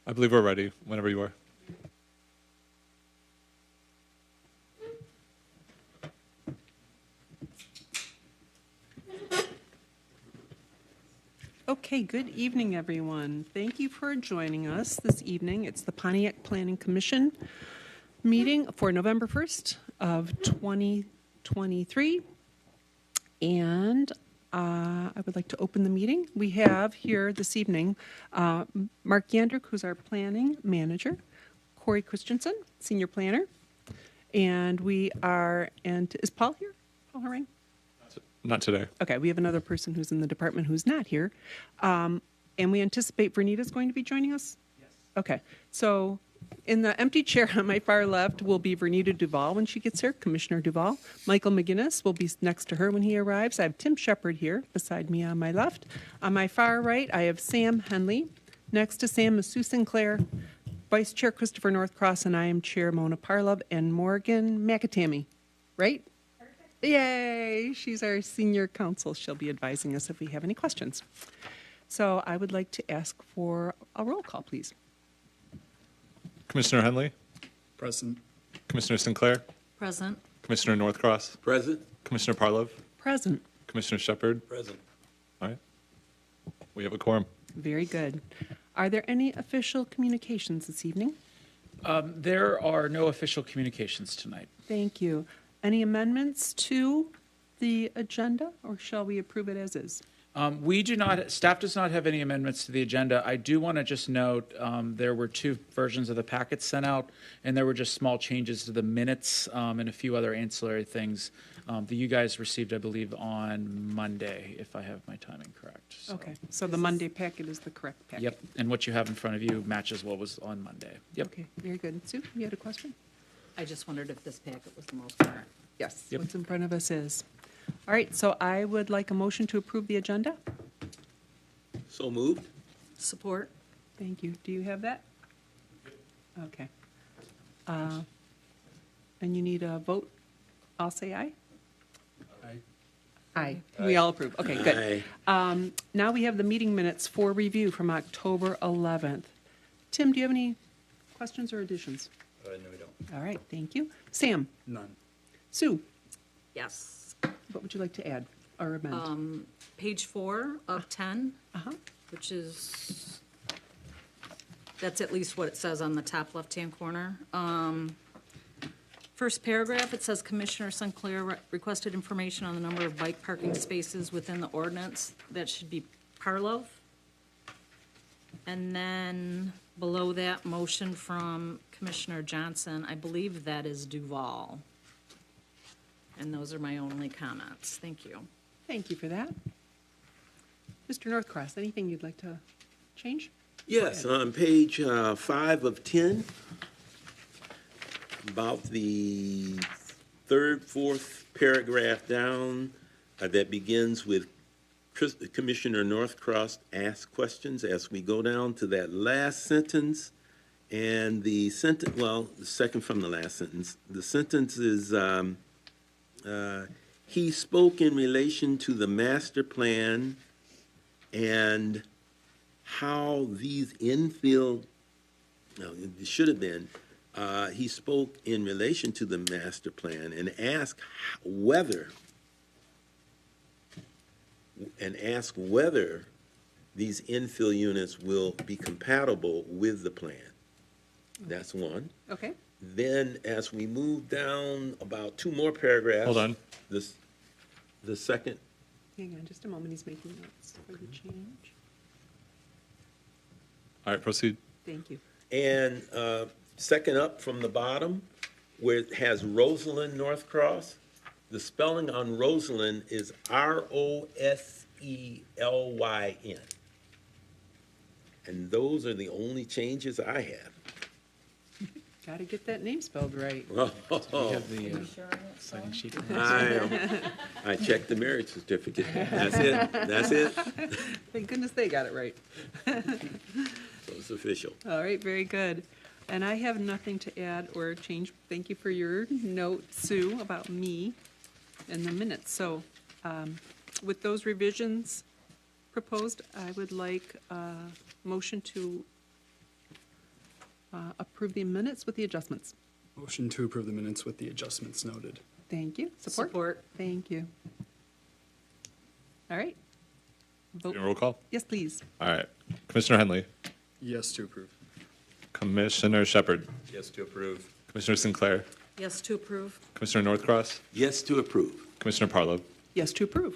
I believe we're ready whenever you are. Okay, good evening, everyone. Thank you for joining us this evening. It's the Pontiac Planning Commission meeting for November 1st of 2023. And I would like to open the meeting. We have here this evening Mark Yandrick, who's our planning manager, Corey Christensen, senior planner, and is Paul here? Paul Harang? Not today. Okay, we have another person who's in the department who's not here. And we anticipate Vernita's going to be joining us? Yes. Okay, so in the empty chair on my far left will be Vernita Duval when she gets here, Commissioner Duval. Michael McGinnis will be next to her when he arrives. I have Tim Shepard here beside me on my left. On my far right, I have Sam Henley. Next to Sam is Sue Sinclair, Vice Chair Christopher Northcross, and I am Chair Mona Parlov and Morgan McAtammy, right? Yay! She's our senior counsel. She'll be advising us if we have any questions. So I would like to ask for a roll call, please. Commissioner Henley, Present. Commissioner Sinclair, Present. Commissioner Northcross, Present. Commissioner Parlov, Present. Commissioner Shepard. Present. All right. We have a quorum. Very good. Are there any official communications this evening? There are no official communications tonight. Thank you. Any amendments to the agenda, or shall we approve it as is? Staff does not have any amendments to the agenda. I do want to just note, there were two versions of the packets sent out, and there were just small changes to the minutes and a few other ancillary things that you guys received, I believe, on Monday, if I have my timing correct. So, Okay, so the Monday packet is the correct packet? Yep, and what you have in front of you matches what was on Monday. Yep. Okay, very good. Sue, you had a question? I just wondered if this packet was the most current. Yes. Yep. What's in front of us is. All right, so I would like a motion to approve the agenda. So moved. Support. Thank you. Do you have that? Okay. And you need a vote? I'll say aye. Aye. We all approve. Okay, good. Now we have the meeting minutes for review from October 11th. Tim, do you have any questions or additions? No, we don't. All right, thank you. Sam? None. Sue, Yes. what would you like to add or amend? Page 4 of 10, Uh-huh. which is, that's at least what it says on the top left-hand corner. First paragraph, it says Commissioner Sinclair requested information on the number of bike parking spaces within the ordinance. That should be Parlov. And then below that, motion from Commissioner Johnson, I believe that is Duval. And those are my only comments. Thank you. Thank you for that. Mr. Northcross, anything you'd like to change? Yes, on page 5 of 10, about the third, fourth paragraph down that begins with Commissioner Northcross asks questions. As we go down to that last sentence, and the sentence, well, the second from the last sentence, the sentence is, he spoke in relation to the master plan and how these infill, no, it should have been, he spoke in relation to the master plan and asked whether these infill units will be compatible with the plan. That's one. Okay. Then, as we move down about two more paragraphs. Hold on. The second. Hang on just a moment. He's making notes for the change. All right, proceed. Thank you. And second up from the bottom, where it has Rosalind Northcross, the spelling on Rosalind is Roselyn. And those are the only changes I have. Got to get that name spelled right. We have the signing sheet. I checked the marriage certificate. That's it. That's it. Thank goodness they got it right. So it's official. All right, very good. And I have nothing to add or change. Thank you for your note, Sue, about me and the minutes. So with those revisions proposed, I would like a motion to approve the minutes with the adjustments. Motion to approve the minutes with the adjustments noted. Thank you. Support? Support. Thank you. All right. Vote. Roll call. Yes, please. All right. Commissioner Henley, Yes to approve. Commissioner Shepard, Yes to approve. Commissioner Sinclair, Yes to approve. Commissioner Northcross, Yes to approve. Commissioner Parlov. Yes to approve.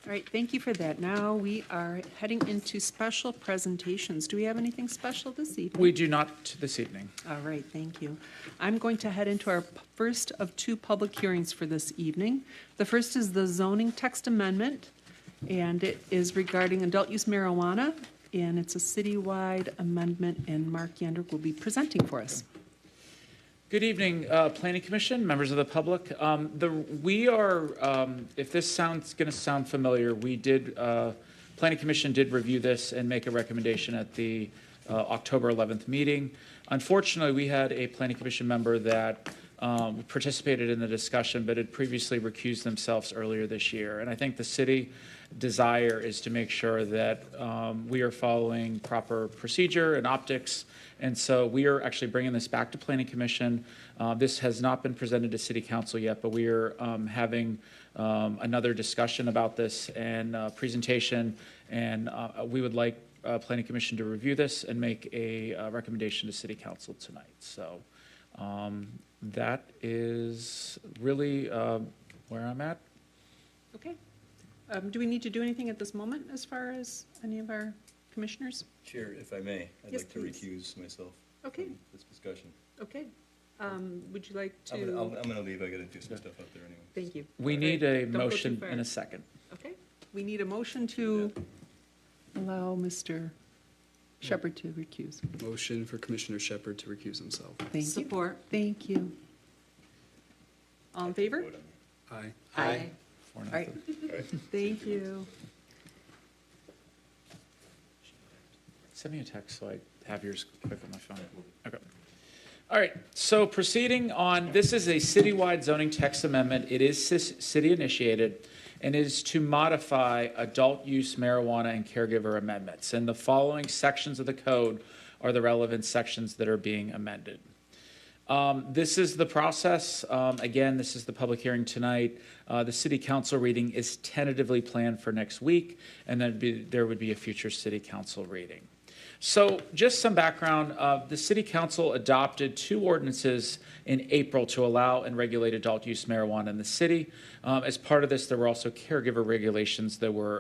All right, thank you for that. Now we are heading into special presentations. Do we have anything special this evening? We do not this evening. All right, thank you. I'm going to head into our first of two public hearings for this evening. The first is the zoning text amendment, and it is regarding adult use marijuana, and it's a citywide amendment, and Mark Yandrick will be presenting for us. Good evening, Planning Commission, members of the public. If this sounds going to sound familiar, Planning Commission did review this and make a recommendation at the October 11th meeting. Unfortunately, we had a Planning Commission member that participated in the discussion, but had previously recused themselves earlier this year. And I think the city desire is to make sure that we are following proper procedure and optics. And so we are actually bringing this back to Planning Commission. This has not been presented to City Council yet, but we are having another discussion about this and presentation. And we would like Planning Commission to review this and make a recommendation to City Council tonight. So that is really where I'm at. Okay. Do we need to do anything at this moment as far as any of our commissioners? Chair, if I may, I'd Yes, like to please. recuse myself Okay, from this discussion. okay. Would you like I'm to? gonna leave, I gotta do some stuff out there anyway. Thank you. We All need right, a don't go too motion far. in a second. Okay, we need a motion to allow Mr. Shepherd to recuse. Motion for Commissioner Shepard to recuse himself. Thank you. Support. Thank you. All in favor? Vote on it. Aye. Aye. Four, All right, nothing. thank you. Send me a text so I have yours quick on my phone. Okay. All right, so proceeding on, this is a citywide zoning text amendment. It is city initiated and is to modify adult use marijuana and caregiver amendments. And the following sections of the code are the relevant sections that are being amended. This is the process. Again, this is the public hearing tonight. The city council reading is tentatively planned for next week, and then there would be a future city council reading. So just some background. The city council adopted two ordinances in April to allow and regulate adult use marijuana in the city. As part of this, there were also caregiver regulations that were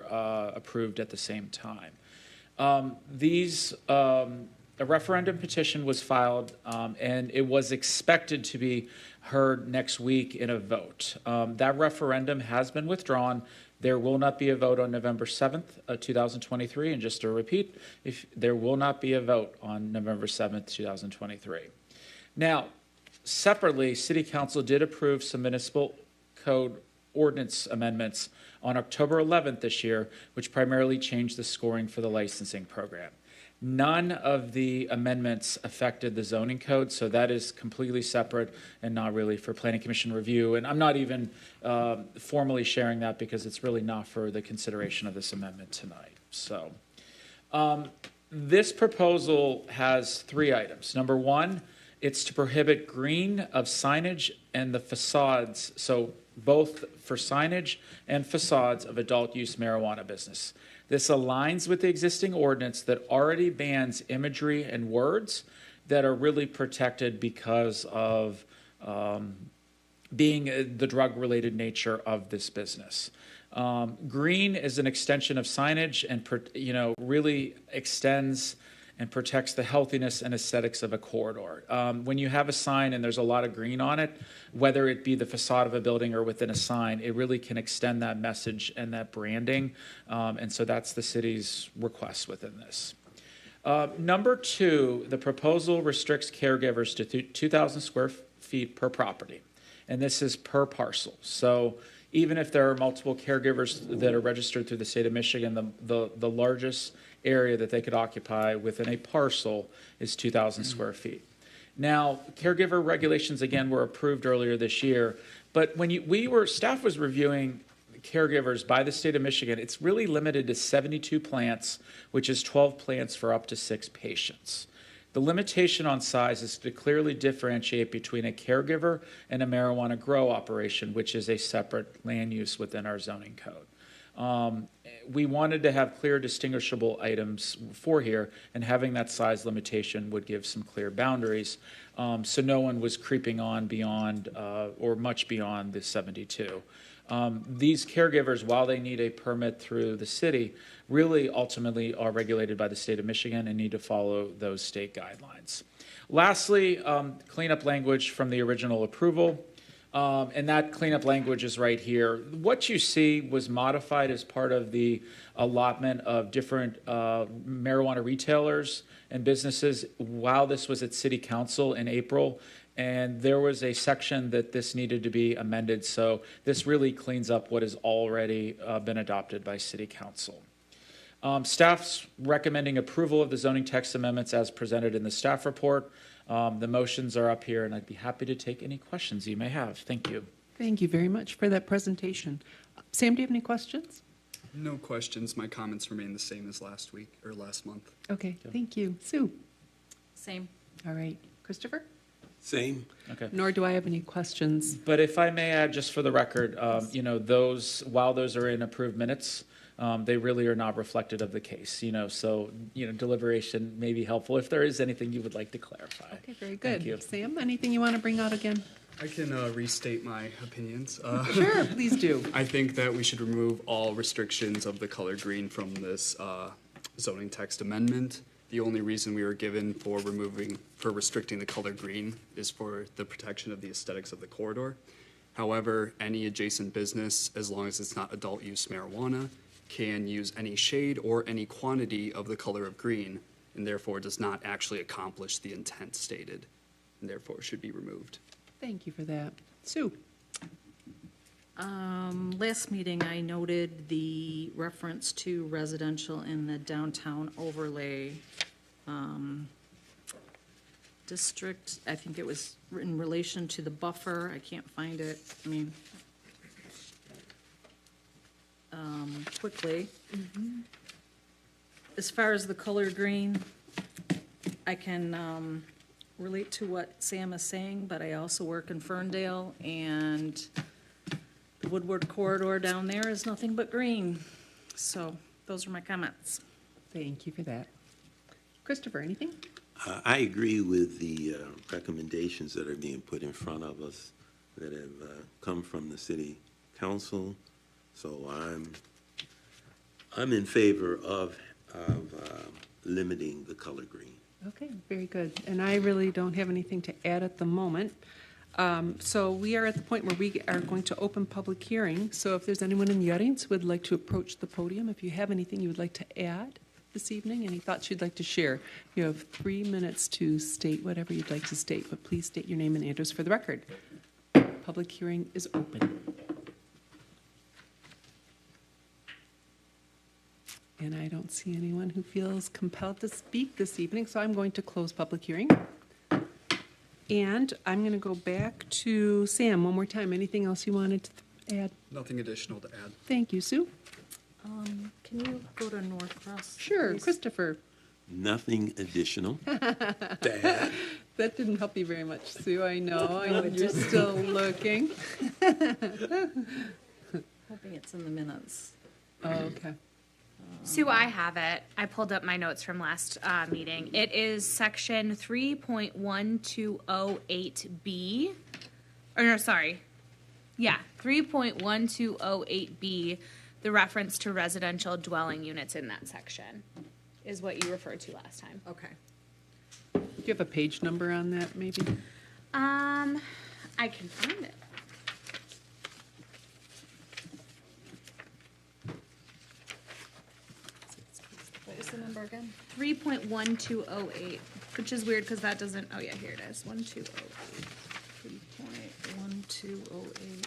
approved at the same time. A referendum petition was filed, and it was expected to be heard next week in a vote. That referendum has been withdrawn. There will not be a vote on November 7th, 2023. And just to repeat, there will not be a vote on November 7th, 2023. Now, separately, City Council did approve some municipal code ordinance amendments on October 11th this year, which primarily changed the scoring for the licensing program. None of the amendments affected the zoning code, so that is completely separate and not really for Planning Commission review. And I'm not even formally sharing that because it's really not for the consideration of this amendment tonight. So this proposal has three items. Number one, it's to prohibit green of signage and the facades, so both for signage and facades of adult use marijuana business. This aligns with the existing ordinance that already bans imagery and words that are really protected because of being the drug-related nature of this business. Green is an extension of signage and really extends and protects the healthiness and aesthetics of a corridor. When you have a sign and there's a lot of green on it, whether it be the facade of a building or within a sign, it really can extend that message and that branding. And so that's the city's request within this. Number two, the proposal restricts caregivers to 2,000 square feet per property. And this is per parcel. So even if there are multiple caregivers that are registered through the state of Michigan, the largest area that they could occupy within a parcel is 2,000 square feet. Now, caregiver regulations, again, were approved earlier this year, but when staff was reviewing caregivers by the state of Michigan, it's really limited to 72 plants, which is 12 plants for up to 6 patients. The limitation on size is to clearly differentiate between a caregiver and a marijuana grow operation, which is a separate land use within our zoning code. We wanted to have clear distinguishable items for here, and having that size limitation would give some clear boundaries, so no one was creeping on beyond or much beyond the 72. These caregivers, while they need a permit through the city, really ultimately are regulated by the state of Michigan and need to follow those state guidelines. Lastly, cleanup language from the original approval. And that cleanup language is right here. What you see was modified as part of the allotment of different marijuana retailers and businesses while this was at City Council in April. And there was a section that this needed to be amended. So this really cleans up what has already been adopted by City Council. Staff's recommending approval of the zoning text amendments as presented in the staff report. The motions are up here, and I'd be happy to take any questions you may have. Thank you. Thank you very much for that presentation. Sam, do you have any questions? No questions. My comments remain the same as last week or last month. Okay, thank you. Sue? Same. All right. Christopher? Same. Okay. Nor do I have any questions. But if I may add, just for the record, those, while those are in approved minutes, they really are not reflected of the case, so, deliberation may be helpful if there is anything you would like to clarify. Okay, very Thank you. good. Sam, anything you want to bring out again? I can restate my opinions. Sure, please do. I think that we should remove all restrictions of the color green from this zoning text amendment. The only reason we were given for restricting the color green is for the protection of the aesthetics of the corridor. However, any adjacent business, as long as it's not adult use marijuana, can use any shade or any quantity of the color of green, and therefore does not actually accomplish the intent stated, and therefore should be removed. Thank you for that. Sue? Last meeting, I noted the reference to residential in the downtown overlay district. I think it was in relation to the buffer. I can't find it. Quickly. As far as the color green, I can relate to what Sam is saying, but I also work in Ferndale, and the Woodward corridor down there is nothing but green. So those are my comments. Thank you for that. Christopher, anything? I agree with the recommendations that are being put in front of us that have come from the city council. So I'm in favor of limiting the color green. Okay, very good. And I really don't have anything to add at the moment. So we are at the point where we are going to open public hearing. So if there's anyone in the audience who would like to approach the podium, if you have anything you would like to add this evening, any thoughts you'd like to share, you have 3 minutes to state whatever you'd like to state, but please state your name and address for the record. Public hearing is open. And I don't see anyone who feels compelled to speak this evening, so I'm going to close public hearing. And I'm going to go back to Sam one more time. Anything else you wanted to add? Nothing additional to add. Thank you, Sue. Can you go to North Cross? Sure, please? Christopher. Nothing additional to add. That didn't help you very much, Sue, I know, and you're still looking. Hoping it's in the minutes. Oh, okay. Sue, I have it. I pulled up my notes from last meeting. It is section 3.1208B. Or no, sorry. Yeah, 3.1208B, the reference to residential dwelling units in that section is what you referred to last time. Okay. Do you have a page number on that, maybe? I can find it. What was the number again? 3.1208, which is weird because that doesn't, oh yeah, here it is, 1208. 3.1208.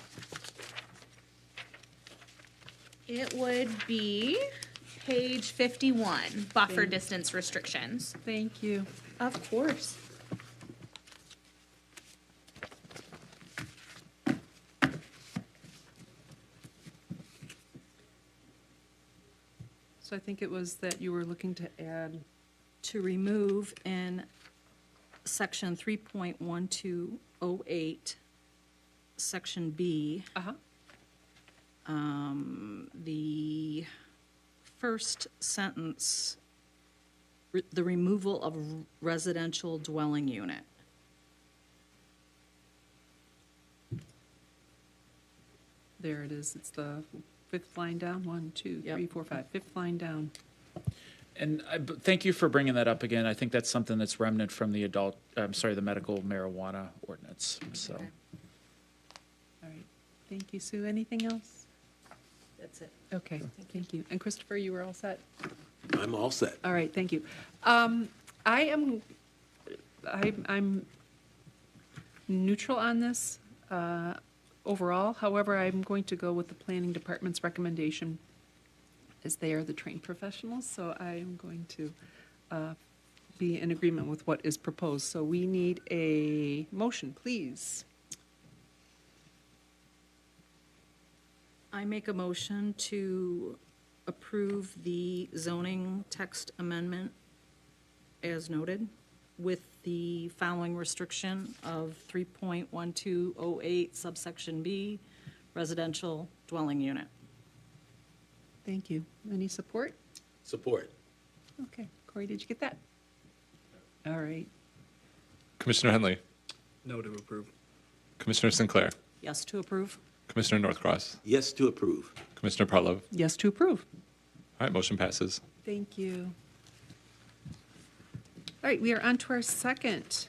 It would be page 51, buffer distance restrictions. Thank you. Of course. So I think it was that you were looking to add, To remove in section 3.1208, section B, the first sentence, the removal of residential dwelling unit. there it is, it's the fifth line down, 1, 2, Yep. 3, 4, 5, fifth line down. And thank you for bringing that up again. I think that's something that's remnant from the the medical marijuana ordinance, so. Okay. All right, thank you, Sue. Anything else? That's it. Okay, thank you. And Christopher, you were all set? I'm all set. All right, thank you. I'm neutral on this overall. However, I'm going to go with the planning department's recommendation, as they are the trained professionals, so I am going to be in agreement with what is proposed. So we need a motion, please. I make a motion to approve the zoning text amendment as noted with the following restriction of 3.1208 subsection B, residential dwelling unit. Thank you. Any support? Support. Okay. Corey, did you get that? All right. Commissioner Henley, No to approve. Commissioner Sinclair, Yes to approve? Commissioner Northcross, Yes to approve. Commissioner Parlov. Yes to approve. All right, motion passes. Thank you. All right, we are on to our second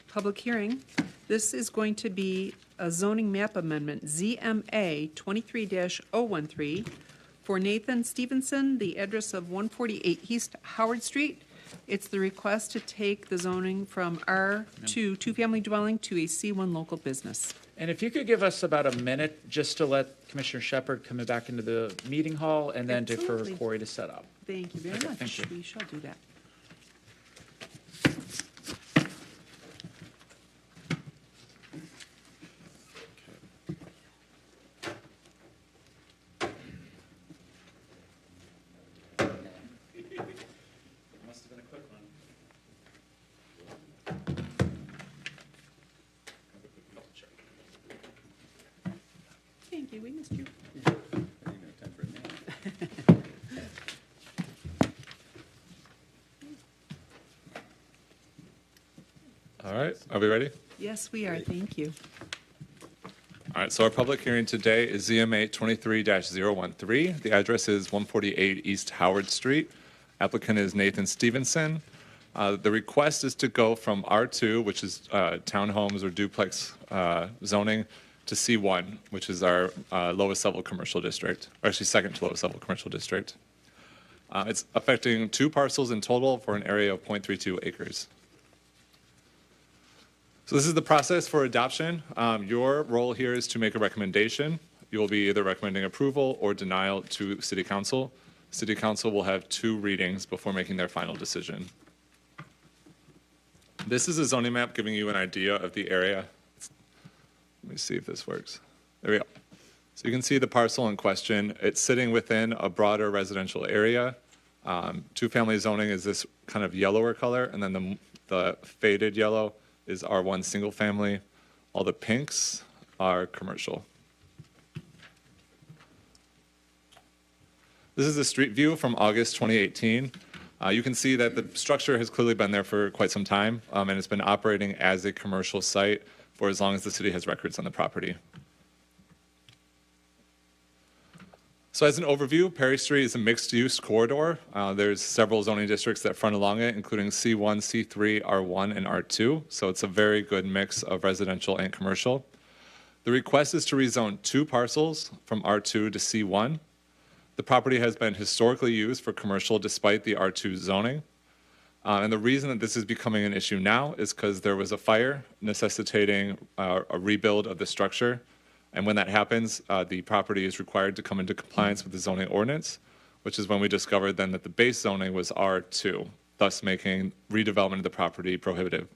public hearing. This is going to be a zoning map amendment, ZMA 23-013, for Nathan Stevenson, the address of 148 East Howard Street. It's the request to take the zoning from R2, two-family dwelling, to a C1 local business. And if you could give us about a minute just to let Commissioner Shepard come back into the meeting hall and then for Absolutely. Corey to set up. Thank you very Okay, much. thank you. We shall do that. Must have been a quick one. Thank you, we missed you. All right, are we ready? Yes, we are, thank you. All right, so our public hearing today is ZMA 23-013. The address is 148 East Howard Street. Applicant is Nathan Stevenson. The request is to go from R2, which is townhomes or duplex zoning, to C1, which is our lowest level commercial district, or actually second to lowest level commercial district. It's affecting 2 parcels in total for an area of 0.32 acres. So this is the process for adoption. Your role here is to make a recommendation. You will be either recommending approval or denial to City Council. City Council will have 2 readings before making their final decision. This is a zoning map giving you an idea of the area. Let me see if this works. There we go. So you can see the parcel in question. It's sitting within a broader residential area. Two-family zoning is this kind of yellower color, and then the faded yellow is R1 single family. All the pinks are commercial. This is the street view from August 2018. You can see that the structure has clearly been there for quite some time, and it's been operating as a commercial site for as long as the city has records on the property. So as an overview, Perry Street is a mixed-use corridor. There's several zoning districts that front along it, including C1, C3, R1, and R2. So it's a very good mix of residential and commercial. The request is to rezone 2 parcels from R2 to C1. The property has been historically used for commercial despite the R2 zoning. And the reason that this is becoming an issue now is because there was a fire necessitating a rebuild of the structure. And when that happens, the property is required to come into compliance with the zoning ordinance, which is when we discovered then that the base zoning was R2, thus making redevelopment of the property prohibitive.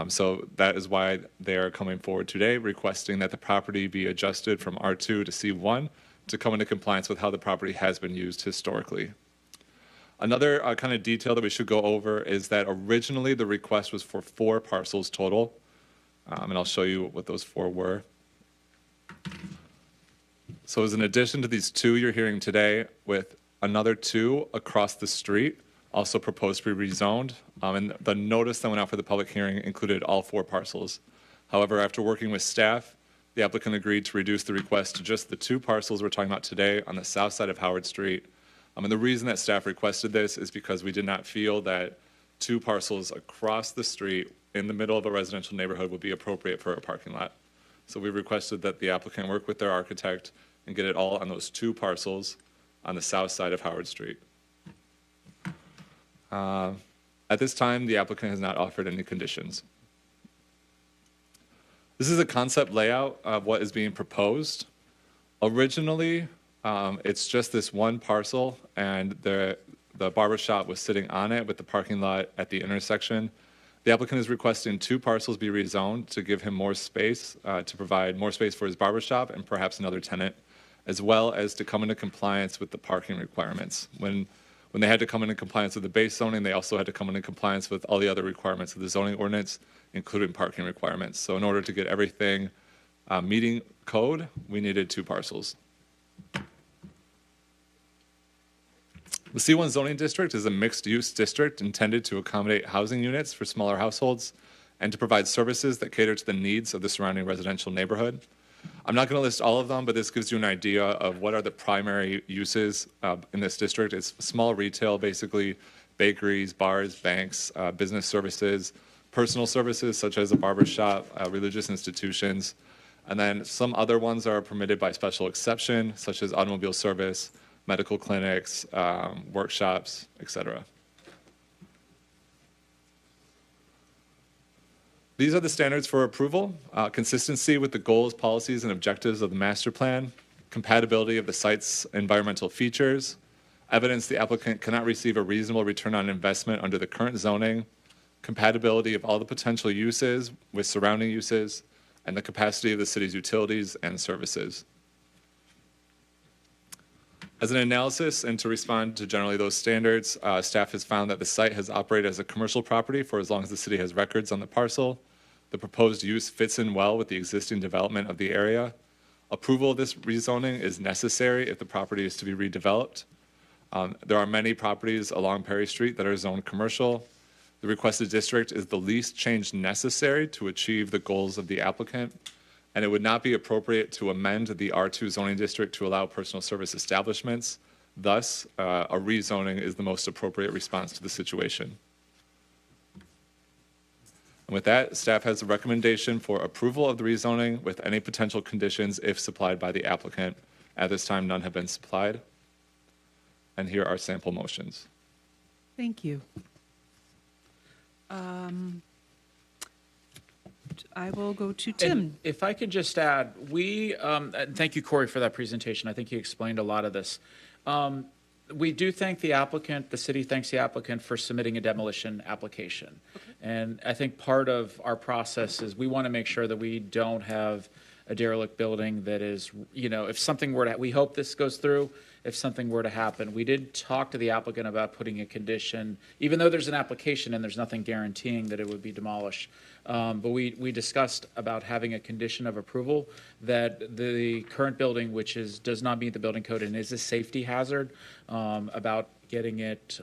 So that is why they are coming forward today, requesting that the property be adjusted from R2 to C1 to come into compliance with how the property has been used historically. Another kind of detail that we should go over is that originally the request was for 4 parcels total, and I'll show you what those 4 were. So as an addition to these 2 you're hearing today, with another 2 across the street, also proposed to be rezoned, and the notice that went out for the public hearing included all 4 parcels. However, after working with staff, the applicant agreed to reduce the request to just the 2 parcels we're talking about today on the south side of Howard Street. And the reason that staff requested this is because we did not feel that 2 parcels across the street in the middle of a residential neighborhood would be appropriate for a parking lot. So we requested that the applicant work with their architect and get it all on those 2 parcels on the south side of Howard Street. At this time, the applicant has not offered any conditions. This is a concept layout of what is being proposed. Originally, it's just this one parcel, and the barber shop was sitting on it with the parking lot at the intersection. The applicant is requesting 2 parcels be rezoned to give him more space, to provide more space for his barber shop and perhaps another tenant, as well as to come into compliance with the parking requirements. When they had to come into compliance with the base zoning, they also had to come into compliance with all the other requirements of the zoning ordinance, including parking requirements. So in order to get everything meeting code, we needed 2 parcels. The C1 zoning district is a mixed-use district intended to accommodate housing units for smaller households and to provide services that cater to the needs of the surrounding residential neighborhood. I'm not going to list all of them, but this gives you an idea of what are the primary uses in this district. It's small retail, basically bakeries, bars, banks, business services, personal services such as a barber shop, religious institutions, and then some other ones are permitted by special exception, such as automobile service, medical clinics, workshops, etc. These are the standards for approval: consistency with the goals, policies, and objectives of the master plan, compatibility of the site's environmental features, evidence the applicant cannot receive a reasonable return on investment under the current zoning, compatibility of all the potential uses with surrounding uses, and the capacity of the city's utilities and services. As an analysis and to respond to generally those standards, staff has found that the site has operated as a commercial property for as long as the city has records on the parcel. The proposed use fits in well with the existing development of the area. Approval of this rezoning is necessary if the property is to be redeveloped. There are many properties along Perry Street that are zoned commercial. The requested district is the least change necessary to achieve the goals of the applicant, and it would not be appropriate to amend the R2 zoning district to allow personal service establishments. Thus, a rezoning is the most appropriate response to the situation. And with that, staff has a recommendation for approval of the rezoning with any potential conditions if supplied by the applicant. At this time, none have been supplied. And here are sample motions. Thank you. I will go to Tim. And if I could just add, and thank you, Corey, for that presentation. I think he explained a lot of this. We do thank the applicant, the city thanks the applicant for submitting a demolition application. Okay. And I think part of our process is we want to make sure that we don't have a derelict building that is, if something were to, we hope this goes through, if something were to happen. We did talk to the applicant about putting a condition, even though there's an application and there's nothing guaranteeing that it would be demolished. But we discussed about having a condition of approval that the current building, which does not meet the building code and is a safety hazard, about getting it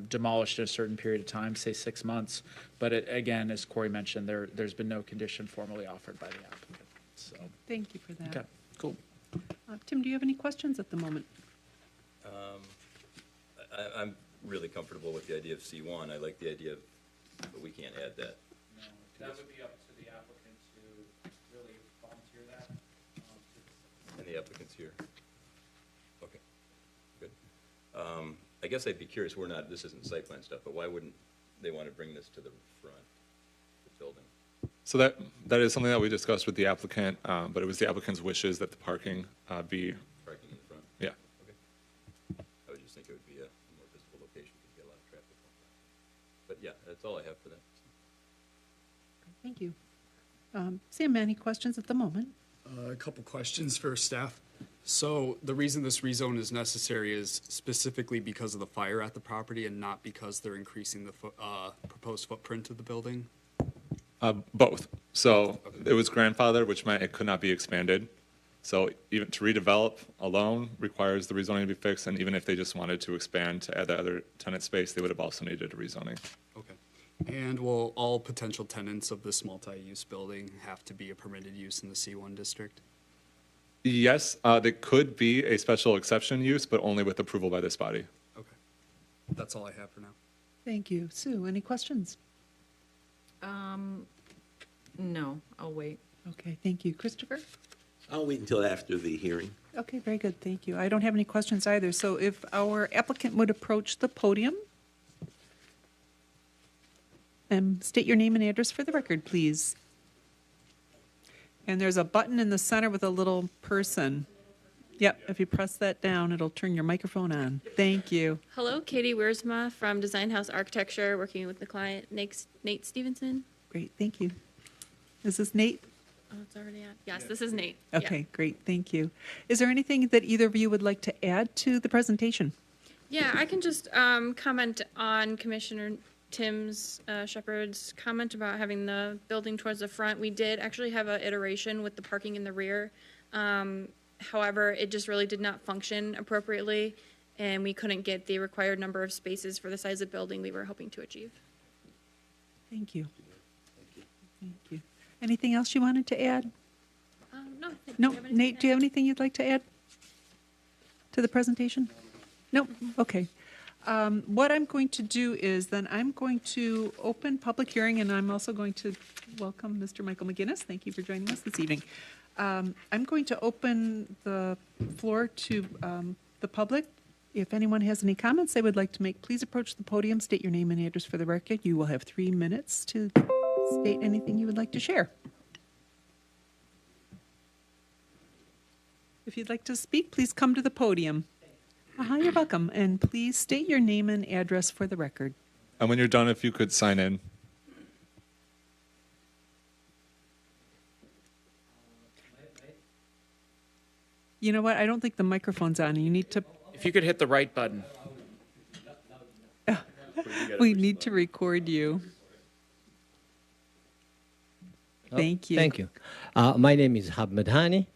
demolished in a certain period of time, say 6 months. But again, as Corey mentioned, there's been no condition formally offered by the applicant. So Thank you for that. okay, cool. Tim, do you have any questions at the moment? I'm really comfortable with the idea of C1. I like the idea of, but we can't add that. No, that would be up to the applicant to really volunteer that. And the applicant's here. Okay, good. I guess I'd be curious, this isn't site plan stuff, but why wouldn't they want to bring this to the front, the building? So that is something that we discussed with the applicant, but it was the applicant's wishes that the parking be, Parking in the front? yeah. Okay. I would just think it would be a more visible location to get a lot of traffic. But yeah, that's all I have for that. Thank you. Sam, any questions at the moment? A couple questions for staff. So the reason this rezone is necessary is specifically because of the fire at the property and not because they're increasing the proposed footprint of the building? Both. So it was grandfathered, which meant it could not be expanded. So even to redevelop alone requires the rezoning to be fixed, and even if they just wanted to expand to add that other tenant space, they would have also needed a rezoning. Okay. And will all potential tenants of this multi-use building have to be a permitted use in the C1 district? Yes, there could be a special exception use, but only with approval by this body. Okay. That's all I have for now. Thank you. Sue, any questions? No, I'll wait. Okay, thank you. Christopher? I'll wait until after the hearing. Okay, very good. Thank you. I don't have any questions either. So if our applicant would approach the podium and state your name and address for the record, please. And there's a button in the center with a little person. Yep, if you press that down, it'll turn your microphone on. Thank you. Hello, Katie Wiersma from Design House Architecture, working with the client, Nate Stevenson. Great, thank you. Is this Nate? Oh, it's already on. Yes, this is Nate. Yeah. Okay, great, thank you. Is there anything that either of you would like to add to the presentation? Yeah, I can just comment on Commissioner Tim's Shepherd's comment about having the building towards the front. We did actually have an iteration with the parking in the rear. However, it just really did not function appropriately, and we couldn't get the required number of spaces for the size of building we were hoping to achieve. Thank you. Thank you. Anything else you wanted to add? No, I think No, we have anything Nate, to do you have add. anything you'd like to add to the presentation? No? Okay. What I'm going to do is then I'm going to open public hearing, and I'm also going to welcome Mr. Michael McGinnis. Thank you for joining us this evening. I'm going to open the floor to the public. If anyone has any comments they would like to make, please approach the podium, state your name and address for the record. You will have 3 minutes to state anything you would like to share. If you'd like to speak, please come to the podium. You're welcome. And please state your name and address for the record. And when you're done, if you could sign in. You know what? I don't think the microphone's on. You need to, If you could hit the right button. we need to record you. Thank you. Thank you. My name is Ahmed Hani,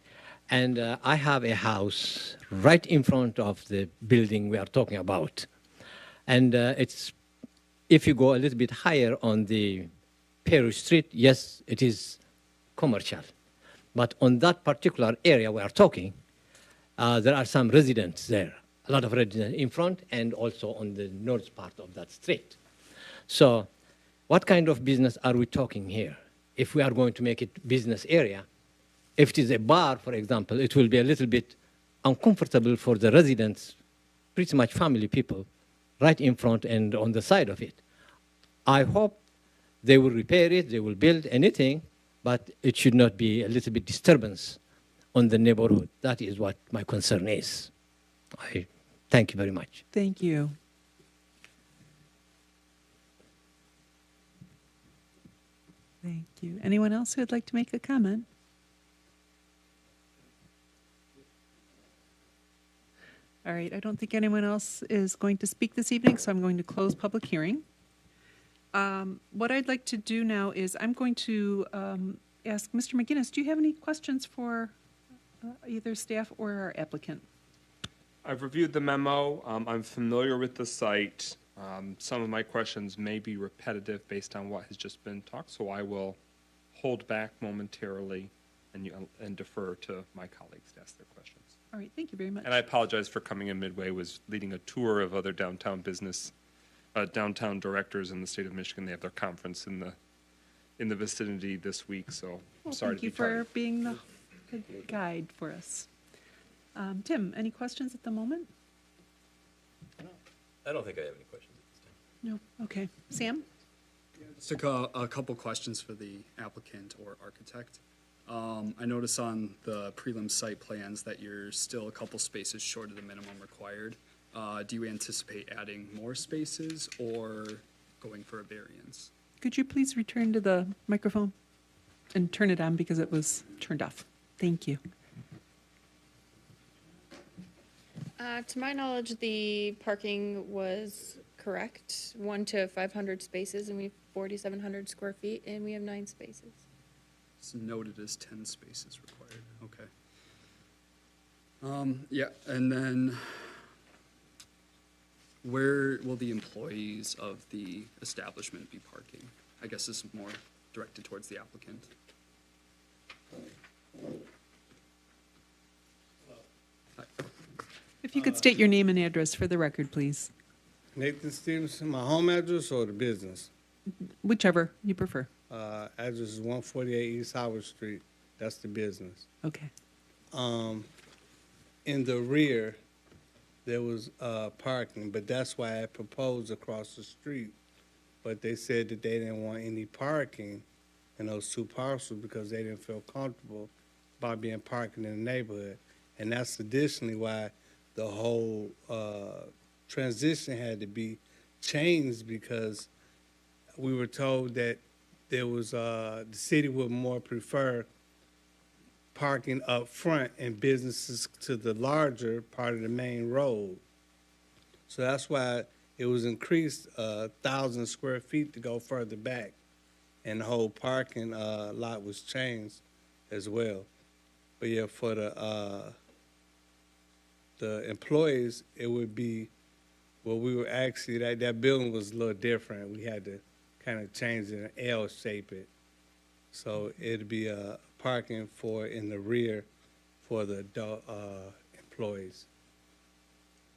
and I have a house right in front of the building we are talking about. And it's, if you go a little bit higher on the Perry Street, yes, it is commercial. But on that particular area we are talking, there are some residents there, a lot of residents in front and also on the north part of that street. So what kind of business are we talking here? If we are going to make it business area, if it is a bar, for example, it will be a little bit uncomfortable for the residents, pretty much family people, right in front and on the side of it. I hope they will repair it, they will build anything, but it should not be a little bit disturbance on the neighborhood. That is what my concern is. I thank you very much. Thank you. Thank you. Anyone else who would like to make a comment? All right, I don't think anyone else is going to speak this evening, so I'm going to close public hearing. What I'd like to do now is I'm going to ask Mr. McGinnis, do you have any questions for either staff or our applicant? I've reviewed the memo. I'm familiar with the site. Some of my questions may be repetitive based on what has just been talked, so I will hold back momentarily and defer to my colleagues to ask their questions. All right, thank you very much. And I apologize for coming in midway, was leading a tour of other downtown business, downtown directors in the state of Michigan. They have their conference in the vicinity this week, so I'm Well, sorry thank to you be tardy. for being the good guide for us. Tim, any questions at the moment? I don't think I have any questions at this time. No. Okay. Sam? Just a couple questions for the applicant or architect. I notice on the prelim site plans that you're still a couple spaces short of the minimum required. Do you anticipate adding more spaces or going for a variance? Could you please return to the microphone and turn it on because it was turned off? Thank you. To my knowledge, the parking was correct, 1 to 500 spaces, and we have 4,700 square feet, and we have 9 spaces. It's noted as 10 spaces required, okay. Yeah, and then where will the employees of the establishment be parking? I guess this is more directed towards the applicant. If you could state your name and address for the record, please. Nathan Stevenson, my home address or the business? Whichever you prefer. Address is 148 East Howard Street. That's the business. Okay. In the rear, there was parking, but that's why I proposed across the street. But they said that they didn't want any parking in those two parcels because they didn't feel comfortable about being parking in the neighborhood. And that's additionally why the whole transition had to be changed, because we were told that there was the city would more prefer parking up front and businesses to the larger part of the main road. So that's why it was increased 1,000 square feet to go further back, and the whole parking lot was changed as well. But yeah, for the employees, it would be, well, we were actually, that building was a little different. We had to kind of change it and L shape it. So it'd be parking for in the rear for the adult employees.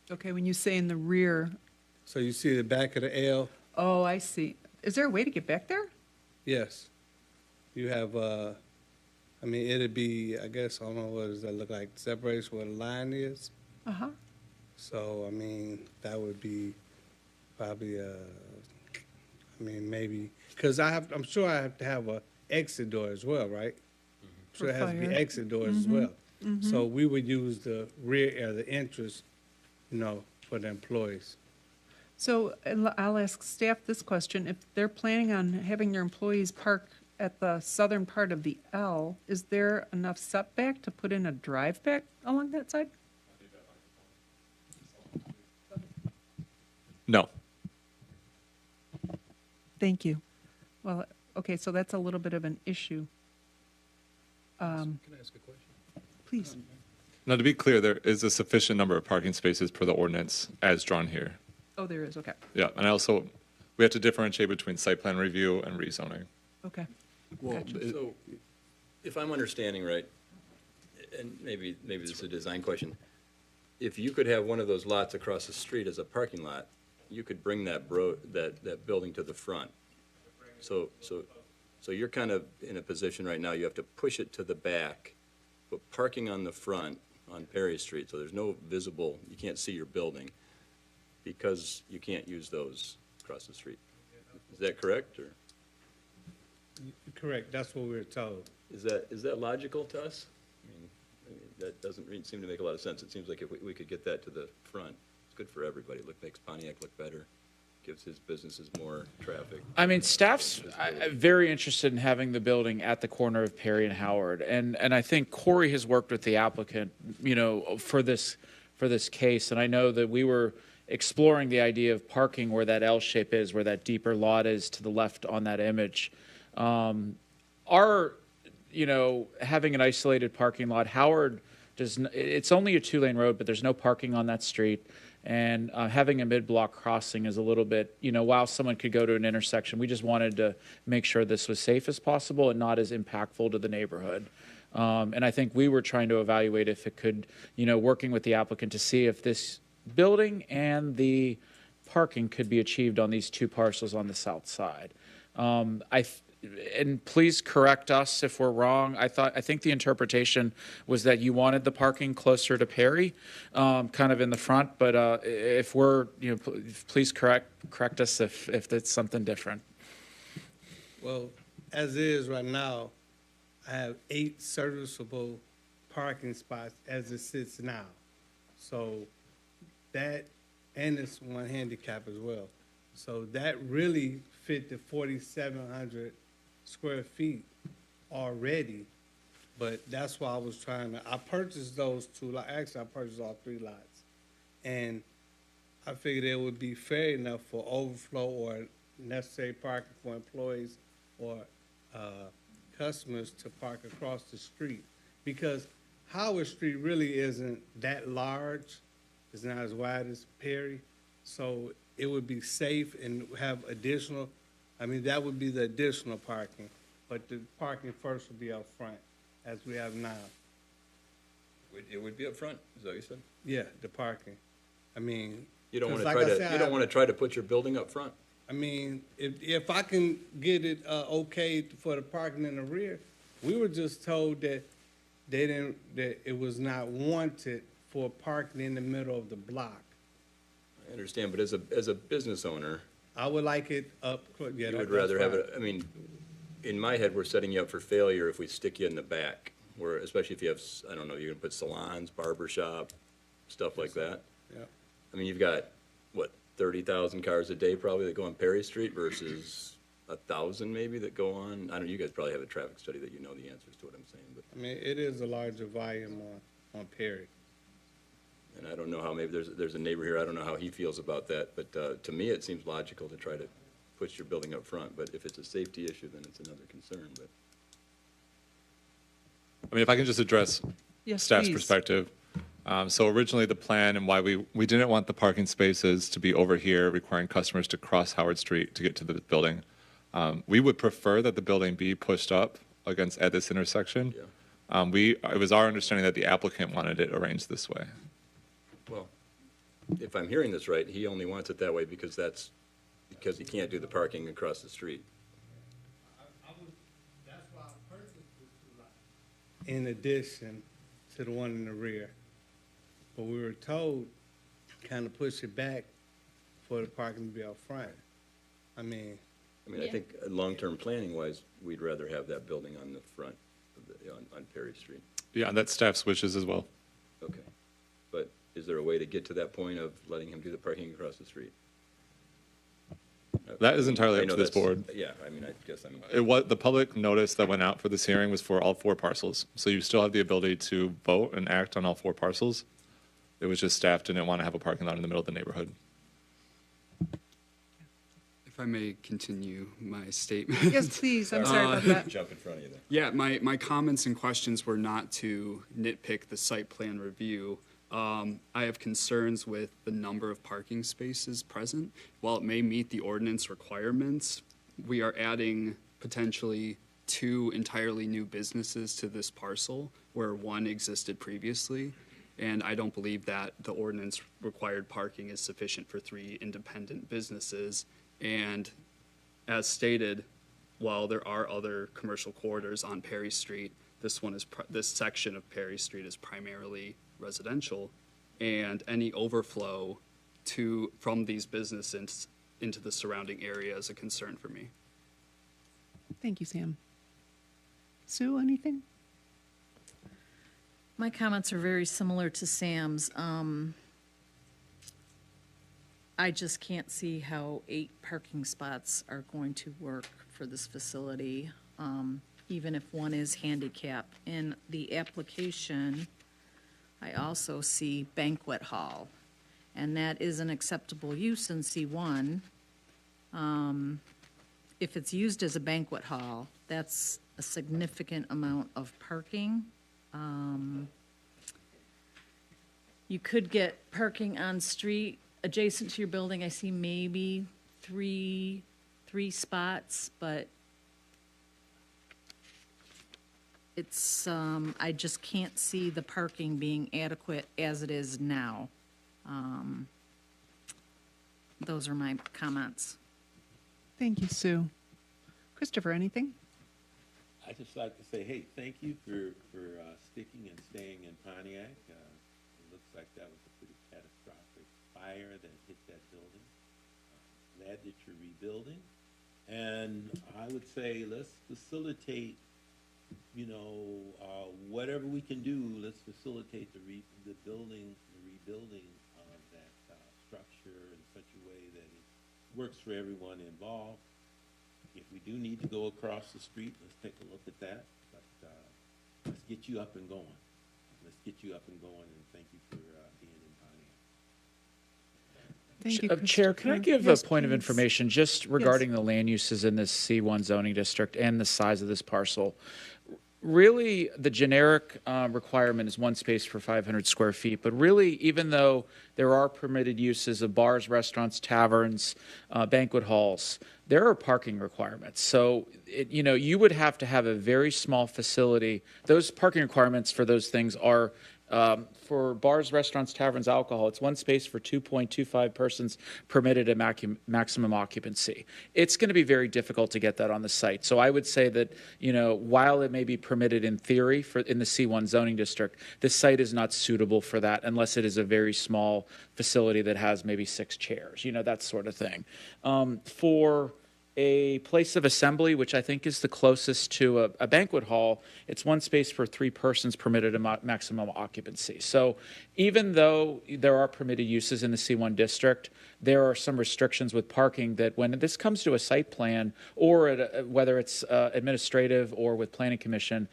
Okay, when you say in the rear, So you see the back of the L? oh, I see. Is there a way to get back there? Yes. You have, I mean, it'd be, I guess, I don't know, what does that look like? Separation where the line is? Uh-huh. So, I mean, that would be probably, I mean, maybe, because I'm sure I have to have a exit door as well, right? I'm sure it has to be fire. exit doors as well. So we would use the rear or the entrance, for the employees. So I'll ask staff this question. If they're planning on having their employees park at the southern part of the L, is there enough setback to put in a drive back along that side? No. Thank you. Well, okay, so that's a little bit of an issue. Can I ask a question? Please. Now, to be clear, there is a sufficient number of parking spaces per the ordinance as drawn here. Oh, there is, okay. Yeah, and also, we have to differentiate between site plan review and rezoning. Okay. Well, So, if I'm understanding right, and maybe this is a design question, if you could have one of those lots across the street as a parking lot, you could bring that building to the front. So you're kind of in a position right now, you have to push it to the back, put parking on the front on Perry Street, so there's no visible, you can't see your building, because you can't use those across the street. Is that correct, or Correct, that's what we were told. is that logical to us? I mean, that doesn't seem to make a lot of sense. It seems like if we could get that to the front, it's good for everybody. Makes Pontiac look better, gives his businesses more traffic. I mean, staff's very interested in having the building at the corner of Perry and Howard, and I think Corey has worked with the applicant, for this case, and I know that we were exploring the idea of parking where that L shape is, where that deeper lot is to the left on that image. Having an isolated parking lot, Howard it's only a 2-lane road, but there's no parking on that street. And having a mid-block crossing is a little bit, while someone could go to an intersection, we just wanted to make sure this was safe as possible and not as impactful to the neighborhood. And I think we were trying to evaluate if it could, working with the applicant to see if this building and the parking could be achieved on these two parcels on the south side. And please correct us if we're wrong. I think the interpretation was that you wanted the parking closer to Perry, kind of in the front. But if we're, please correct us if that's something different. Well, as is right now, I have 8 serviceable parking spots as it sits now. So that, and it's one handicap as well. So that really fit the 4,700 square feet already, but that's why I was I purchased those 2 lots. Actually, I purchased all 3 lots. And I figured it would be fair enough for overflow or necessary parking for employees or customers to park across the street. Because Howard Street really isn't that large. It's not as wide as Perry. So it would be safe and have additional, I mean, that would be the additional parking. But the parking first would be up front, as we have now. It would be up front, is that what you said? Yeah, the parking. I mean. You don't 'cause want to like try I to, said, you don't want to try to put your building up front? I mean, if I can get it okay for the parking in the rear, we were just told that that it was not wanted for parking in the middle of the block. I understand, but as a business owner, I would like it up, yeah. you would that's rather have fine. it, I mean, in my head, we're setting you up for failure if we stick you in the back, where, especially if you have, I don't know, you're gonna put salons, barber shop, stuff like that. Yeah. I mean, you've got, what, 30,000 cars a day probably that go on Perry Street versus 1,000 maybe that go on, I don't know, you guys probably have a traffic study that you know the answers to what I'm saying, but, I mean, it is a larger volume on Perry. and I don't know how, maybe there's a neighbor here, I don't know how he feels about that, but to me, it seems logical to try to push your building up front, but if it's a safety issue, then it's another concern, but. I mean, if I can just address Yes, staff's please. perspective. So originally, the plan and why we didn't want the parking spaces to be over here, requiring customers to cross Howard Street to get to the building. We would prefer that the building be pushed up at this intersection. Yeah. It was our understanding that the applicant wanted it arranged this way. Well, if I'm hearing this right, he only wants it that way because he can't do the parking across the street. That's why I purchased this lot. In addition to the one in the rear. But we were told, kind of push it back for the parking to be out front. I mean, I think long-term planning wise, we'd rather have that building on the front on Perry Street. Yeah, and that staff's wishes as well. Okay. But is there a way to get to that point of letting him do the parking across the street? That is entirely I up know to this that's- board. Yeah, I mean, I guess I'm. The public notice that went out for this hearing was for all 4 parcels. So you still have the ability to vote and act on all 4 parcels. It was just staff didn't want to have a parking lot in the middle of the neighborhood. If I may continue my statement. Yes, please, I'm sorry about that. Jump in front of you there. Yeah, my comments and questions were not to nitpick the site plan review. I have concerns with the number of parking spaces present. While it may meet the ordinance requirements, we are adding potentially 2 entirely new businesses to this parcel where 1 existed previously. And I don't believe that the ordinance required parking is sufficient for 3 independent businesses. And as stated, while there are other commercial corridors on Perry Street, this section of Perry Street is primarily residential, and any overflow from these businesses into the surrounding area is a concern for me. Thank you, Sam. Sue, anything? My comments are very similar to Sam's. I just can't see how 8 parking spots are going to work for this facility, even if one is handicapped. In the application, I also see banquet hall, and that is an acceptable use in C1. If it's used as a banquet hall, that's a significant amount of parking. You could get parking on street adjacent to your building. I see maybe three spots, but it's, I just can't see the parking being adequate as it is now. Those are my comments. Thank you, Sue. Christopher, anything? I'd just like to say, hey, thank you for sticking and staying in Pontiac. It looks like that was a pretty catastrophic fire that hit that building. Glad that you're rebuilding. And I would say let's facilitate, whatever we can do, let's facilitate the rebuilding of that structure in such a way that it works for everyone involved. If we do need to go across the street, let's take a look at that. But let's get you up and going. Let's get you up and going, and thank you for being in Pontiac. Thank you, Chair, can I Christopher. give Yes, a point of please. information just regarding the land uses in this C1 zoning district and the size of this parcel? Really, the generic requirement is one space for 500 square feet, but really, even though there are permitted uses of bars, restaurants, taverns, banquet halls, there are parking requirements. So, you would have to have a very small facility. Those parking requirements for those things are for bars, restaurants, taverns, alcohol, it's one space for 2.25 persons permitted at maximum occupancy. It's going to be very difficult to get that on the site. So I would say that, while it may be permitted in theory in the C1 zoning district, this site is not suitable for that unless it is a very small facility that has maybe 6 chairs, that sort of thing. For a place of assembly, which I think is the closest to a banquet hall, it's one space for 3 persons permitted at maximum occupancy. So even though there are permitted uses in the C1 district, there are some restrictions with parking that when this comes to a site plan, or whether it's administrative or with planning commission,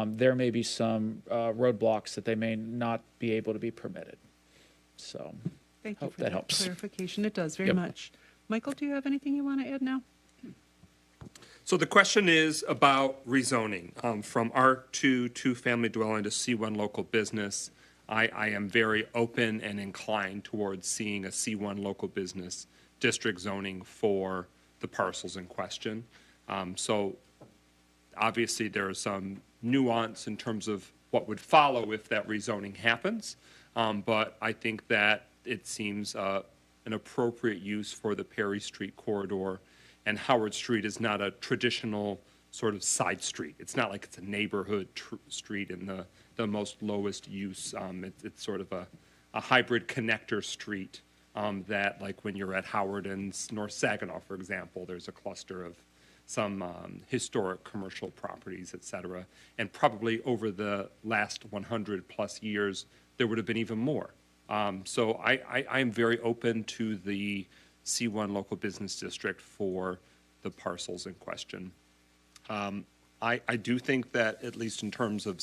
there may be some roadblocks that they may not be able to be permitted. So Thank you hope for that that helps. clarification. It does very Yep. much. Michael, do you have anything you want to add now? So the question is about rezoning from R2 two-family dwelling to C1 local business. I am very open and inclined towards seeing a C1 local business district zoning for the parcels in question. So obviously there is some nuance in terms of what would follow if that rezoning happens, but I think that it seems an appropriate use for the Perry Street corridor. And Howard Street is not a traditional sort of side street. It's not like it's a neighborhood street in the most lowest use. It's sort of a hybrid connector street that, like when you're at Howard and North Saginaw, for example, there's a cluster of some historic commercial properties, et cetera. And probably over the last 100 plus years, there would have been even more. So I'm very open to the C1 local business district for the parcels in question. I do think that, at least in terms of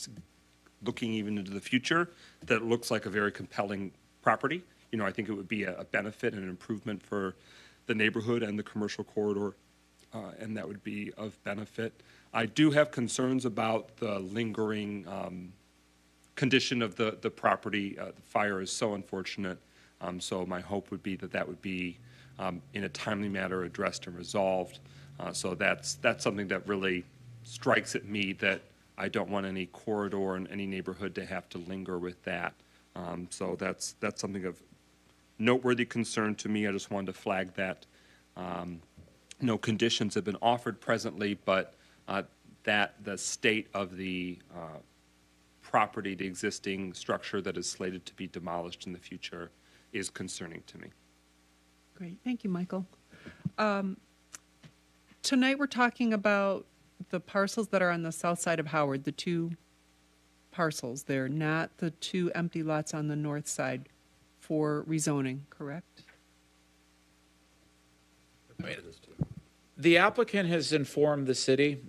looking even into the future, that it looks like a very compelling property. I think it would be a benefit and an improvement for the neighborhood and the commercial corridor, and that would be of benefit. I do have concerns about the lingering condition of the property. The fire is so unfortunate, so my hope would be that would be in a timely manner addressed and resolved. So that's something that really strikes at me, that I don't want any corridor in any neighborhood to have to linger with that. So that's something of noteworthy concern to me. I just wanted to flag that. No conditions have been offered presently, but that the state of the property, the existing structure that is slated to be demolished in the future, is concerning to me. Great. Thank you, Michael. Tonight we're talking about the parcels that are on the south side of Howard, the 2 parcels there, not the 2 empty lots on the north side for rezoning, correct? The applicant has informed the city,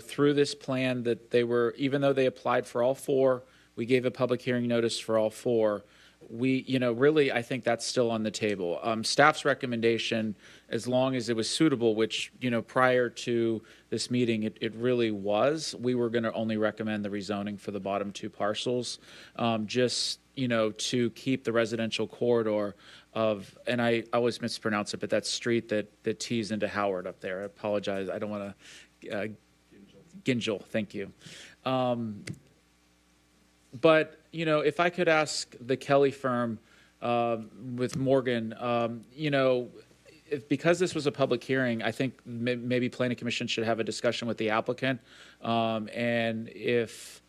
through this plan, that they were, even though they applied for all 4, we gave a public hearing notice for all 4. We, really, I think that's still on the table. Staff's recommendation, as long as it was suitable, which, prior to this meeting, it really was, we were going to only recommend the rezoning for the bottom 2 parcels, just, to keep the residential corridor of, and I always mispronounce it, but that street that tees into Howard up there. I apologize. I don't want to, Ginjal, thank you. But, if I could ask the Kelly firm with Morgan, because this was a public hearing, I think maybe Planning Commission should have a discussion with the applicant. And if,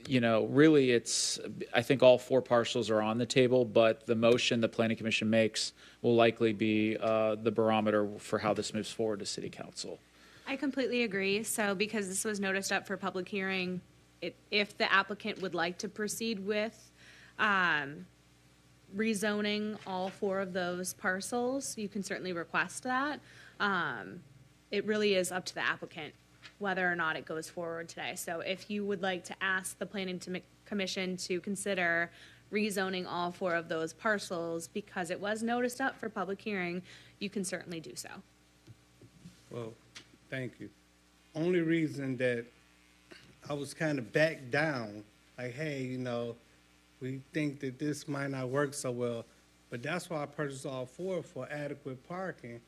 really I think all 4 parcels are on the table, but the motion the Planning Commission makes will likely be the barometer for how this moves forward to City Council. I completely agree. So because this was noticed up for public hearing, if the applicant would like to proceed with rezoning all 4 of those parcels, you can certainly request that. It really is up to the applicant whether or not it goes forward today. So if you would like to ask the Planning Commission to consider rezoning all 4 of those parcels because it was noticed up for public hearing, you can certainly do so. Well, thank you. Only reason that I was kind of backed down, like, hey, you know, we think that this might not work so well, but that's why I purchased all 4 for adequate parking.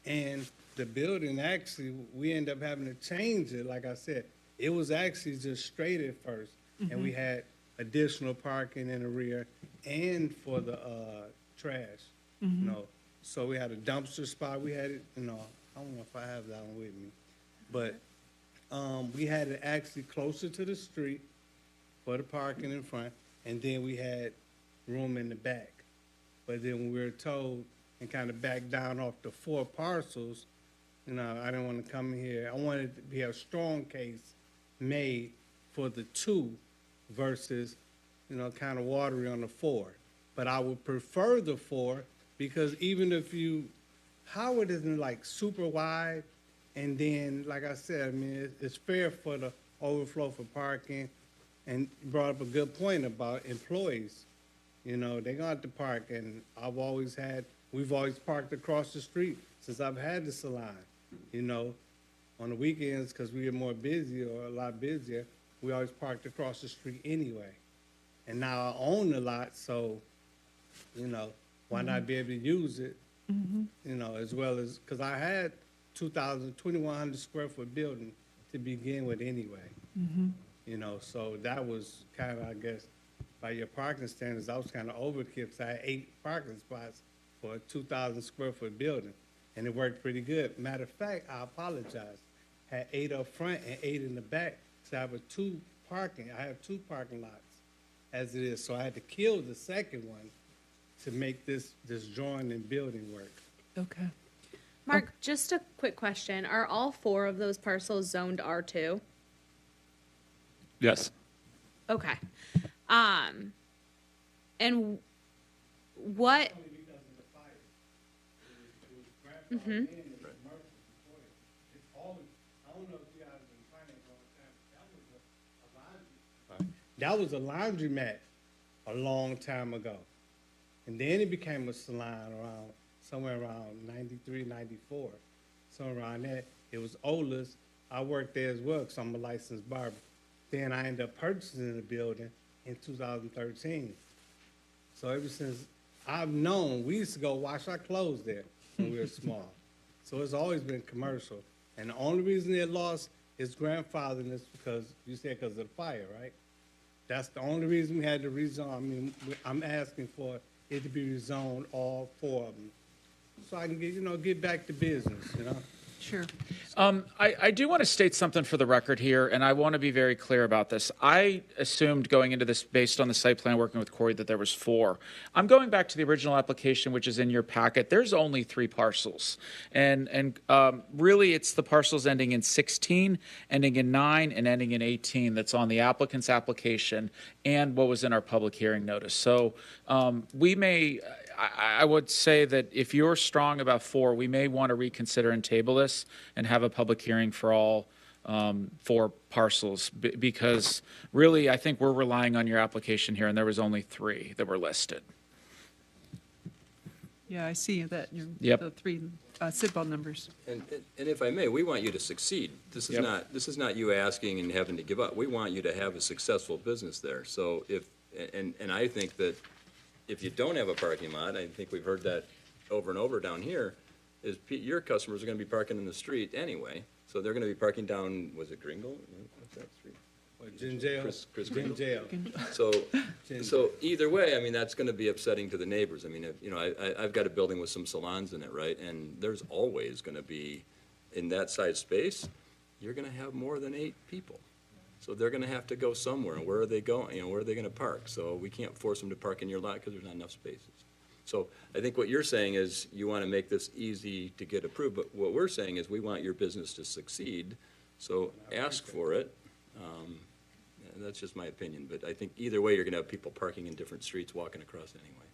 And the building, actually, we end up having to change it. Like I said, it was actually just straight at first, and we had additional parking in the rear and for the trash, you know. So we had a dumpster spot. We had it, you know, I don't know if I have that one with me, but we had it actually closer to the street for the parking in front, and then we had room in the back. But then when we were told and kind of backed down off the 4 parcels, you know, I didn't want to come here. I wanted to be a strong case made for the 2 versus, you know, kind of watery on the 4. But I would prefer the 4 because even if Howard isn't like super wide, and then, like I said, I mean, it's fair for the overflow for parking, and you brought up a good point about employees. You know, they're gonna have to park, and we've always parked across the street since I've had the salon. You know, on the weekends, because we get more busy or a lot busier, we always parked across the street anyway. And now I own the lot, so, you know, why not be able to use it? You know, as well as, because I had 2,100 square foot building to begin with anyway. You know, so that was kind of, I guess, by your parking standards, I was kind of overkill because I had 8 parking spots for a 2,000 square foot building, and it worked pretty good. Matter of fact, I apologize. Had 8 up front and 8 in the back, so I have 2 parking lots as it is. So I had to kill the second one to make this drawing and building work. Okay. Mark, just a quick question. Are all 4 of those parcels zoned R2? Yes. Okay. And what? That was a laundromat a long time ago. And then it became a salon somewhere around 93, 94. Somewhere around there. It was Ola's. I worked there as well because I'm a licensed barber. Then I ended up purchasing the building in 2013. So ever since I've known, we used to go wash our clothes there when we were small. So it's always been commercial. And the only reason it lost its grandfatherness is because, you said because of the fire, right? That's the only reason we had to rezone. I mean, I'm asking for it to be rezoned, all 4 of them. So I can get back to business, you know? Sure. I do want to state something for the record here, and I want to be very clear about this. I assumed going into this, based on the site plan working with Corey, that there was 4. I'm going back to the original application, which is in your packet. There's only 3 parcels. And really, it's the parcels ending in 16, ending in 9, and ending in 18 that's on the applicant's application and what was in our public hearing notice. So I would say that if you're strong about 4, we may want to reconsider and table this and have a public hearing for all 4 parcels, because really, I think we're relying on your application here, and there was only 3 that were listed. Yeah, I see that. Yep. The 3 SIDBall numbers. And if I may, we want you to succeed. This is not you asking and having to give up. We want you to have a successful business there. So and I think that if you don't have a parking lot, I think we've heard that over and over down here, is your customers are going to be parking in the street anyway. So they're going to be parking down, was it Gringle? What's that street? Chris Gringle. So either way, I mean, that's going to be upsetting to the neighbors. I mean, I've got a building with some salons in it, right? And there's always going to be, in that size space, you're going to have more than 8 people. So they're going to have to go somewhere, and where are they going? Where are they going to park? So we can't force them to park in your lot because there's not enough spaces. So I think what you're saying is you want to make this easy to get approved, but what we're saying is we want your business to succeed. So ask for it. That's just my opinion, but I think either way, you're going to have people parking in different streets, walking across anyway.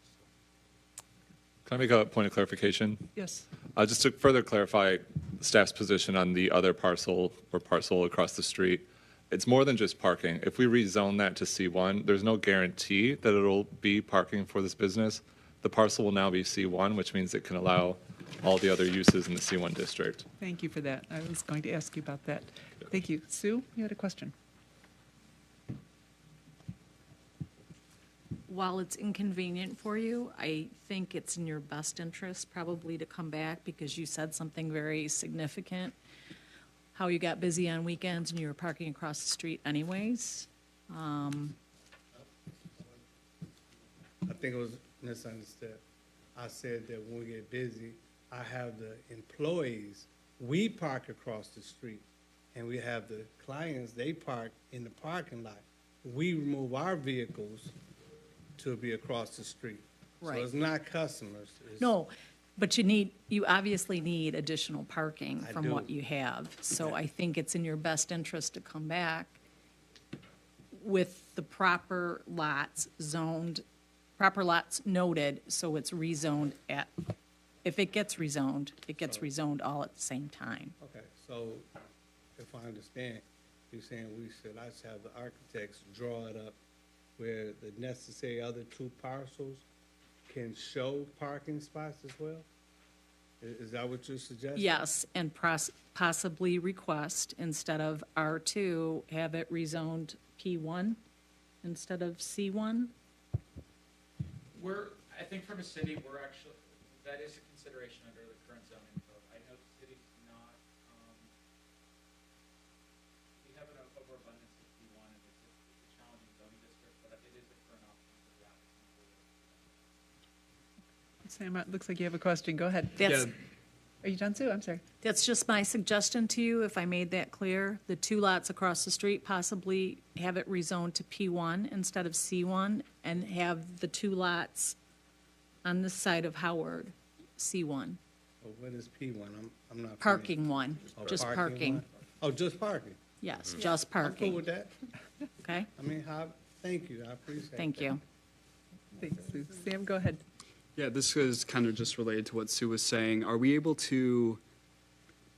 Can I make a point of clarification? Yes. Just to further clarify staff's position on the other parcel across the street. it's more than just parking. If we rezone that to C1, there's no guarantee that it'll be parking for this business. The parcel will now be C1, which means it can allow all the other uses in the C1 district. Thank you for that. I was going to ask you about that. Thank you. Sue, you had a question? While it's inconvenient for you, I think it's in your best interest probably to come back because you said something very significant, how you got busy on weekends and you were parking across the street anyways. I think it was misunderstood. I said that when we get busy, I have the employees, we park across the street, and we have the clients, they park in the parking lot. We remove our vehicles to be across the street. Right. So it's not customers. It's- No, but you obviously need additional parking I from do. what you have. So I think it's in your best interest to come back with the proper lots zoned, proper lots noted, so it's rezoned at, if it gets rezoned, it gets rezoned all at the same time. Okay, so if I understand, you're saying I should have the architects draw it up where the necessary other two parcels can show parking spots as well? Is that what you're suggesting? Yes, and possibly request, instead of R2, have it rezoned P1 instead of C1? I think from a city, that is a consideration under the current zoning code. I know the city's not, we have an overabundance of P1, and it's a challenging zoning district, but it is a current option for the applicant. Sam, it looks like you have a question. Go ahead. Are you done, Sue? I'm sorry. That's just my suggestion to you, if I made that clear. The two lots across the street, possibly have it rezoned to P1 instead of C1, and have the two lots on this side of Howard, C1. Oh, what is P1? I'm not. familiar. Parking one, Oh, just one? parking. Oh, just parking? Yes, just I'm cool parking, with that. okay? I mean, thank you, I appreciate it. Thank you. Thanks, Sue. Sam, go ahead. Yeah, this is kind of just related to what Sue was saying. Are we able to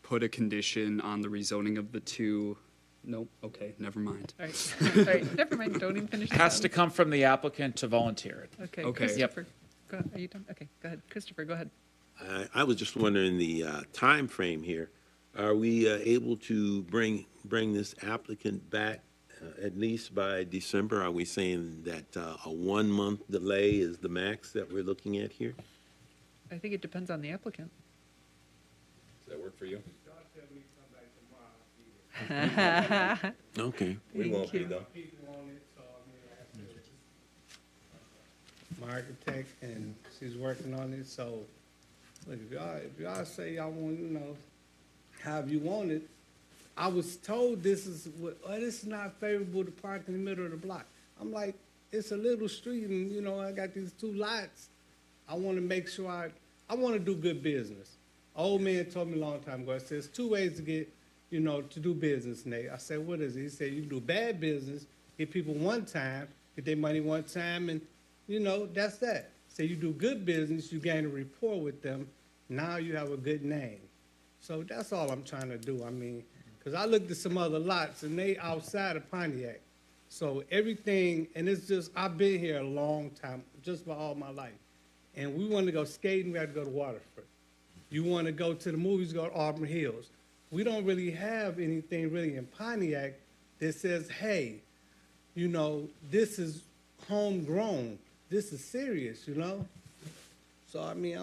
put a condition on the rezoning of the two? Nope, okay, never mind. All right. All right. Never mind. Don't even finish. Has to come from the applicant to volunteer it. Okay. Okay. Christopher. Are you done? Okay. Go ahead. Christopher, go ahead. I was just wondering the time frame here. Are we able to bring this applicant back at least by December? Are we saying that a 1 month delay is the max that we're looking at here? I think it depends on the applicant. Does that work for you? Okay. We won't be though. My architect, and she's working on it, so, look, if y'all say y'all want, however you want it, I was told this is not favorable to park in the middle of the block. I'm like, it's a little street, and, I got these two lots. I want to make sure I want to do good business. Old man told me a long time ago, he says, 2 ways to get, to do business, Nate. I said, what is it? He said, you can do bad business, get people one time, get their money one time, and, that's that. Say you do good business, you gain a rapport with them, now you have a good name. So that's all I'm trying to do. I mean, because I looked at some other lots, and they outside of Pontiac. So everything, and it's just, I've been here a long time, just about all my life. And we want to go skating, we have to go to Waterford. You want to go to the movies, go to Auburn Hills. We don't really have anything really in Pontiac that says, hey, this is homegrown. This is serious, So, I mean,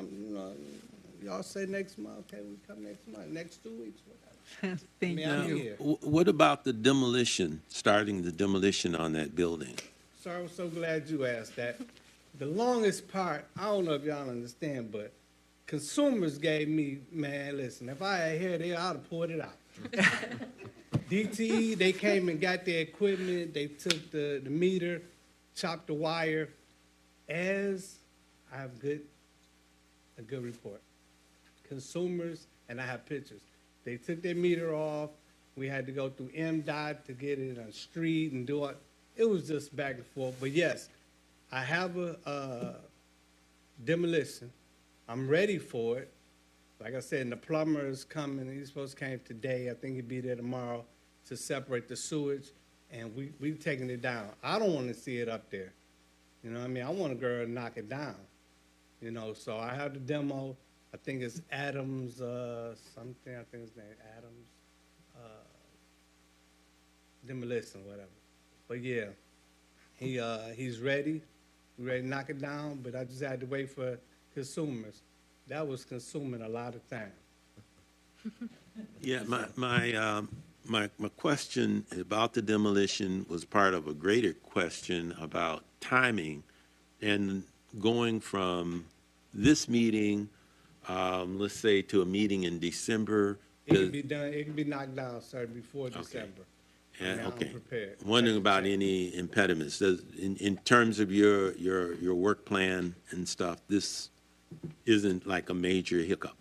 y'all say next month, okay, we come next month, next 2 weeks, whatever. Thank I'm you. here. What about the demolition, starting the demolition on that building? Sir, I'm so glad you asked that. The longest part, I don't know if y'all understand, but consumers gave me, man, listen, if I had hair there, I'd have poured it out. DTE, they came and got their equipment, they took the meter, chopped the wire. As I have a good report. Consumers, and I have pictures. They took their meter off. We had to go through MDOT to get it on the street and do it. It was just back and forth. But yes, I have a demolition. I'm ready for it. Like I said, and the plumber is coming. He's supposed to come today. I think he'll be there tomorrow to separate the sewage. and we taking it down. I don't want to see it up there. You know what I mean? I want a girl to knock it down. You know, so I have the demo. I think it's Adams, something, I think his name, Adams, Demolition, whatever. But yeah, he's ready. We're ready to knock it down, but I just had to wait for consumers. That was consuming a lot of time. Yeah, my question about the demolition was part of a greater question about timing and going from this meeting, let's say, to a meeting in December. It can be done, it can be knocked down, sir, before December. Yeah, I'm okay. prepared. Wondering about any impediments. In terms of your work plan and stuff, this isn't like a major hiccup,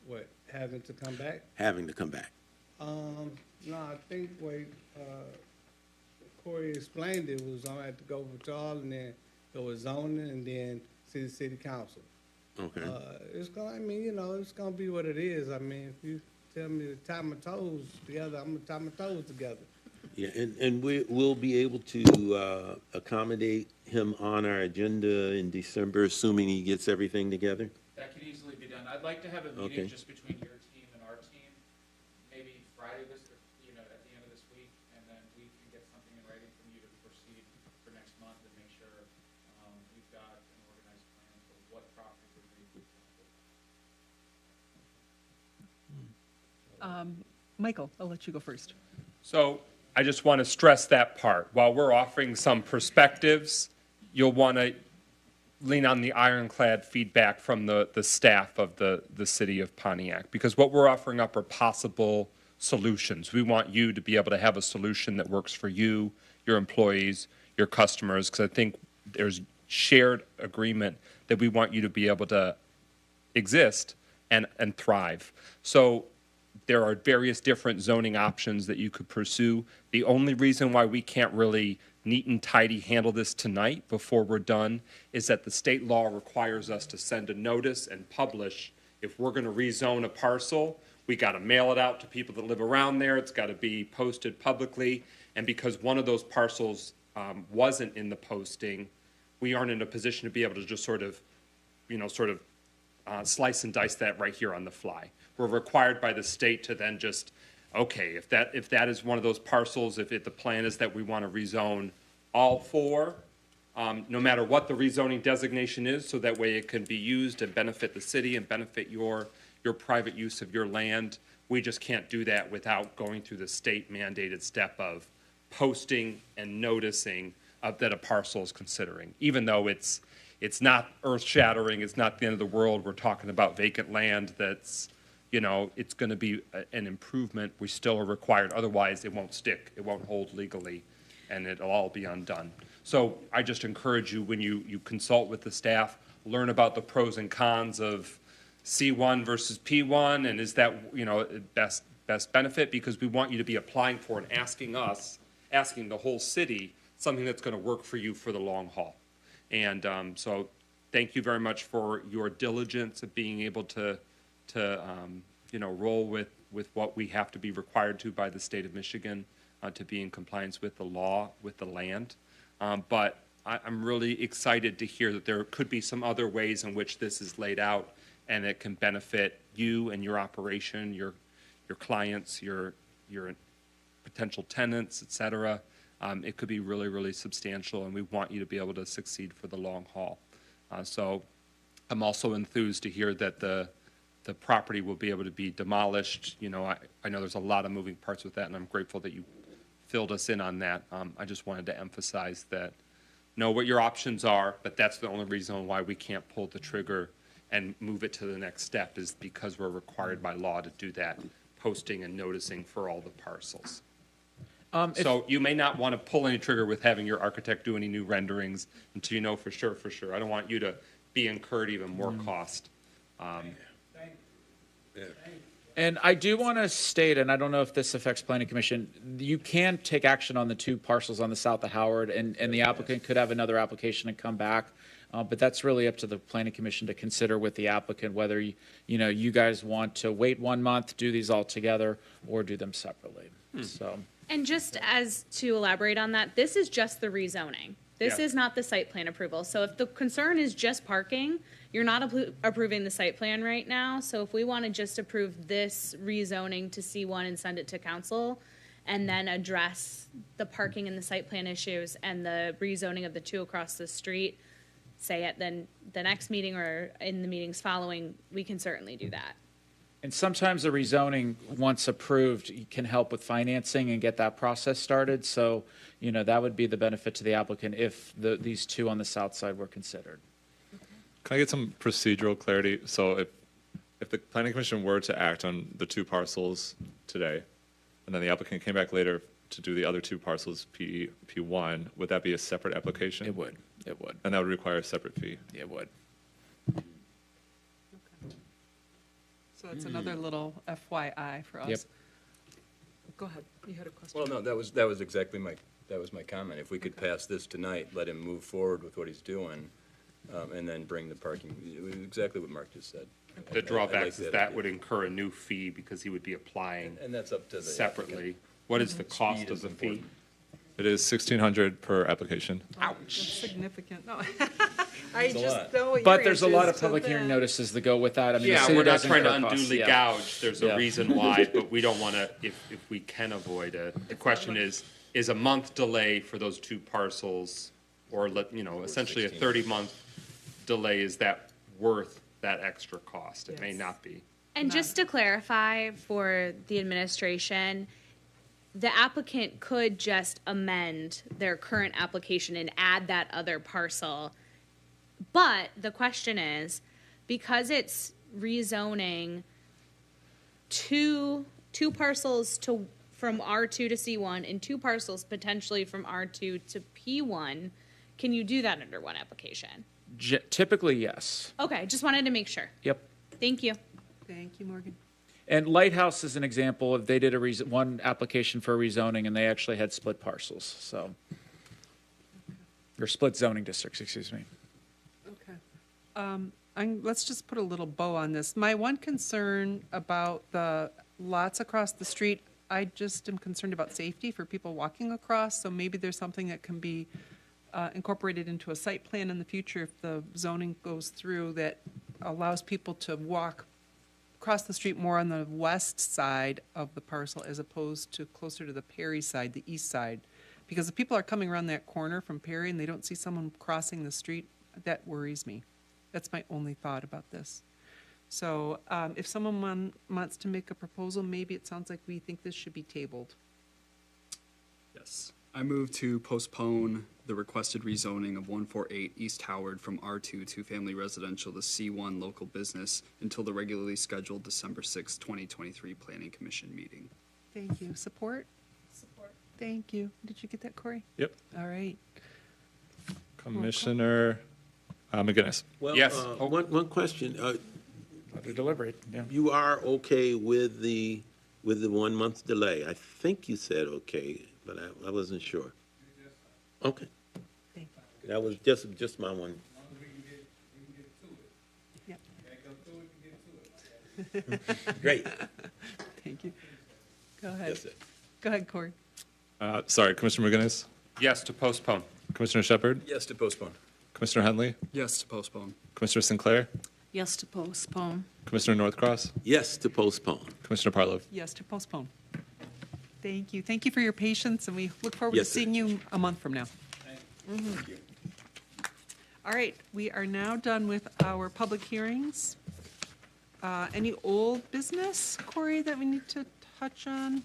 What, having to come back? having to come back. No, I think what Corey explained it was I had to go to all and then go with zoning and then city council. Okay. It's gonna, I mean, you know, it's gonna be what it is. I mean, if you tell me to tie my toes together, I'm gonna tie my toes together. Yeah, and we'll be able to accommodate him on our agenda in December, assuming he gets everything together? That could easily be done. I'd like to have a Okay. meeting just between your team and our team, maybe Friday at the end of this week, and then we can get something in writing from you to proceed for next month and make sure we've got an organized plan for what properties we're going to do. Michael, I'll let you go first. So I just want to stress that part. While we're offering some perspectives, you'll want to lean on the ironclad feedback from the staff of the city of Pontiac, because what we're offering up are possible solutions. We want you to be able to have a solution that works for you, your employees, your customers, because I think there's shared agreement that we want you to be able to exist and thrive. So there are various different zoning options that you could pursue. The only reason why we can't really neat and tidy handle this tonight before we're done is that the state law requires us to send a notice and publish. If we're going to rezone a parcel, we got to mail it out to people that live around there. It's got to be posted publicly. And because one of those parcels wasn't in the posting, we aren't in a position to be able to just sort of slice and dice that right here on the fly. We're required by the state to then just, okay, if that is one of those parcels, if the plan is that we want to rezone all four, no matter what the rezoning designation is, so that way it can be used and benefit the city and benefit your private use of your land. We just can't do that without going through the state mandated step of posting and noticing that a parcel is considering, even though it's not earth-shattering, it's not the end of the world. We're talking about vacant land that's, it's going to be an improvement. We still are required. Otherwise, it won't stick. It won't hold legally, and it'll all be undone. So I just encourage you, when you consult with the staff, learn about the pros and cons of C1 versus P1, and is that, best benefit? Because we want you to be applying for and asking the whole city, something that's going to work for you for the long haul. And so thank you very much for your diligence of being able to roll with what we have to be required to by the state of Michigan to be in compliance with the law, with the land. But I'm really excited to hear that there could be some other ways in which this is laid out, and it can benefit you and your operation, your clients, your potential tenants, et cetera. It could be really, really substantial, and we want you to be able to succeed for the long haul. So I'm also enthused to hear that the property will be able to be demolished. I know there's a lot of moving parts with that, and I'm grateful that you filled us in on that. I just wanted to emphasize that, know what your options are, but that's the only reason why we can't pull the trigger and move it to the next step, is because we're required by law to do that, posting and noticing for all the parcels. So you may not want to pull any trigger with having your architect do any new renderings until you know for sure. I don't want you to be incurred even more cost. And I do want to state, and I don't know if this affects planning commission, you can take action on the two parcels on the south of Howard, and the applicant could have another application and come back. But that's really up to the planning commission to consider with the applicant, whether you guys want to wait 1 month, do these all together, or do them separately. So, And just as to elaborate on that, this is just the rezoning. This Yeah. is not the site plan approval. So if the concern is just parking, you're not approving the site plan right now. So if we want to just approve this rezoning to C1 and send it to council, and then address the parking and the site plan issues and the rezoning of the two across the street, say at then the next meeting or in the meetings following, we can certainly do that. and sometimes the rezoning, once approved, can help with financing and get that process started. So, that would be the benefit to the applicant if these two on the south side were considered. Can I get some procedural clarity? So if the planning commission were to act on the two parcels today, and then the applicant came back later to do the other two parcels, P1, would that be a separate application? It would. And that would require a separate fee? It would. So it's another little FYI for us. Yep. Go ahead, you had a question. Well, no, that was exactly my comment. If we could pass this tonight, let him move forward with what he's doing, and then bring the parking, it was exactly what Mark just said. The I like drawbacks is that idea. would incur a new fee because he would be applying And that's up to the. separately. What is the cost Speed of is the fee? important. It is $1,600 per application. That's significant. No. I a just lot. know what But your there's a answer lot is of to public hearing that. notices that go with that. I mean, the Yeah, city we're not doesn't trying to incur costs. unduly Yeah. gouge. There's a Yeah. reason why, but we don't want to, if we can avoid it. The question is a month delay for those two parcels, or essentially a 30-month delay, is that worth that extra cost? It may Yes. not be. And just to clarify for the administration, the applicant could just amend their current application and add that other parcel. But the question is, because it's rezoning two parcels from R2 to C1 and two parcels potentially from R2 to P1, can you do that under one application? Typically, yes. Okay, just wanted to make sure. Yep. Thank you. Thank you, Morgan. And Lighthouse is an example of, they did one application for rezoning, and they actually had split parcels, so. Or split zoning districts, excuse me. Okay. Let's just put a little bow on this. My one concern about the lots across the street, I just am concerned about safety for people walking across, so maybe there's something that can be incorporated into a site plan in the future if the zoning goes through that allows people to walk across the street more on the west side of the parcel as opposed to closer to the Perry side, the east side. Because if people are coming around that corner from Perry and they don't see someone crossing the street, that worries me. That's my only thought about this. So if someone wants to make a proposal, maybe it sounds like we think this should be tabled. Yes. I move to postpone the requested rezoning of 148 East Howard from R2 two-family residential to C1 local business until the regularly scheduled December 6, 2023 Planning Commission meeting. Thank you. Support? Support. Thank you. Did you get that, Corey? Yep. All right. Commissioner McGinnis. Well, Yes. one question. To deliberate, yeah. You are okay with the 1 month delay? I think you said okay, but I wasn't sure. Okay. Thank you. That was just my one. Yep. Great. Thank you. Go ahead. That's it. Go ahead, Corey. Sorry, Commissioner McGinnis, Yes, to postpone. Commissioner Shepard, Yes, to postpone. Commissioner Henley, Yes to postpone. Commissioner Sinclair, Yes to postpone. Commissioner Northcross, Yes to postpone. Commissioner Parlov. Yes, to postpone. Thank you. Thank you for your patience, and we look forward to Yes, sir. seeing you a month from now. Mhm. All right, we are now done with our public hearings. Any old business, Corey, that we need to touch on?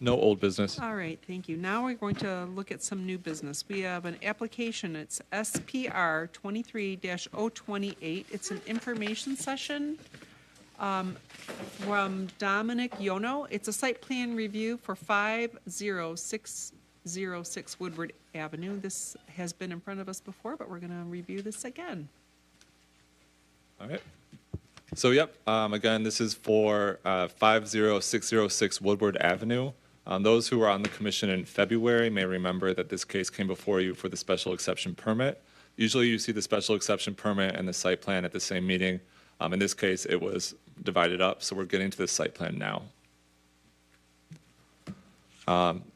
No old business. All right, thank you. Now we're going to look at some new business. We have an application, it's SPR 23-028. It's an information session from Dominic Yono. It's a site plan review for 50606 Woodward Avenue. This has been in front of us before, but we're going to review this again. All right. So, yep, again, this is for 50606 Woodward Avenue. Those who were on the commission in February may remember that this case came before you for the special exception permit. Usually you see the special exception permit and the site plan at the same meeting. In this case, it was divided up, so we're getting to the site plan now.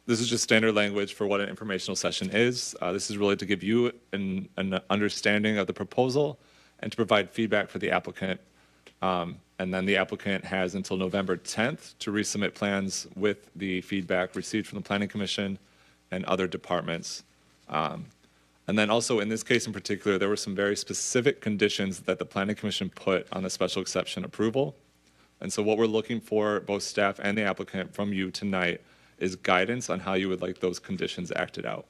This is just standard language for what an informational session is. This is really to give you an understanding of the proposal and to provide feedback for the applicant. And then the applicant has until November 10th to resubmit plans with the feedback received from the Planning Commission and other departments. And then also in this case in particular, there were some very specific conditions that the Planning Commission put on the special exception approval. And so what we're looking for, both staff and the applicant from you tonight, is guidance on how you would like those conditions acted out.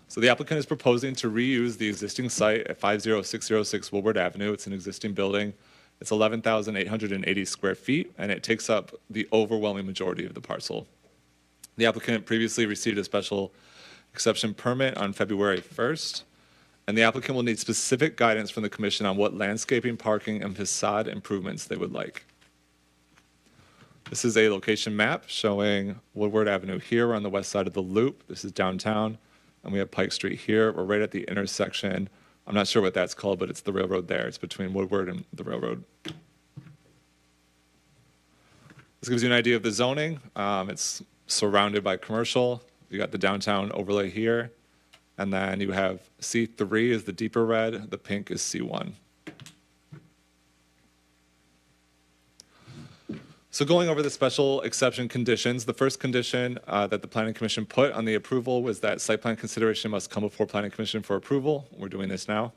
So the applicant is proposing to reuse the existing site at 50606 Woodward Avenue. It's an existing building. It's 11,880 square feet, and it takes up the overwhelming majority of the parcel. The applicant previously received a special exception permit on February 1st, and the applicant will need specific guidance from the commission on what landscaping, parking, and facade improvements they would like. This is a location map showing Woodward Avenue here. We're on the west side of the loop. This is downtown. And we have Pike Street here. We're right at the intersection. I'm not sure what that's called, but it's the railroad there. It's between Woodward and the railroad. This gives you an idea of the zoning. It's surrounded by commercial. You got the downtown overlay here. And then you have C3 is the deeper red. The pink is C1. So going over the special exception conditions, the first condition that the Planning Commission put on the approval was that site plan consideration must come before Planning Commission for approval. We're doing this now.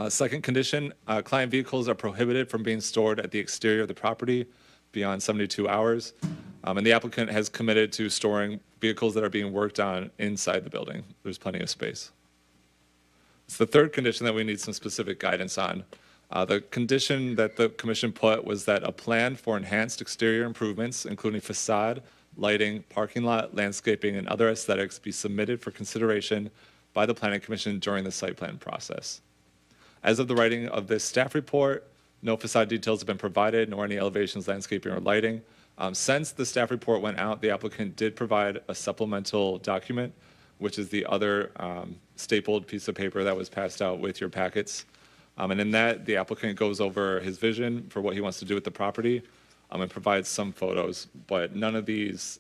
Second condition, client vehicles are prohibited from being stored at the exterior of the property beyond 72 hours. And the applicant has committed to storing vehicles that are being worked on inside the building. There's plenty of space. It's the third condition that we need some specific guidance on. The condition that the commission put was that a plan for enhanced exterior improvements, including facade, lighting, parking lot, landscaping, and other aesthetics, be submitted for consideration by the Planning Commission during the site plan process. As of the writing of this staff report, no facade details have been provided, nor any elevations, landscaping, or lighting. Since the staff report went out, the applicant did provide a supplemental document, which is the other stapled piece of paper that was passed out with your packets. And in that, the applicant goes over his vision for what he wants to do with the property and provides some photos, but none of these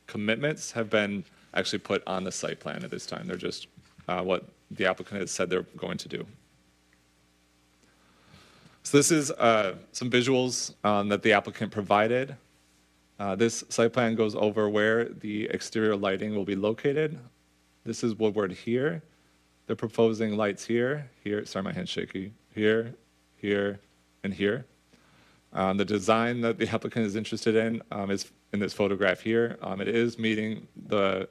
commitments have been actually put on the site plan at this time. They're just what the applicant has said they're going to do. So this is some visuals that the applicant provided. This site plan goes over where the exterior lighting will be located. This is Woodward here. They're proposing lights here, sorry, my hand's shaky, here, and here. The design that the applicant is interested in is in this photograph here. It is meeting the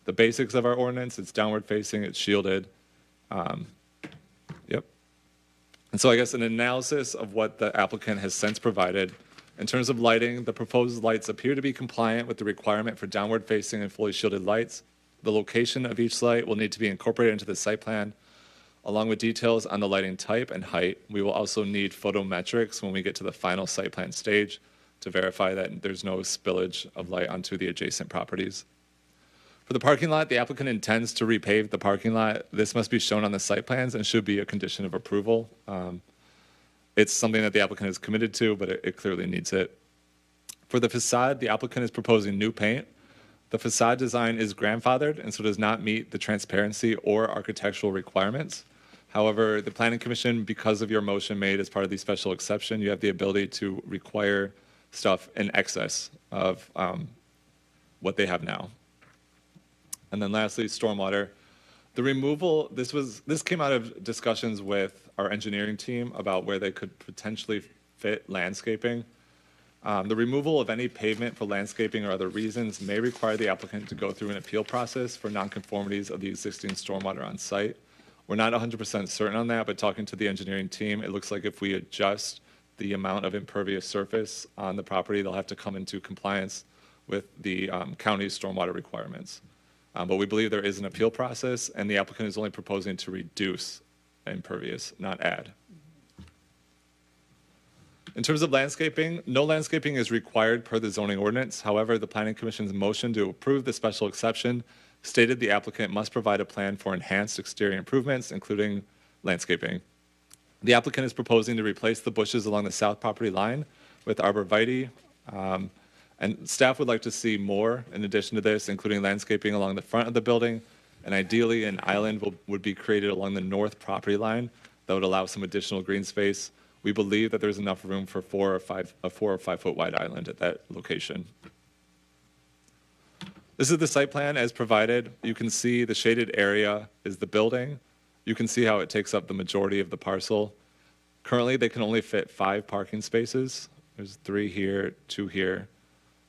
basics of our ordinance. It's downward facing, it's shielded. Yep. And so I guess an analysis of what the applicant has since provided. In terms of lighting, the proposed lights appear to be compliant with the requirement for downward facing and fully shielded lights. The location of each light will need to be incorporated into the site plan, along with details on the lighting type and height. We will also need photometrics when we get to the final site plan stage to verify that there's no spillage of light onto the adjacent properties. For the parking lot, the applicant intends to repave the parking lot. This must be shown on the site plans and should be a condition of approval. It's something that the applicant is committed to, but it clearly needs it. For the facade, the applicant is proposing new paint. The facade design is grandfathered and so does not meet the transparency or architectural requirements. However, the Planning Commission, because of your motion made as part of the special exception, you have the ability to require stuff in excess of what they have now. And then lastly, stormwater. The removal, this came out of discussions with our engineering team about where they could potentially fit landscaping. The removal of any pavement for landscaping or other reasons may require the applicant to go through an appeal process for nonconformities of the existing stormwater on site. We're not 100% certain on that, but talking to the engineering team, it looks like if we adjust the amount of impervious surface on the property, they'll have to come into compliance with the county's stormwater requirements. But we believe there is an appeal process, and the applicant is only proposing to reduce impervious, not add. In terms of landscaping, no landscaping is required per the zoning ordinance. However, the Planning Commission's motion to approve the special exception stated the applicant must provide a plan for enhanced exterior improvements, including landscaping. The applicant is proposing to replace the bushes along the south property line with arborvitae, and staff would like to see more in addition to this, including landscaping along the front of the building, and ideally an island would be created along the north property line that would allow some additional green space. We believe that there's enough room for a 4 or 5 foot wide island at that location. This is the site plan as provided. You can see the shaded area is the building. You can see how it takes up the majority of the parcel. Currently, they can only fit 5 parking spaces. There's 3 here, 2 here,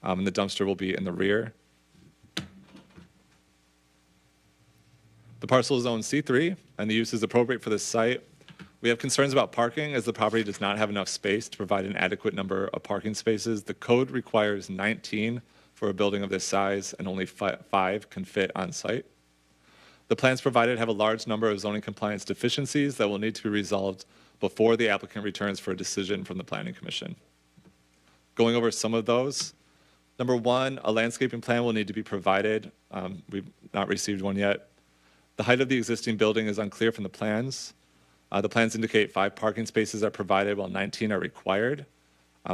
and the dumpster will be in the rear. The parcel is zoned C3, and the use is appropriate for this site. We have concerns about parking as the property does not have enough space to provide an adequate number of parking spaces. The code requires 19 for a building of this size, and only 5 can fit on site. The plans provided have a large number of zoning compliance deficiencies that will need to be resolved before the applicant returns for a decision from the Planning Commission. Going over some of those, number 1, a landscaping plan will need to be provided. We've not received one yet. The height of the existing building is unclear from the plans. The plans indicate 5 parking spaces are provided while 19 are required.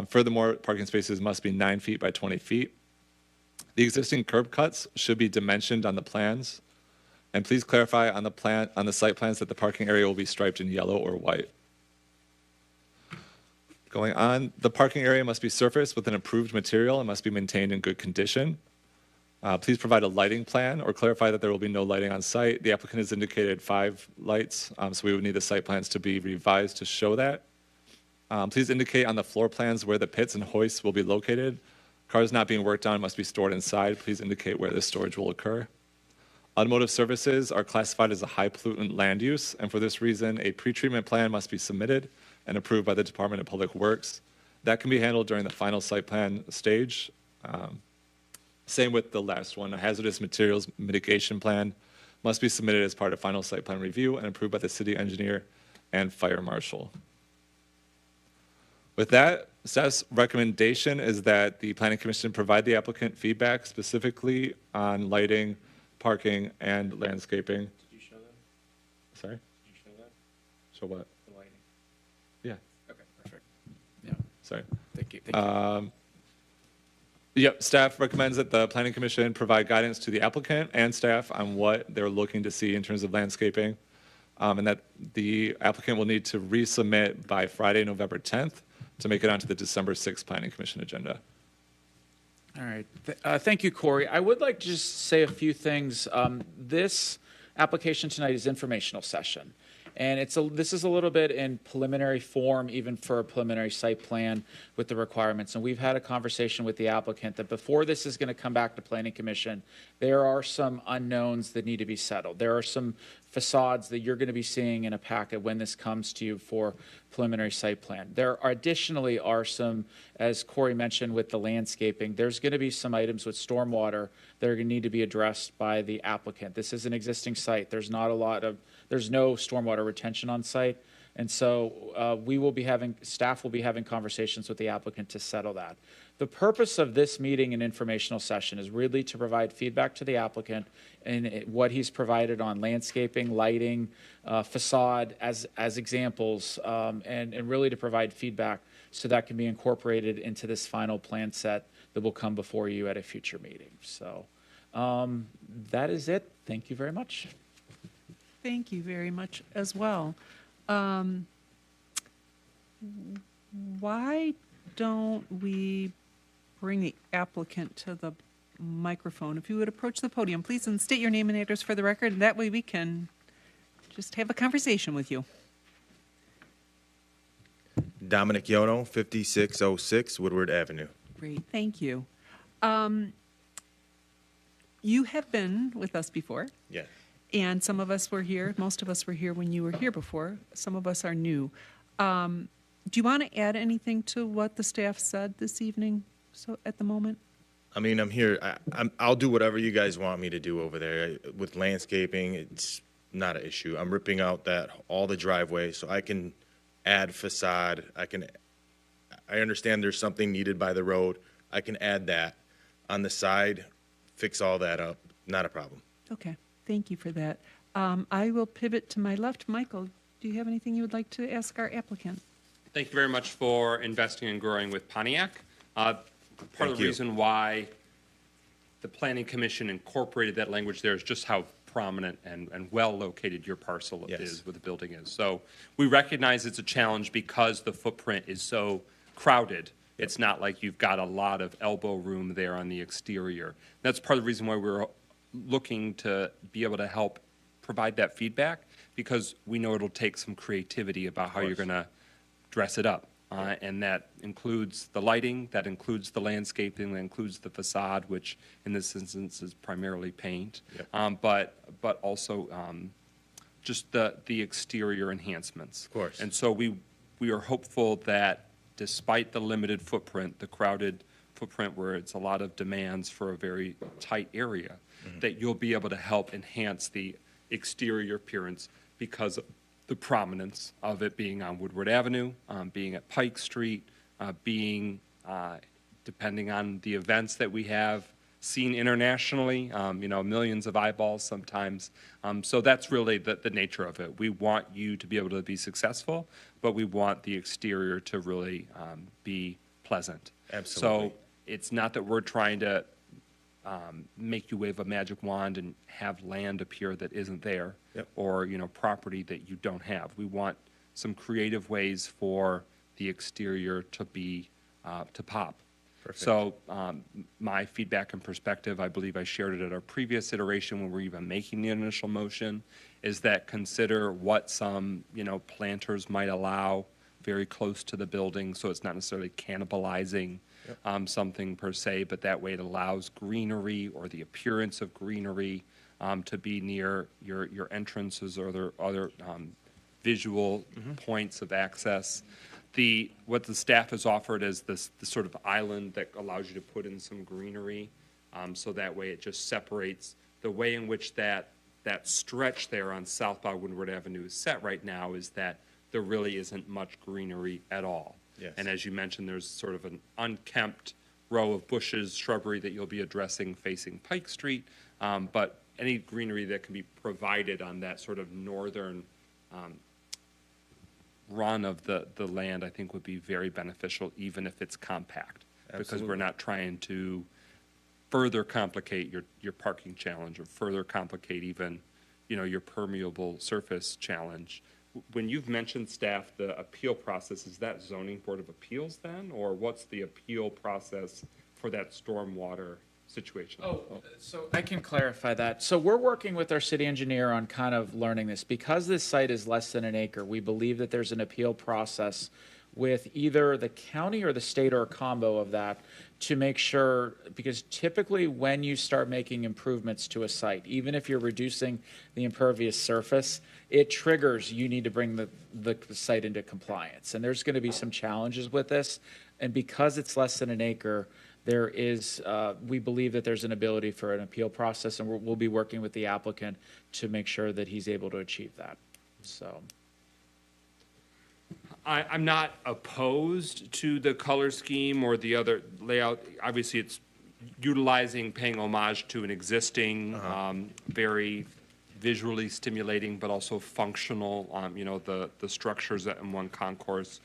Furthermore, parking spaces must be 9 feet by 20 feet. The existing curb cuts should be dimensioned on the plans. And please clarify on the site plans that the parking area will be striped in yellow or white. Going on, the parking area must be surfaced with an approved material and must be maintained in good condition. Please provide a lighting plan or clarify that there will be no lighting on site. The applicant has indicated 5 lights, so we would need the site plans to be revised to show that. Please indicate on the floor plans where the pits and hoists will be located. Cars not being worked on must be stored inside. Please indicate where the storage will occur. Automotive services are classified as a high pollutant land use, and for this reason, a pretreatment plan must be submitted and approved by the Department of Public Works. That can be handled during the final site plan stage. Same with the last one. A hazardous materials mitigation plan must be submitted as part of final site plan review and approved by the city engineer and fire marshal. With that, staff's recommendation is that the Planning Commission provide the applicant feedback specifically on lighting, parking, and landscaping. Did you show that? Sorry? Did you show that? Show what? The lighting. Yeah, Okay, perfect. Yeah, sorry. thank you. Thank you. Yep, staff recommends that the Planning Commission provide guidance to the applicant and staff on what they're looking to see in terms of landscaping, and that the applicant will need to resubmit by Friday, November 10th to make it onto the December 6th Planning Commission agenda. All right. Thank you, Corey. I would like to just say a few things. This application tonight is informational session. And this is a little bit in preliminary form, even for a preliminary site plan with the requirements. And we've had a conversation with the applicant that before this is going to come back to Planning Commission, there are some unknowns that need to be settled. There are some facades that you're going to be seeing in a packet when this comes to you for preliminary site plan. There are additionally are some, as Corey mentioned with the landscaping, there's going to be some items with stormwater that are going to need to be addressed by the applicant. This is an existing site. There's no stormwater retention on site. And so staff will be having conversations with the applicant to settle that. The purpose of this meeting and informational session is really to provide feedback to the applicant and what he's provided on landscaping, lighting, facade as examples, and really to provide feedback so that can be incorporated into this final plan set that will come before you at a future meeting. So that is it. Thank you very much. Thank you very much as well. Why don't we bring the applicant to the microphone? If you would approach the podium, please, and state your name and address for the record, and that way we can just have a conversation with you. Dominic Yono, 5606 Woodward Avenue. Great, thank you. You have been with us before. Yes. And some of us were here, most of us were here when you were here before. Some of us are new. Do you want to add anything to what the staff said this evening at the moment? I mean, I'm here. I'll do whatever you guys want me to do over there. With landscaping, it's not an issue. I'm ripping out all the driveway so I can add facade. I understand there's something needed by the road. I can add that on the side, fix all that up. Not a problem. Okay, thank you for that. I will pivot to my left. Michael, do you have anything you would like to ask our applicant? Thank you very much for investing and growing with Pontiac. Part of the you. reason why the Planning Commission incorporated that language there is just how prominent and well located your parcel Yes. is, where the building is. So we recognize it's a challenge because the footprint is so crowded. It's not like you've got a lot of elbow room there on the exterior. That's part of the reason why we're looking to be able to help provide that feedback, because we know it'll take some creativity about how you're going to dress it up. And that includes the lighting, that includes the landscaping, that includes the facade, which in this instance is primarily paint. But also just the exterior enhancements. Of course. And so we are hopeful that despite the limited footprint, the crowded footprint where it's a lot of demands for a very tight area, that you'll be able to help enhance the exterior appearance because of the prominence of it being on Woodward Avenue, being at Pike Street, being, depending on the events that we have, seen internationally, millions of eyeballs sometimes. So that's really the nature of it. We want you to be able to be successful, but we want the exterior to really be pleasant. Absolutely. So it's not that we're trying to make you wave a magic wand and have land appear that isn't there, or property that you don't have. We want some creative ways for the exterior to be to pop. Perfect. So my feedback and perspective, I believe I shared it at our previous iteration when we were even making the initial motion, is that consider what some planters might allow very close to the building, so it's not necessarily cannibalizing something per se, but that way it allows greenery or the appearance of greenery to be near your entrances or other visual points of access. What the staff has offered is the sort of island that allows you to put in some greenery, so that way it just separates the way in which that stretch there on southbound Woodward Avenue is set right now, is that there really isn't much greenery at all. Yes. And as you mentioned, there's sort of an unkempt row of bushes, shrubbery that you'll be addressing facing Pike Street, but any greenery that can be provided on that sort of northern run of the land, I think would be very beneficial, even if it's compact. Because Absolutely. we're not trying to further complicate your parking challenge or further complicate even, your permeable surface challenge. When you've mentioned staff, the appeal process, is that zoning board of appeals then? Or what's the appeal process for that stormwater situation? So I can clarify that. So we're working with our city engineer on kind of learning this. Because this site is less than an acre, we believe that there's an appeal process with either the county or the state or a combo of that to make sure, because typically when you start making improvements to a site, even if you're reducing the impervious surface, it triggers, you need to bring the site into compliance. And there's going to be some challenges with this. And because it's less than an acre, there is, we believe that there's an ability for an appeal process, and we'll be working with the applicant to make sure that he's able to achieve that. So. I'm not opposed to the color scheme or the other layout. Obviously, it's paying homage to an existing, very visually stimulating, but also functional, the structures in one concourse.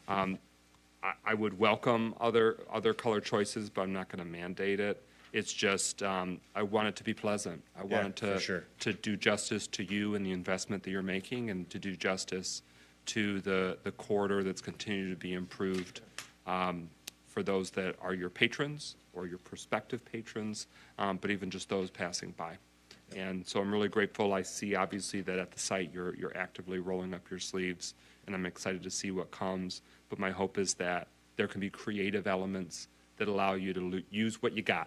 I would welcome other color choices, but I'm not going to mandate it. It's just, I want it to be pleasant. I want it to do justice to you and the investment that you're making, and to do justice to the corridor that's continued to be improved for those that are your patrons or your prospective patrons, but even just those passing by. And so I'm really grateful. I see obviously that at the site you're actively rolling up your sleeves, and I'm excited to see what comes. But my hope is that there can be creative elements that allow you to use what you got,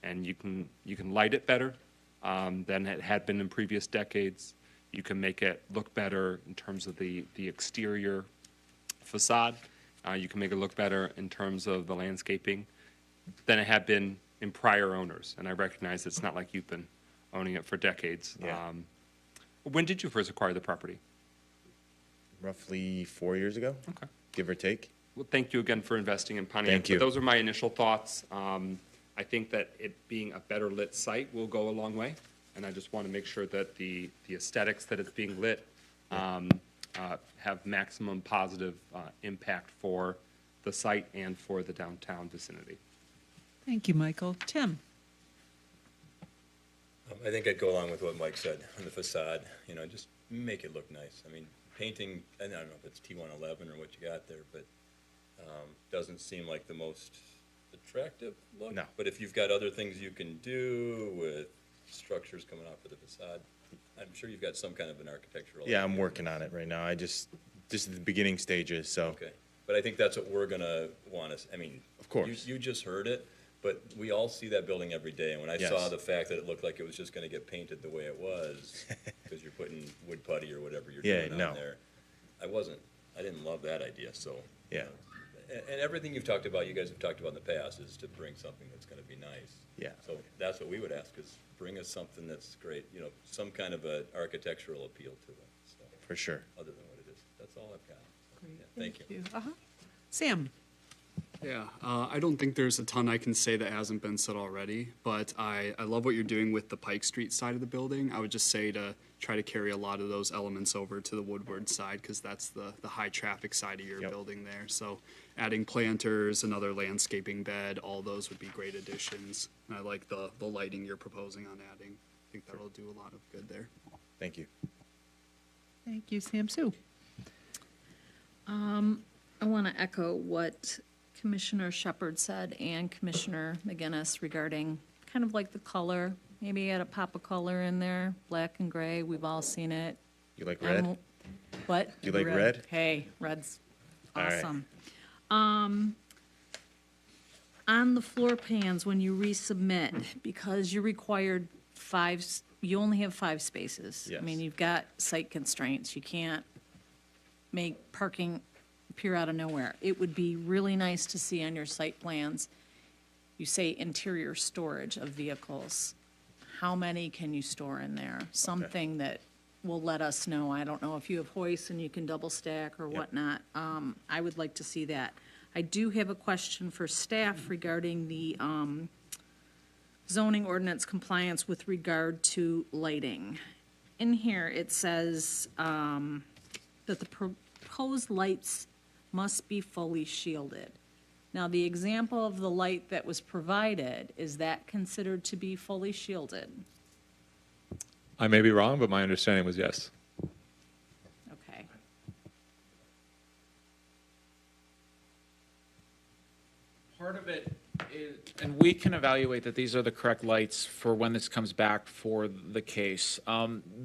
and you can light it better than it had been in previous decades. You can make it look better in terms of the exterior facade. You can make it look better in terms of the landscaping than it had been in prior owners. And I recognize it's not like you've been owning it for decades. Yeah. When did you first acquire the property? Roughly 4 years ago, Okay. give or take. Well, thank you again for investing in Pontiac. Thank you. But those are my initial thoughts. I think that it being a better lit site will go a long way. and I just want to make sure that the aesthetics that it's being lit have maximum positive impact for the site and for the downtown vicinity. Thank you, Michael. Tim? I think I'd go along with what Mike said on the facade, just make it look nice. I mean, painting, I don't know if it's T111 or what you got there, but doesn't seem like the most attractive look. No. But if you've got other things you can do with structures coming off of the facade, I'm sure you've got some kind of an architectural. Yeah, I'm working on it right now. This is the beginning stages, so. Okay, but I think that's what we're gonna want to, Of course. You just heard it, but we all see that building every day, and when I saw Yes. the fact that it looked like it was just gonna get painted the way it was, because you're putting wood putty or whatever you're Yeah, doing no. on there, I didn't love that idea, so. Yeah. And everything you've talked about, you guys have talked about in the past, is to bring something that's gonna be nice. Yeah. So that's what we would ask, is bring us something that's great, some kind of a architectural appeal to it, so, For sure. other than what it is. That's all I've got. So, yeah, Thank you. Sam? Yeah, I don't think there's a ton I can say that hasn't been said already, but I love what you're doing with the Pike Street side of the building. I would just say to try to carry a lot of those elements over to the Woodward side, because that's the high traffic side of your Yep. building there. So adding planters, another landscaping bed, all those would be great additions. And I like the lighting you're proposing on adding. I think that'll do a lot of good there. Thank you. Thank you, Sam. Sue? I want to echo what Commissioner Shepherd said and Commissioner McGinnis regarding kind of like the color. Maybe add a pop of color in there, black and gray. We've all seen it. You like red? What? You like red? Hey, red's All right. awesome. On the floor plans, when you resubmit, because you're required you only have 5 spaces. I Yes. mean, you've got site constraints. You can't make parking appear out of nowhere. It would be really nice to see on your site plans, you say interior storage of vehicles. How many can you store in there? Something that will let us know. I don't know if you have hoists and you can double stack or whatnot. I would like to see that. I do have a question for staff regarding the zoning ordinance compliance with regard to lighting. In here, it says that the proposed lights must be fully shielded. Now, the example of the light that was provided, is that considered to be fully shielded? I may be wrong, but my understanding was yes. Okay. Part of it is, and we can evaluate that these are the correct lights for when this comes back for the case.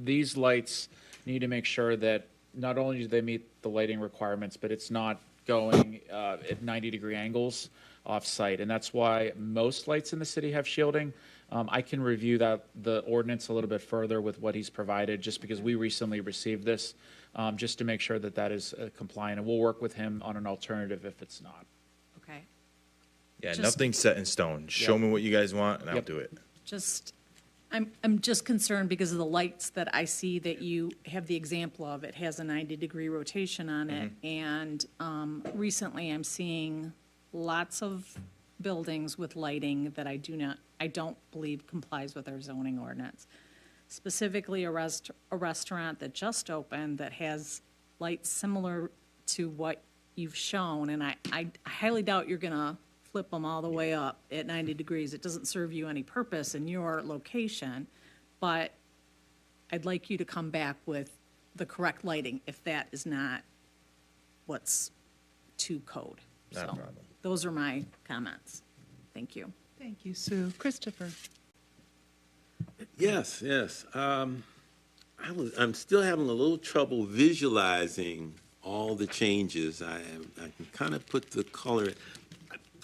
These lights need to make sure that not only do they meet the lighting requirements, but it's not going at 90-degree angles off-site. And that's why most lights in the city have shielding. I can review the ordinance a little bit further with what he's provided, just because we recently received this, just to make sure that that is compliant. And we'll work with him on an alternative if it's not. Okay. Yeah, Just- nothing's set in stone. Show me what you guys want, and I'll Yep. do it. Just, I'm just concerned because of the lights that I see that you have the example of. It has a 90-degree rotation on it. And recently, I'm seeing lots of buildings with lighting that I don't believe complies with our zoning ordinance. Specifically, a restaurant that just opened that has lights similar to what you've shown. And I highly doubt you're gonna flip them all the way up at 90 degrees. It doesn't serve you any purpose in your location, but I'd like you to come back with the correct lighting if that is not what's to code. Not a So, problem. those are my comments. Thank you. Thank you, Sue. Christopher? Yes, yes. I'm still having a little trouble visualizing all the changes. I can kind of put the color.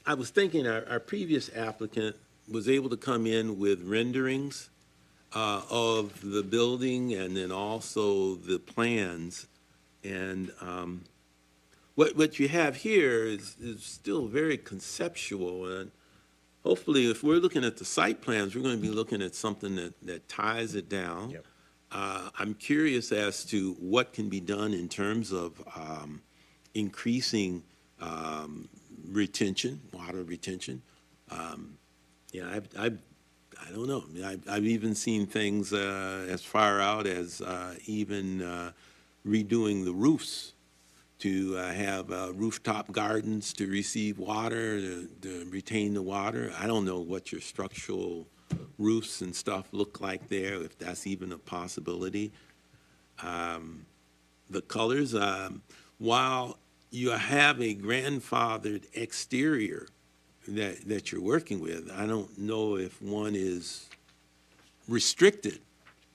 I was thinking our previous applicant was able to come in with renderings of the building and then also the plans. And what you have here is still very conceptual. And hopefully, if we're looking at the site plans, we're going to be looking at something that ties it down. Yep. I'm curious as to what can be done in terms of increasing retention, water retention. I don't know. I've even seen things as far out as even redoing the roofs to have rooftop gardens to receive water, to retain the water. I don't know what your structural roofs and stuff look like there, if that's even a possibility. The colors, while you have a grandfathered exterior that you're working with, I don't know if one is restricted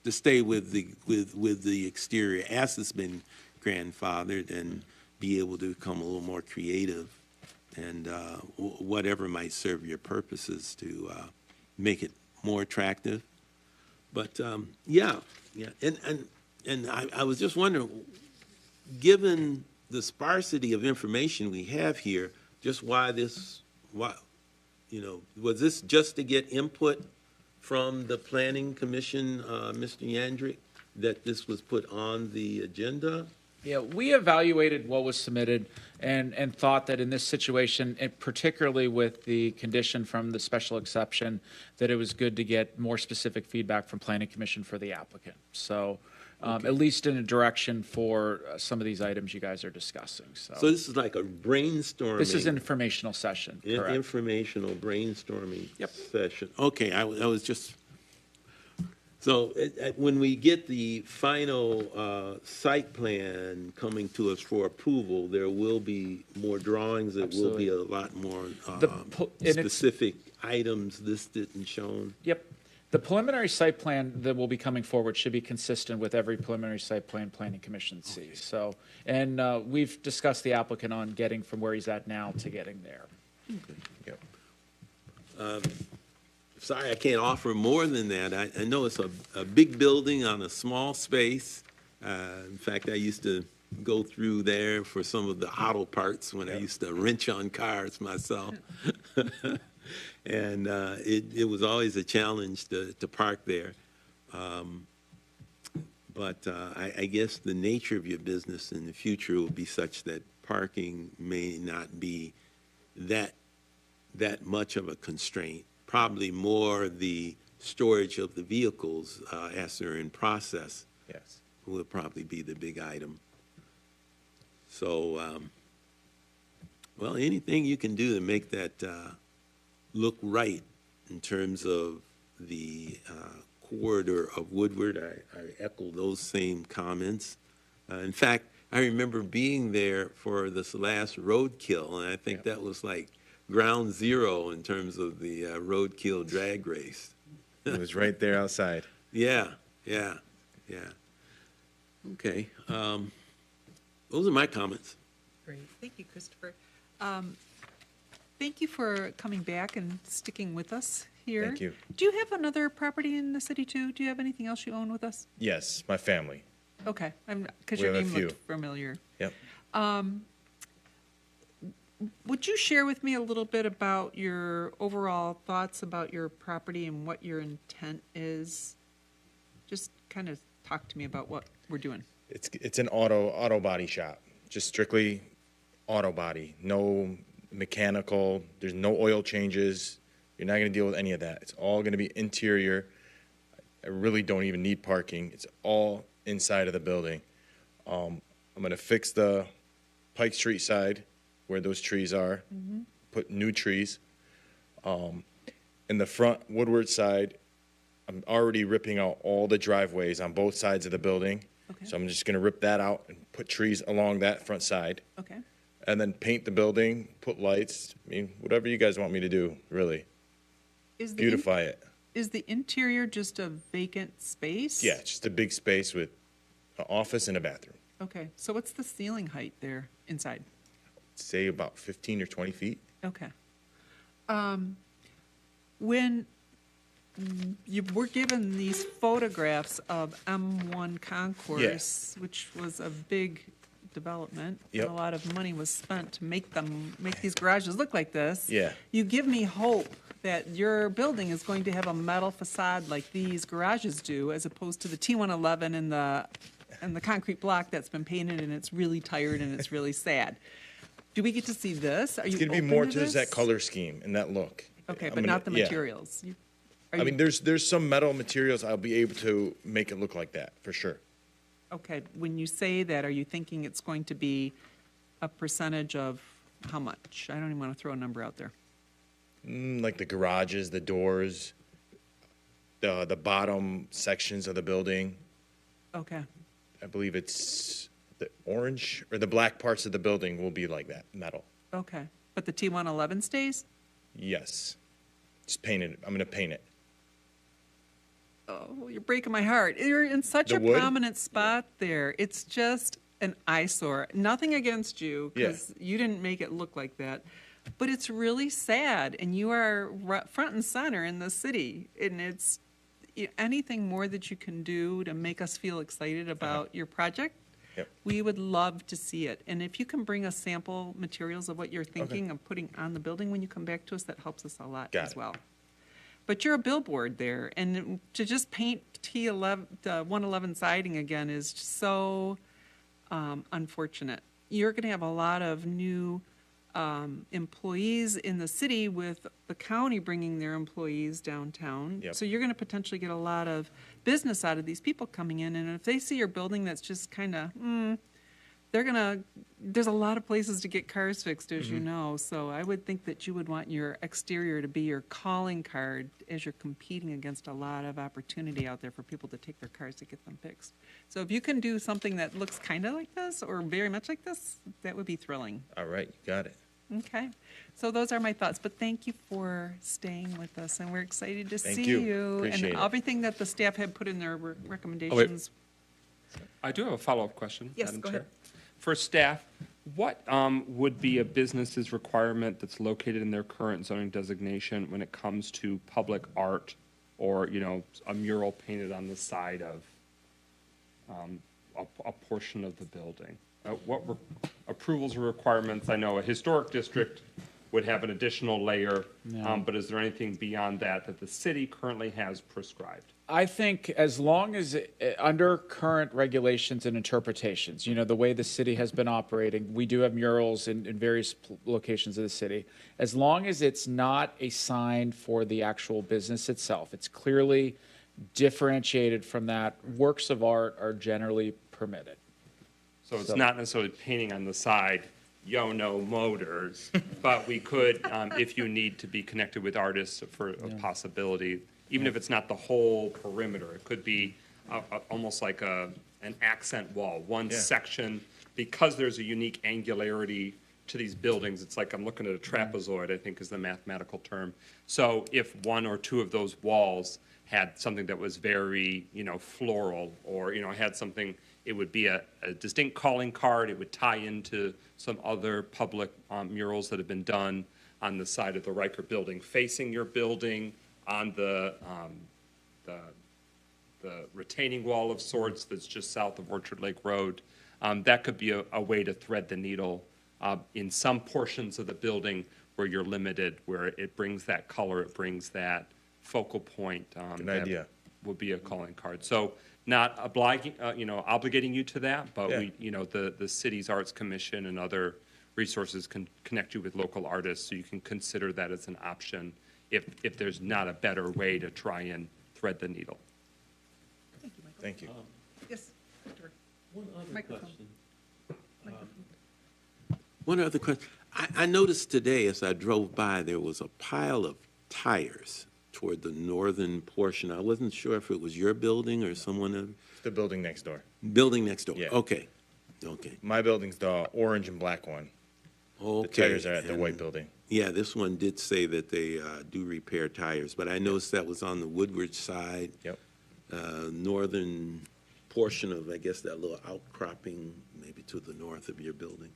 to stay with the exterior as it's been grandfathered and be able to become a little more creative and whatever might serve your purposes to make it more attractive. But yeah, and I was just wondering, given the sparsity of information we have here, just why, was this just to get input from the Planning Commission, Mr. Yandrick, that this was put on the agenda? Yeah, we evaluated what was submitted and thought that in this situation, and particularly with the condition from the special exception, that it was good to get more specific feedback from Planning Commission for the applicant. So at least in a direction for some of these items you guys are discussing. So this is like a brainstorming. This is an informational session, correct? Informational brainstorming Yep. session. Okay, I was just, so when we get the final site plan coming to us for approval, there will be more drawings. There will be a lot more specific items listed and shown. Yep. The preliminary site plan that will be coming forward should be consistent with every preliminary site plan Planning Commission sees. So, and we've discussed the applicant on getting from where he's at now to getting there. Yep. Sorry, I can't offer more than that. I know it's a big building on a small space. In fact, I used to go through there for some of the auto parts when I used to wrench on cars myself. And it was always a challenge to park there. But I guess the nature of your business in the future will be such that parking may not be that much of a constraint. Probably more the storage of the vehicles as they're in process. Yes. Will probably be the big item. So, well, anything you can do to make that look right in terms of the corridor of Woodward, I echo those same comments. In fact, I remember being there for this last roadkill, and I think that was like ground zero in terms of the roadkill drag race. It was right there outside. Yeah. Okay. Those are my comments. Great. Thank you, Christopher. Thank you for coming back and sticking with us here. Thank you. Do you have another property in the city too? Do you have anything else you own with us? Yes, my family. Okay, because We your have a name few. looked familiar. Yep. Would you share with me a little bit about your overall thoughts about your property and what your intent is? Just kind of talk to me about what we're doing. It's an auto body shop, just strictly auto body. No mechanical. There's no oil changes. You're not going to deal with any of that. It's all going to be interior. I really don't even need parking. It's all inside of the building. I'm going to fix the Pike Street side where those trees are, put new trees. In the front Woodward side, I'm already ripping out all the driveways on both sides of the building. Okay. So I'm just going to rip that out and put trees along that front side. Okay. And then paint the building, put lights, I mean, whatever you guys want me to do, really. Is the Beautify it. Is the interior just a vacant space? Yeah, it's just a big space with an office and a bathroom. Okay, so what's the ceiling height there inside? Say about 15 or 20 feet. Okay. When you were given these photographs of M1 Concourse, which was a big development, Yep. and a lot of money was spent to make these garages look like this. Yeah. You give me hope that your building is going to have a metal facade like these garages do, as opposed to the T111 and the concrete block that's been painted and it's really tired and it's really sad. Do we get to see this? Are It's you going to be open more to to this? that color scheme and that look. Okay, I'm but not the yeah. materials. Are I you- mean, there's some metal materials I'll be able to make it look like that, for sure. Okay, when you say that, are you thinking it's going to be a percentage of how much? I don't even want to throw a number out there. Like the garages, the doors, the bottom sections of the building. Okay, I believe it's the orange or the black parts of the building will be like that, metal. okay. But the T111 stays? Yes. Just paint it. I'm going to paint it. Oh, you're breaking my heart. You're in such The a wood? prominent spot there. It's just an eyesore. Nothing against you, because you didn't make it look like that. But it's really sad, and you are front and center in the city. And it's anything more that you can do to make us feel excited about your project, Yep. we would love to see it. And if you can bring us sample materials of what you're thinking of putting on the building when you come back to us, that helps us a lot Got as it. well. But you're a billboard there, and to just paint T111 siding again is so unfortunate. You're going to have a lot of new employees in the city with the county bringing their employees downtown. Yep. So you're going to potentially get a lot of business out of these people coming in, and if they see your building that's just kind of, there's a lot of places to get cars fixed, as you know, so I would think that you would want your exterior to be your calling card as you're competing against a lot of opportunity out there for people to take their cars to get them fixed. So if you can do something that looks kind of like this or very much like this, that would be thrilling. All right, you got it. Okay, so those are my thoughts, but thank you for staying with us, and we're excited to Thank see you. you. Appreciate And it. everything that the staff had put in their recommendations. I do have a follow-up question. Yes, Madam go Chair. ahead. For staff, what would be a business's requirement that's located in their current zoning designation when it comes to public art or, a mural painted on the side of a portion of the building? What approvals or requirements? I know a historic district would have an additional layer, but is there anything beyond that the city currently has prescribed? I think as long as, under current regulations and interpretations, the way the city has been operating, we do have murals in various locations of the city. As long as it's not a sign for the actual business itself, it's clearly differentiated from that, works of art are generally permitted. So it's not necessarily painting on the side, Yono Motors, but we could, if you need to be connected with artists for a possibility, even if it's not the whole perimeter, it could be almost like an accent wall, one section, because there's a unique angularity to these buildings. It's like I'm looking at a trapezoid, I think is the mathematical term. So if one or two of those walls had something that was very, floral, or, had something, it would be a distinct calling card. It would tie into some other public murals that have been done on the side of the Riker building, facing your building, on the retaining wall of sorts that's just south of Orchard Lake Road. That could be a way to thread the needle in some portions of the building where you're limited, where it brings that color, it brings that focal point. Good idea. Would be a calling card. So not obligating you to that, but the city's Arts Commission and other resources can connect you with local artists, so you can consider that as an option if there's not a better way to try and thread the needle. Thank you, Michael. Thank you. Yes, Victor. One other Microphone. question. One other question. I noticed today as I drove by, there was a pile of tires toward the northern portion. I wasn't sure if it was your building or someone else. The building next door. Building next door. Yeah. Okay. Okay. My building's the orange and black one. Okay. The tires are at the And, white building. Yeah, this one did say that they do repair tires, but I noticed that was on the Woodward side. Yep. Northern portion of, I guess, that little outcropping, maybe to the north of your building.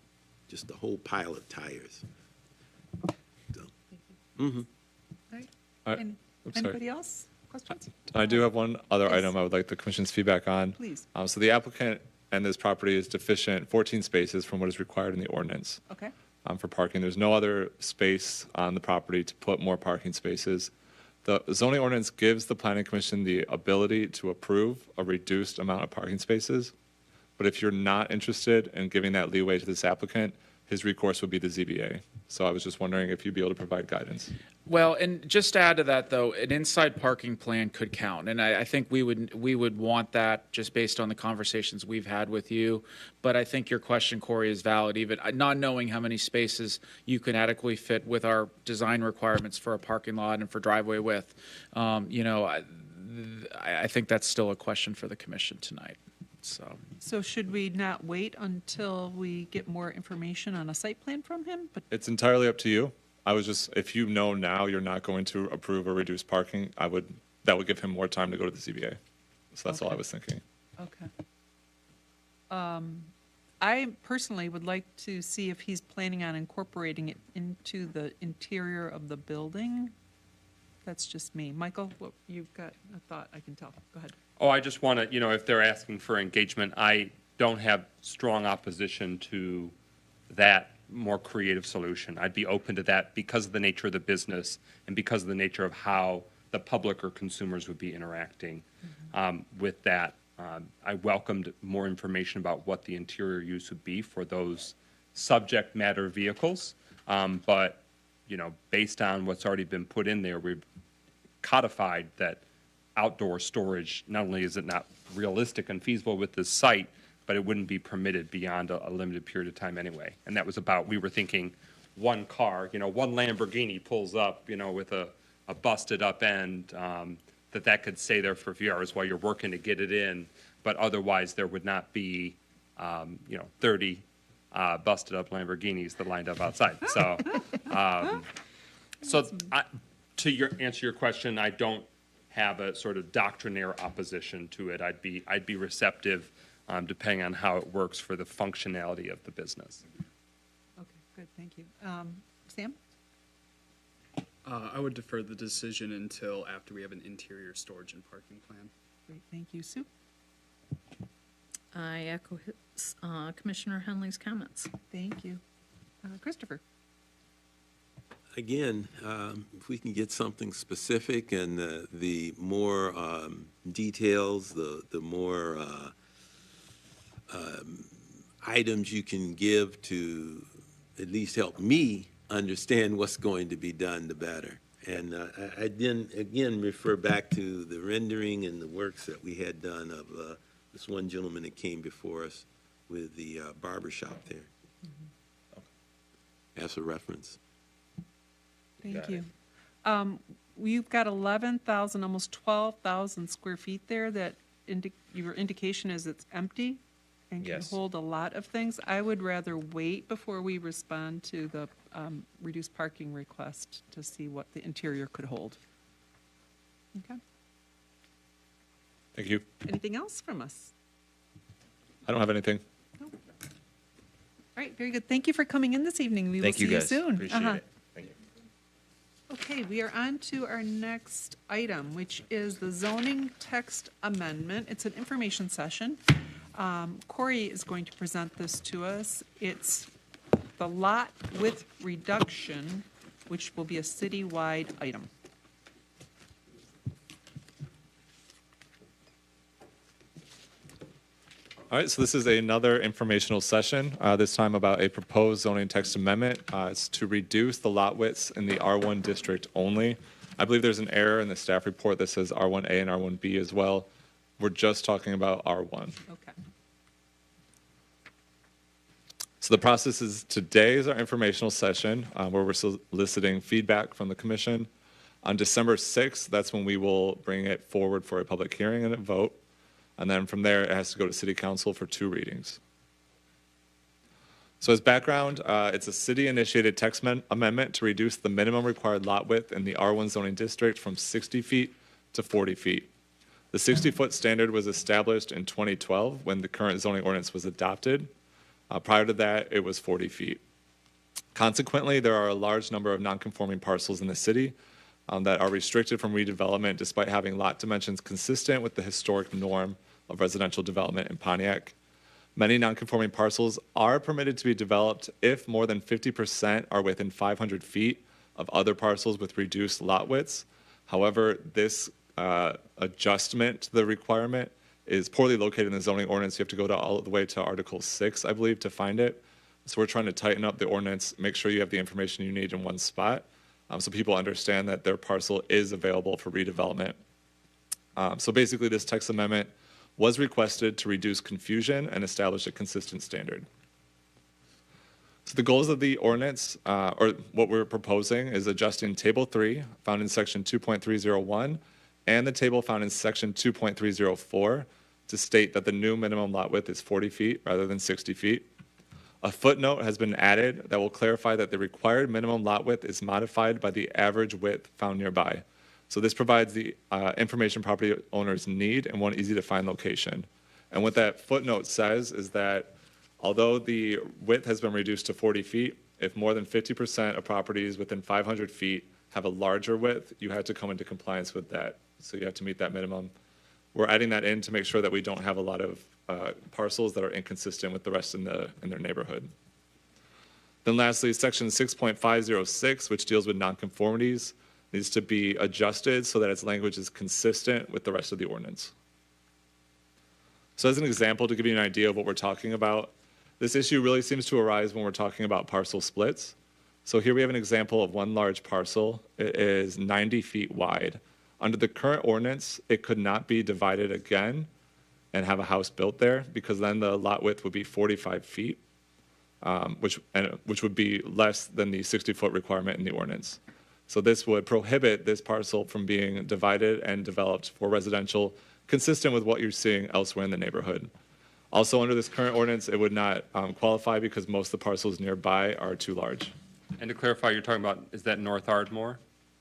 Just a whole pile of tires. So, All right. Sorry. Anybody else? Questions? I do have one other Yes. item I would like the commission's feedback on. Please. So the applicant and this property is deficient 14 spaces from what is required in the ordinance Okay. for parking. There's no other space on the property to put more parking spaces. The zoning ordinance gives the planning commission the ability to approve a reduced amount of parking spaces. But if you're not interested in giving that leeway to this applicant, his recourse would be the ZBA. So I was just wondering if you'd be able to provide guidance. Well, and just to add to that, though, an inside parking plan could count, and I think we would want that just based on the conversations we've had with you. But I think your question, Corey, is valid. Even not knowing how many spaces you can adequately fit with our design requirements for a parking lot and for driveway width, I think that's still a question for the commission tonight. So should we not wait until we get more information on a site plan from him? But It's entirely up to you. I was just, if you know now you're not going to approve or reduce parking, that would give him more time to go to the ZBA. So that's all I Okay. was thinking. Okay. I personally would like to see if he's planning on incorporating it into the interior of the building. That's just me. Michael, what, you've got a thought, I can tell. Go ahead. Oh, I just want to, if they're asking for engagement, I don't have strong opposition to that more creative solution. I'd be open to that because of the nature of the business and because of the nature of how the public or consumers would be interacting with that. I welcomed more information about what the interior use would be for those subject matter vehicles. But, based on what's already been put in there, we've codified that outdoor storage, not only is it not realistic and feasible with this site, but it wouldn't be permitted beyond a limited period of time anyway. And that was about, we were thinking one car, one Lamborghini pulls up, with a busted up end, that could stay there for a few hours while you're working to get it in. But otherwise, there would not be, 30 busted up Lamborghinis that lined up outside. So, to answer your question, I don't have a sort of doctrinaire opposition to it. I'd be receptive, depending on how it works for the functionality of the business. Okay, good, thank you. Sam? I would defer the decision until after we have an interior storage and parking plan. Great, thank you. Sue? I echo Commissioner Henley's comments. Thank you. Christopher? Again, if we can get something specific and the more details, the more items you can give to at least help me understand what's going to be done, the better. And I then, again, refer back to the rendering and the works that we had done of this one gentleman that came before us with the barber shop there. As a reference. Thank you. You've got 11,000, almost 12,000 square feet there that your indication is it's empty and can Yes. hold a lot of things. I would rather wait before we respond to the reduced parking request to see what the interior could hold. Okay. Thank you. Anything else from us? I don't have anything. No. All right, very good. Thank you for coming in this evening. We Thank will you see guys. you soon. Appreciate it. Thank you. Okay, we are on to our next item, which is the zoning text amendment. It's an information session. Corey is going to present this to us. It's the lot width reduction, which will be a citywide item. All right, so this is another informational session, this time about a proposed zoning text amendment. It's to reduce the lot widths in the R1 district only. I believe there's an error in the staff report that says R1A and R1B as well. We're just talking about R1. Okay. So the process is, today is our informational session where we're soliciting feedback from the commission. On December 6th, that's when we will bring it forward for a public hearing and a vote. And then from there, it has to go to city council for 2 readings. So as background, it's a city-initiated text amendment to reduce the minimum required lot width in the R1 zoning district from 60 feet to 40 feet. The 60-foot standard was established in 2012 when the current zoning ordinance was adopted. Prior to that, it was 40 feet. Consequently, there are a large number of non-conforming parcels in the city that are restricted from redevelopment despite having lot dimensions consistent with the historic norm of residential development in Pontiac. Many non-conforming parcels are permitted to be developed if more than 50% are within 500 feet of other parcels with reduced lot widths. However, this adjustment to the requirement is poorly located in the zoning ordinance. You have to go all the way to Article 6, I believe, to find it. So we're trying to tighten up the ordinance, make sure you have the information you need in one spot, so people understand that their parcel is available for redevelopment. So basically, this text amendment was requested to reduce confusion and establish a consistent standard. So the goals of the ordinance, or what we're proposing, is adjusting Table 3, found in Section 2.301, and the table found in Section 2.304 to state that the new minimum lot width is 40 feet rather than 60 feet. A footnote has been added that will clarify that the required minimum lot width is modified by the average width found nearby. So this provides the information property owners need in one easy-to-find location. And what that footnote says is that although the width has been reduced to 40 feet, if more than 50% of properties within 500 feet have a larger width, you have to come into compliance with that. So you have to meet that minimum. We're adding that in to make sure that we don't have a lot of parcels that are inconsistent with the rest in their neighborhood. Then lastly, Section 6.506, which deals with nonconformities, needs to be adjusted so that its language is consistent with the rest of the ordinance. So as an example, to give you an idea of what we're talking about, this issue really seems to arise when we're talking about parcel splits. So here we have an example of one large parcel. It is 90 feet wide. Under the current ordinance, it could not be divided again and have a house built there, because then the lot width would be 45 feet, which would be less than the 60-foot requirement in the ordinance. So this would prohibit this parcel from being divided and developed for residential, consistent with what you're seeing elsewhere in the neighborhood. Also, under this current ordinance, it would not qualify because most of the parcels nearby are too large. And to clarify, you're talking about, is that North Ardmore?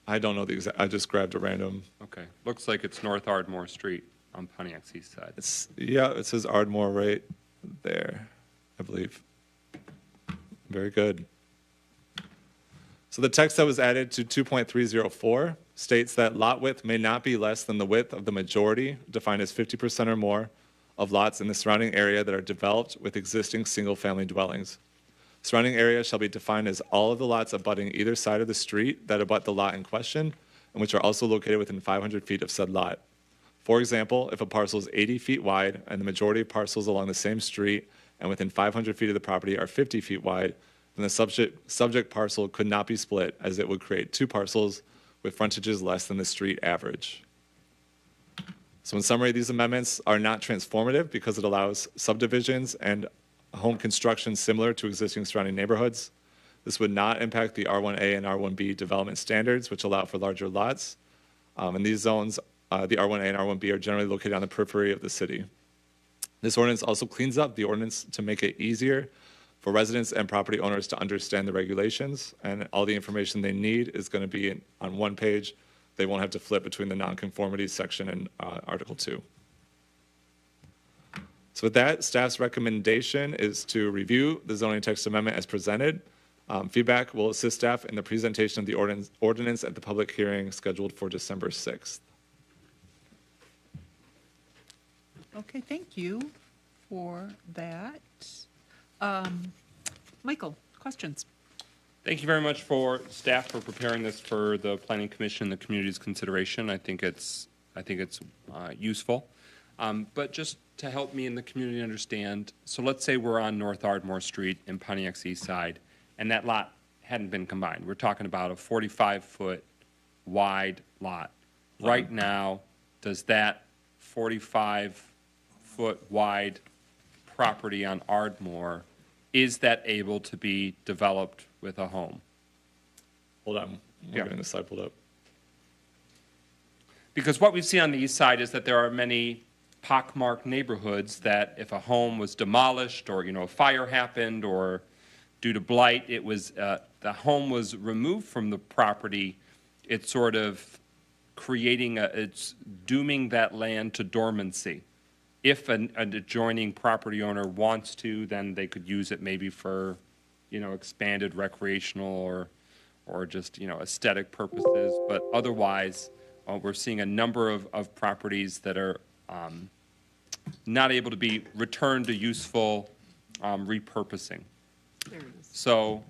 I don't know the exact, I just grabbed a random. Okay, looks like it's North Ardmore Street on Pontiac's east side. Yeah, it says Ardmore right there, I believe. Very good. So the text that was added to 2.304 states that lot width may not be less than the width of the majority, defined as 50% or more, of lots in the surrounding area that are developed with existing single-family dwellings. Surrounding area shall be defined as all of the lots abutting either side of the street that abut the lot in question, and which are also located within 500 feet of said lot. For example, if a parcel is 80 feet wide and the majority of parcels along the same street and within 500 feet of the property are 50 feet wide, then the subject parcel could not be split, as it would create two parcels with frontages less than the street average. So in summary, these amendments are not transformative because it allows subdivisions and home construction similar to existing surrounding neighborhoods. This would not impact the R1A and R1B development standards, which allow for larger lots. In these zones, the R1A and R1B are generally located on the periphery of the city. This ordinance also cleans up the ordinance to make it easier for residents and property owners to understand the regulations, and all the information they need is going to be on one page. They won't have to flip between the nonconformities section and Article 2. So with that, staff's recommendation is to review the zoning text amendment as presented. Feedback will assist staff in the presentation of the ordinance at the public hearing scheduled for December 6th. Okay, thank you for that. Michael, questions? Thank you very much for staff for preparing this for the Planning Commission and the community's consideration. I think it's useful. But just to help me and the community understand, so let's say we're on North Ardmore Street in Pontiac's east side, and that lot hadn't been combined. We're talking about a 45-foot wide lot. Right now, does that 45-foot wide property on Ardmore, is that able to be developed with a home? Hold on, we're getting the slide pulled up. Because what we see on the east side is that there are many pockmarked neighborhoods that if a home was demolished or, a fire happened or due to blight, it was, the home was removed from the property, it's sort of it's dooming that land to dormancy. If an adjoining property owner wants to, then they could use it maybe for, expanded recreational or just, aesthetic purposes. But otherwise, we're seeing a number of properties that are not able to be returned to useful repurposing. There it is. So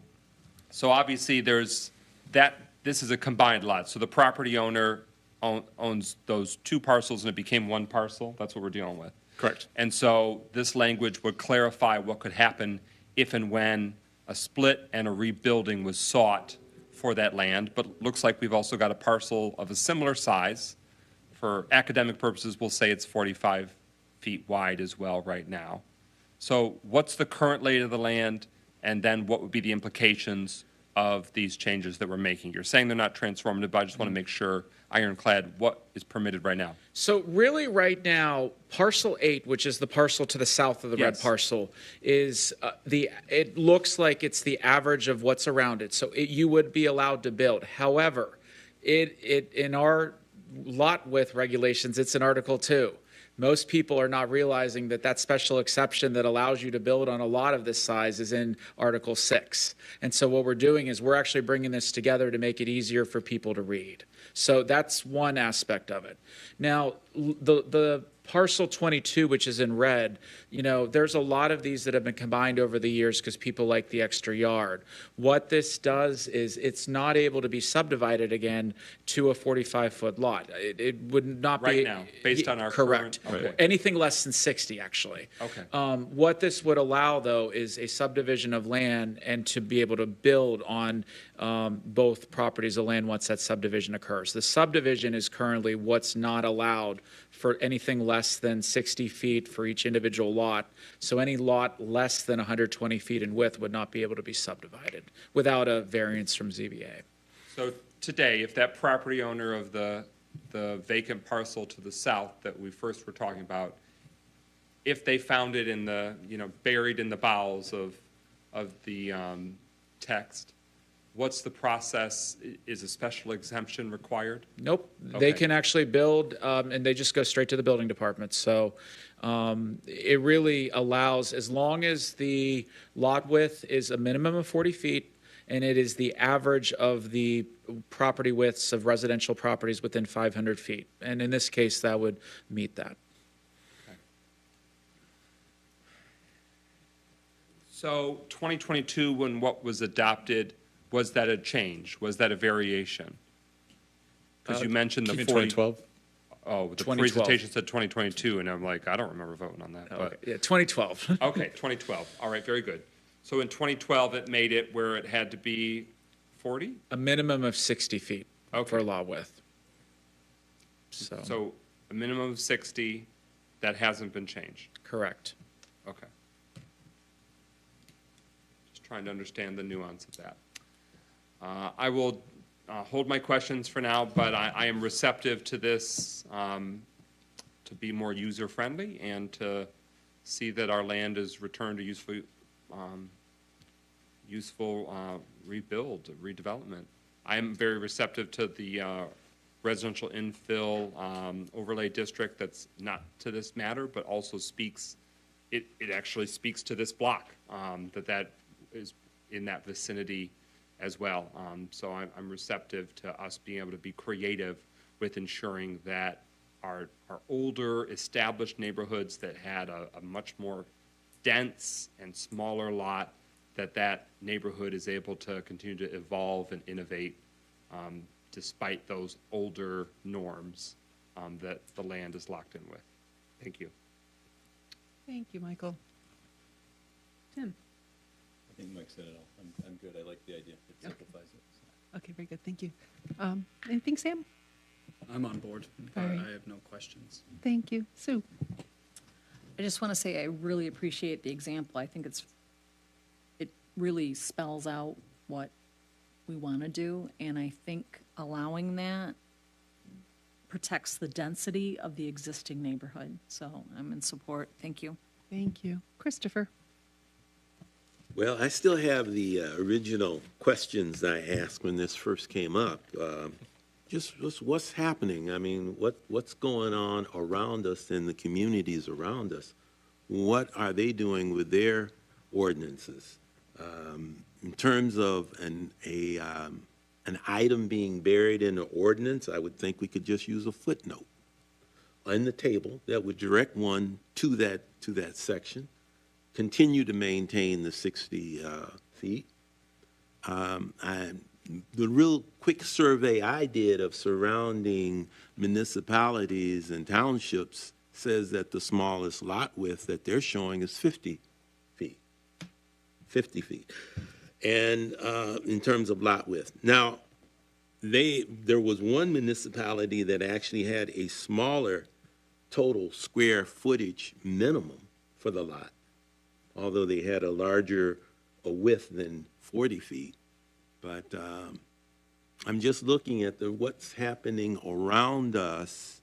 obviously there's that. This is a combined lot. So the property owner owns those two parcels and it became one parcel. That's what we're dealing with. Correct. And so this language would clarify what could happen if and when a split and a rebuilding was sought for that land, but looks like we've also got a parcel of a similar size. For academic purposes, we'll say it's 45 feet wide as well right now. So what's the current lay of the land, and then what would be the implications of these changes that we're making? You're saying they're not transformative, but I just want to make sure, ironclad, what is permitted right now? So really right now, parcel 8, which is the parcel to the south of the red Yes. parcel, is it looks like it's the average of what's around it. So you would be allowed to build. However, it in our lot width regulations, it's in Article 2. Most people are not realizing that that special exception that allows you to build on a lot of this size is in Article 6. And so what we're doing is we're actually bringing this together to make it easier for people to read. So that's one aspect of it. Now, the parcel 22, which is in red, there's a lot of these that have been combined over the years because people like the extra yard. What this does is it's not able to be subdivided again to a 45-foot lot. It would not be. Right now, based on our correct. current- okay. Anything less than 60, actually. Okay. What this would allow, though, is a subdivision of land and to be able to build on both properties of land once that subdivision occurs. The subdivision is currently what's not allowed for anything less than 60 feet for each individual lot. So any lot less than 120 feet in width would not be able to be subdivided without a variance from ZBA. So today, if that property owner of the vacant parcel to the south that we first were talking about, if they found it in the, buried in the bowels of the text, what's the process? Is a special exemption required? Nope. Okay. They can actually build, and they just go straight to the building department. So it really allows, as long as the lot width is a minimum of 40 feet, and it is the average of the property widths of residential properties within 500 feet. And in this case, that would meet that. So 2022, when what was adopted, was that a change? Was that a variation? Because you mentioned the You mean 40. 2012? Oh, the 2012. presentation said 2022, and I'm like, I don't remember voting on that. But Yeah, 2012. okay, 2012. All right, very good. So in 2012, it made it where it had to be 40? A minimum of 60 feet for lot width. So a minimum of 60, that hasn't been changed. Correct. Okay. Just trying to understand the nuance of that. I will hold my questions for now, but I am receptive to this to be more user-friendly and to see that our land is returned to useful rebuild, redevelopment. I am very receptive to the residential infill overlay district that's not to this matter, but also speaks, it actually speaks to this block, that is in that vicinity as well. So I'm receptive to us being able to be creative with ensuring that our older established neighborhoods that had a much more dense and smaller lot, that neighborhood is able to continue to evolve and innovate despite those older norms that the land is locked in with. Thank you. Thank you, Michael. Tim? I think Mike said it all. I'm good. I like the idea. It simplifies it. Okay, very good. Thank you. Anything, Sam? I'm on board. All right. I have no questions. Thank you. Sue? I just want to say I really appreciate the example. I think it really spells out what we want to do, and I think allowing that protects the density of the existing neighborhood. So I'm in support. Thank you. Thank you. Christopher? Well, I still have the original questions I asked when this first came up. Just what's happening? I mean, what's going on around us in the communities around us? What are they doing with their ordinances? In terms of an item being buried in an ordinance, I would think we could just use a footnote on the table that would direct one to that section. Continue to maintain the 60 feet. The real quick survey I did of surrounding municipalities and townships says that the smallest lot width that they're showing is 50 feet. 50 feet. and in terms of lot width. Now, there was one municipality that actually had a smaller total square footage minimum for the lot, although they had a larger width than 40 feet. But I'm just looking at what's happening around us,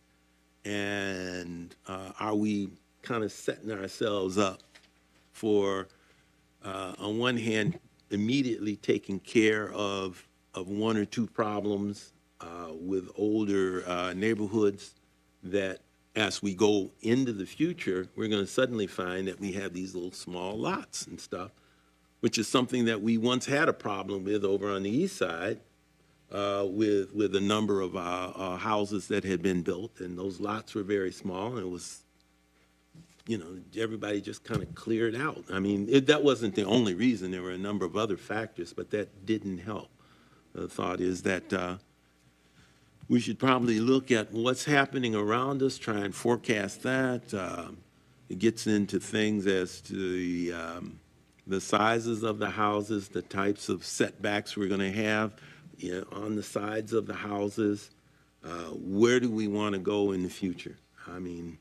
and are we kind of setting ourselves up for, on one hand, immediately taking care of one or two problems with older neighborhoods that as we go into the future, we're going to suddenly find that we have these little small lots and stuff, which is something that we once had a problem with over on the east side with a number of houses that had been built, and those lots were very small, and it was, everybody just kind of cleared out. I mean, that wasn't the only reason. There were a number of other factors, but that didn't help. The thought is that we should probably look at what's happening around us, try and forecast that. It gets into things as to the sizes of the houses, the types of setbacks we're going to have on the sides of the houses. Where do we want to go in the future? I mean,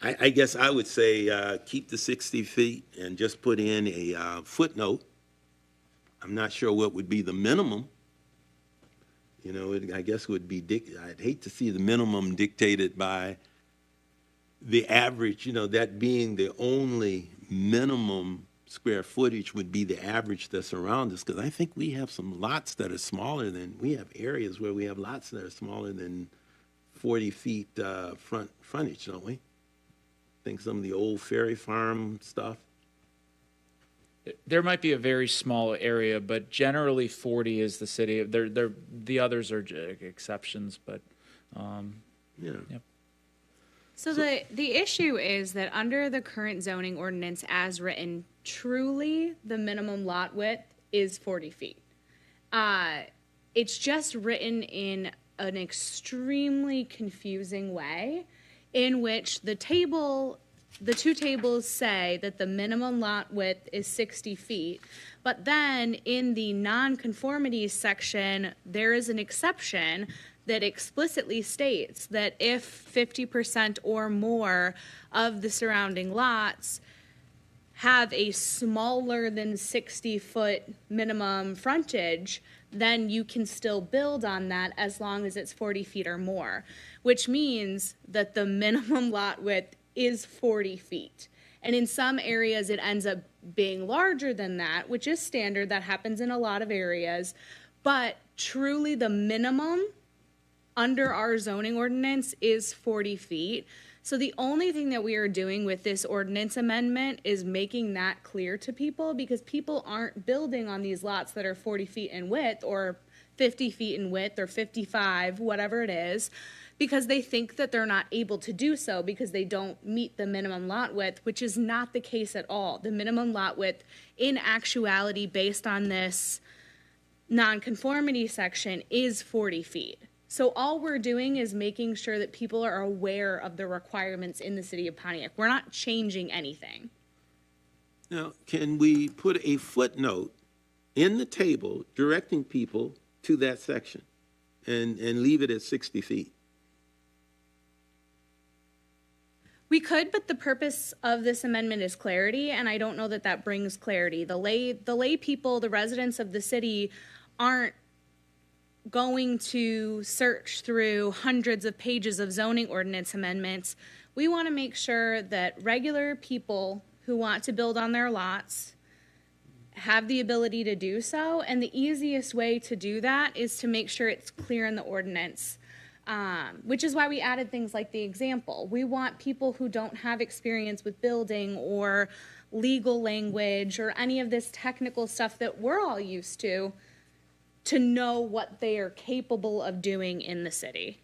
I guess I would say keep the 60 feet and just put in a footnote. I'm not sure what would be the minimum. I guess it would be, I'd hate to see the minimum dictated by the average, that being the only minimum square footage would be the average that's around us, because I think we have some lots that are smaller than, we have areas where we have lots that are smaller than 40 feet frontage, don't we? I think some of the old Ferry Farm stuff. There might be a very small area, but generally 40 is the city. The others are exceptions, but Yeah. Yep. So the issue is that under the current zoning ordinance as written, truly the minimum lot width is 40 feet. It's just written in an extremely confusing way in which the two tables say that the minimum lot width is 60 feet, but then in the nonconformities section, there is an exception that explicitly states that if 50% or more of the surrounding lots have a smaller than 60-foot minimum frontage, then you can still build on that as long as it's 40 feet or more, which means that the minimum lot width is 40 feet. And in some areas, it ends up being larger than that, which is standard. That happens in a lot of areas. But truly, the minimum under our zoning ordinance is 40 feet. So the only thing that we are doing with this ordinance amendment is making that clear to people, because people aren't building on these lots that are 40 feet in width or 50 feet in width or 55, whatever it is, because they think that they're not able to do so because they don't meet the minimum lot width, which is not the case at all. The minimum lot width, in actuality, based on this nonconformity section, is 40 feet. So all we're doing is making sure that people are aware of the requirements in the city of Pontiac. We're not changing anything. Now, can we put a footnote in the table directing people to that section and leave it at 60 feet? We could, but the purpose of this amendment is clarity, and I don't know that that brings clarity. The lay people, the residents of the city, aren't going to search through hundreds of pages of zoning ordinance amendments. We want to make sure that regular people who want to build on their lots have the ability to do so, and the easiest way to do that is to make sure it's clear in the ordinance. Which is why we added things like the example. We want people who don't have experience with building or legal language or any of this technical stuff that we're all used to know what they are capable of doing in the city.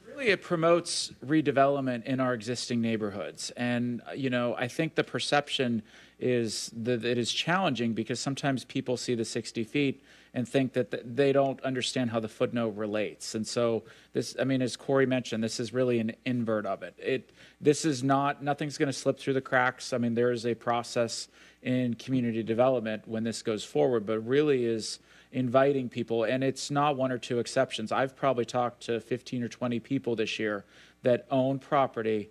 Really, it promotes redevelopment in our existing neighborhoods. And, I think the perception is that it is challenging because sometimes people see the 60 feet and think that they don't understand how the footnote relates. And so this, I mean, as Corey mentioned, this is really an invert of it. This is not, nothing's going to slip through the cracks. I mean, there is a process in community development when this goes forward, but really is inviting people, and it's not one or two exceptions. I've probably talked to 15 or 20 people this year that own property,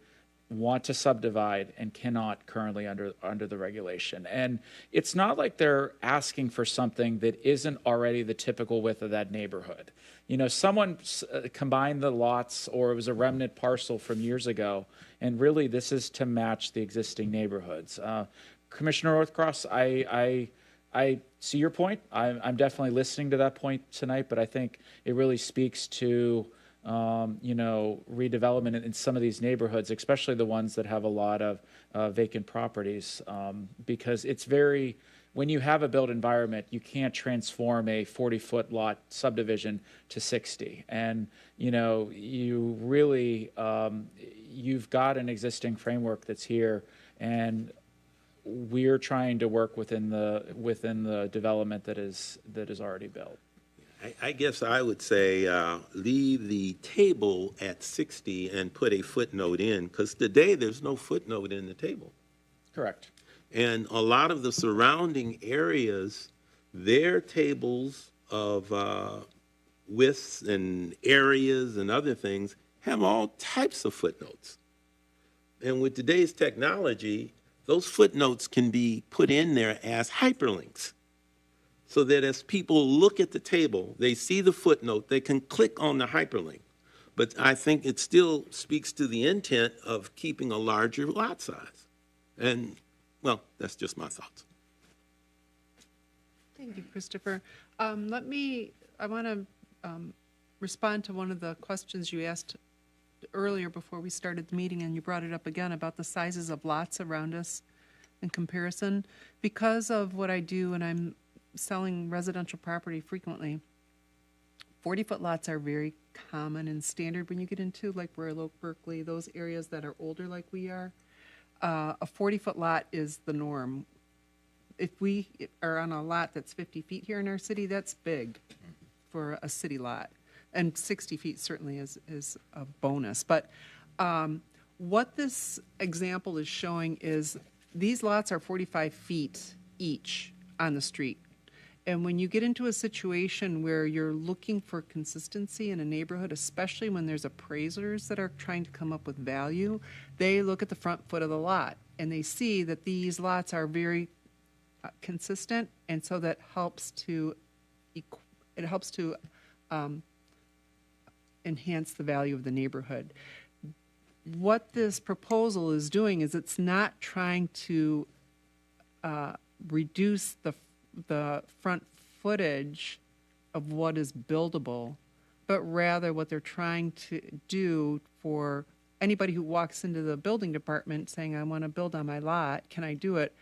want to subdivide, and cannot currently under the regulation. And it's not like they're asking for something that isn't already the typical width of that neighborhood. You know, someone combined the lots, or it was a remnant parcel from years ago, and really this is to match the existing neighborhoods. Commissioner Northcross, I see your point. I'm definitely listening to that point tonight, but I think it really speaks to, you know, redevelopment in some of these neighborhoods, especially the ones that have a lot of vacant properties, because it's very, when you have a built environment, you can't transform a 40-foot lot subdivision to 60. And, you know, you really, you've got an existing framework that's here, and we're trying to work within the development that is already built. I guess I would say leave the table at 60 and put a footnote in, because today there's no footnote in the table. Correct. And a lot of the surrounding areas, their tables of widths and areas and other things have all types of footnotes. And with today's technology, those footnotes can be put in there as hyperlinks, so that as people look at the table, they see the footnote, they can click on the hyperlink. But I think it still speaks to the intent of keeping a larger lot size. And, well, that's just my thoughts. Thank you, Christopher. I want to respond to one of the questions you asked earlier before we started the meeting, and you brought it up again about the sizes of lots around us in comparison. Because of what I do, and I'm selling residential property frequently, 40-foot lots are very common and standard when you get into like Royal Oak, Berkeley, those areas that are older like we are. A 40-foot lot is the norm. If we are on a lot that's 50 feet here in our city, that's big for a city lot. And 60 feet certainly is a bonus. But what this example is showing is these lots are 45 feet each on the street. And when you get into a situation where you're looking for consistency in a neighborhood, especially when there's appraisers that are trying to come up with value, they look at the front foot of the lot and they see that these lots are very consistent, and so that helps to enhance the value of the neighborhood. What this proposal is doing is it's not trying to reduce the front footage of what is buildable, but rather what they're trying to do for anybody who walks into the building department saying, I want to build on my lot, can I do it?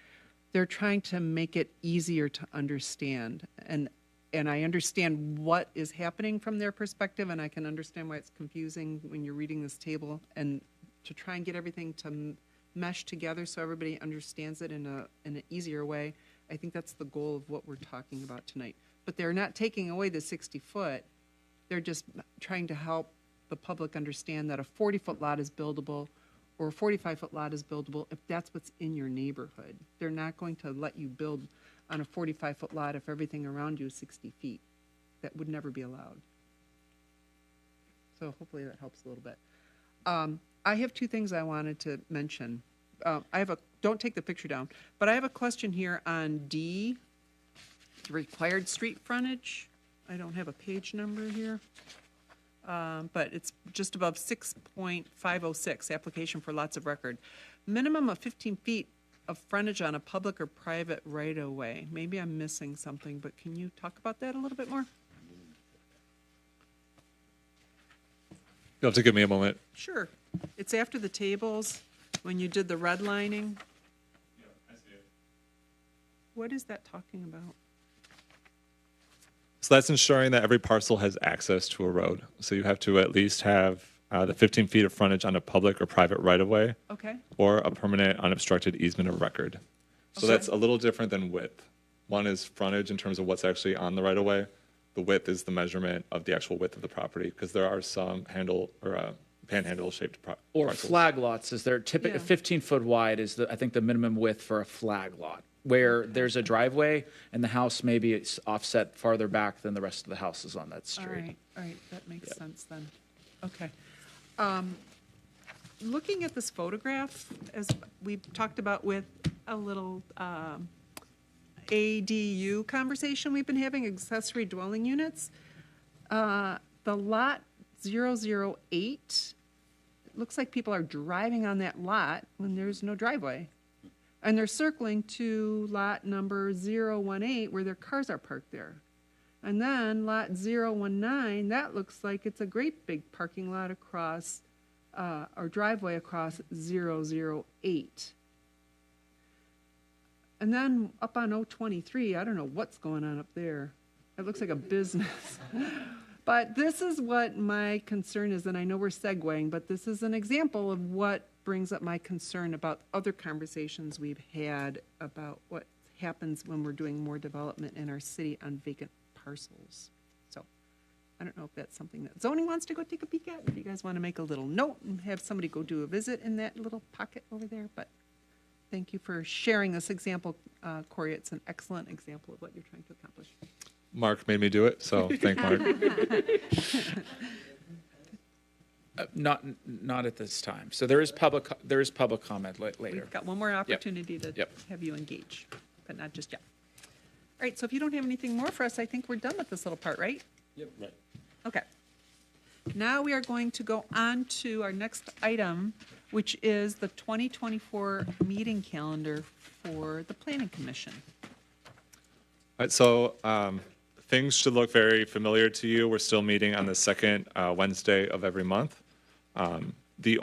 They're trying to make it easier to understand. And I understand what is happening from their perspective, and I can understand why it's confusing when you're reading this table, and to try and get everything to mesh together so everybody understands it in an easier way. I think that's the goal of what we're talking about tonight. But they're not taking away the 60-foot. They're just trying to help the public understand that a 40-foot lot is buildable or a 45-foot lot is buildable if that's what's in your neighborhood. They're not going to let you build on a 45-foot lot if everything around you is 60 feet. That would never be allowed. So hopefully that helps a little bit. I have two things I wanted to mention. Don't take the picture down, but I have a question here on D, required street frontage. I don't have a page number here, but it's just above 6.506, application for lots of record. Minimum of 15 feet of frontage on a public or private right-of-way. Maybe I'm missing something, but can you talk about that a little bit more? You'll have to give me a moment. Sure. It's after the tables, when you did the redlining. Yeah, I see it. What is that talking about? So that's ensuring that every parcel has access to a road. So you have to at least have the 15 feet of frontage on a public or private right-of-way, Okay. or a permanent unobstructed easement of record. So that's a little different than width. One is frontage in terms of what's actually on the right of way. The width is the measurement of the actual width of the property, because there are some panhandle shaped Or parcels. flag lots, is there typically, Yeah. 15-foot wide is I think the minimum width for a flag lot, where there's a driveway and the house maybe is offset farther back than the rest of the houses on that All street. right, that makes sense then. Okay. Looking at this photograph, as we talked about with a little ADU conversation we've been having, accessory dwelling units, the lot 008, it looks like people are driving on that lot when there's no driveway. And they're circling to lot number 018 where their cars are parked there. And then lot 019, that looks like it's a great big parking lot across, or driveway across 008. And then up on 023, I don't know what's going on up there. It looks like a business. But this is what my concern is, and I know we're segueing, but this is an example of what brings up my concern about other conversations we've had about what happens when we're doing more development in our city on vacant parcels. So I don't know if that's something that zoning wants to go take a peek at, if you guys want to make a little note and have somebody go do a visit in that little pocket over there, but thank you for sharing this example, Corey. It's an excellent example of what you're trying to accomplish. Mark made me do it, so thank Mark. Not at this time. So there is public comment later. We've got one more opportunity to Yep. have you engage, but not just yet. All right, so if you don't have anything more for us, I think we're done with this little part, right? Yep. Right. Okay. Now we are going to go on to our next item, which is the 2024 meeting calendar for the Planning Commission. All right, so things should look very familiar to you. We're still meeting on the second Wednesday of every month. The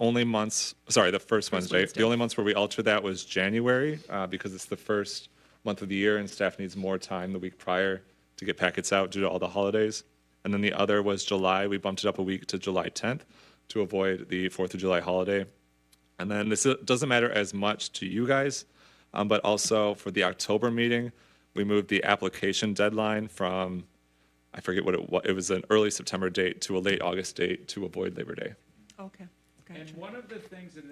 first Wednesday. The only months where we altered that was January because it's the first month of the year and staff needs more time the week prior to get packets out due to all the holidays. And then the other was July. We bumped it up a week to July 10th to avoid the 4th of July holiday. And then this doesn't matter as much to you guys, but also for the October meeting, we moved the application deadline from, I forget what it was an early September date to a late August date to avoid Labor Day. Okay. And one of the things in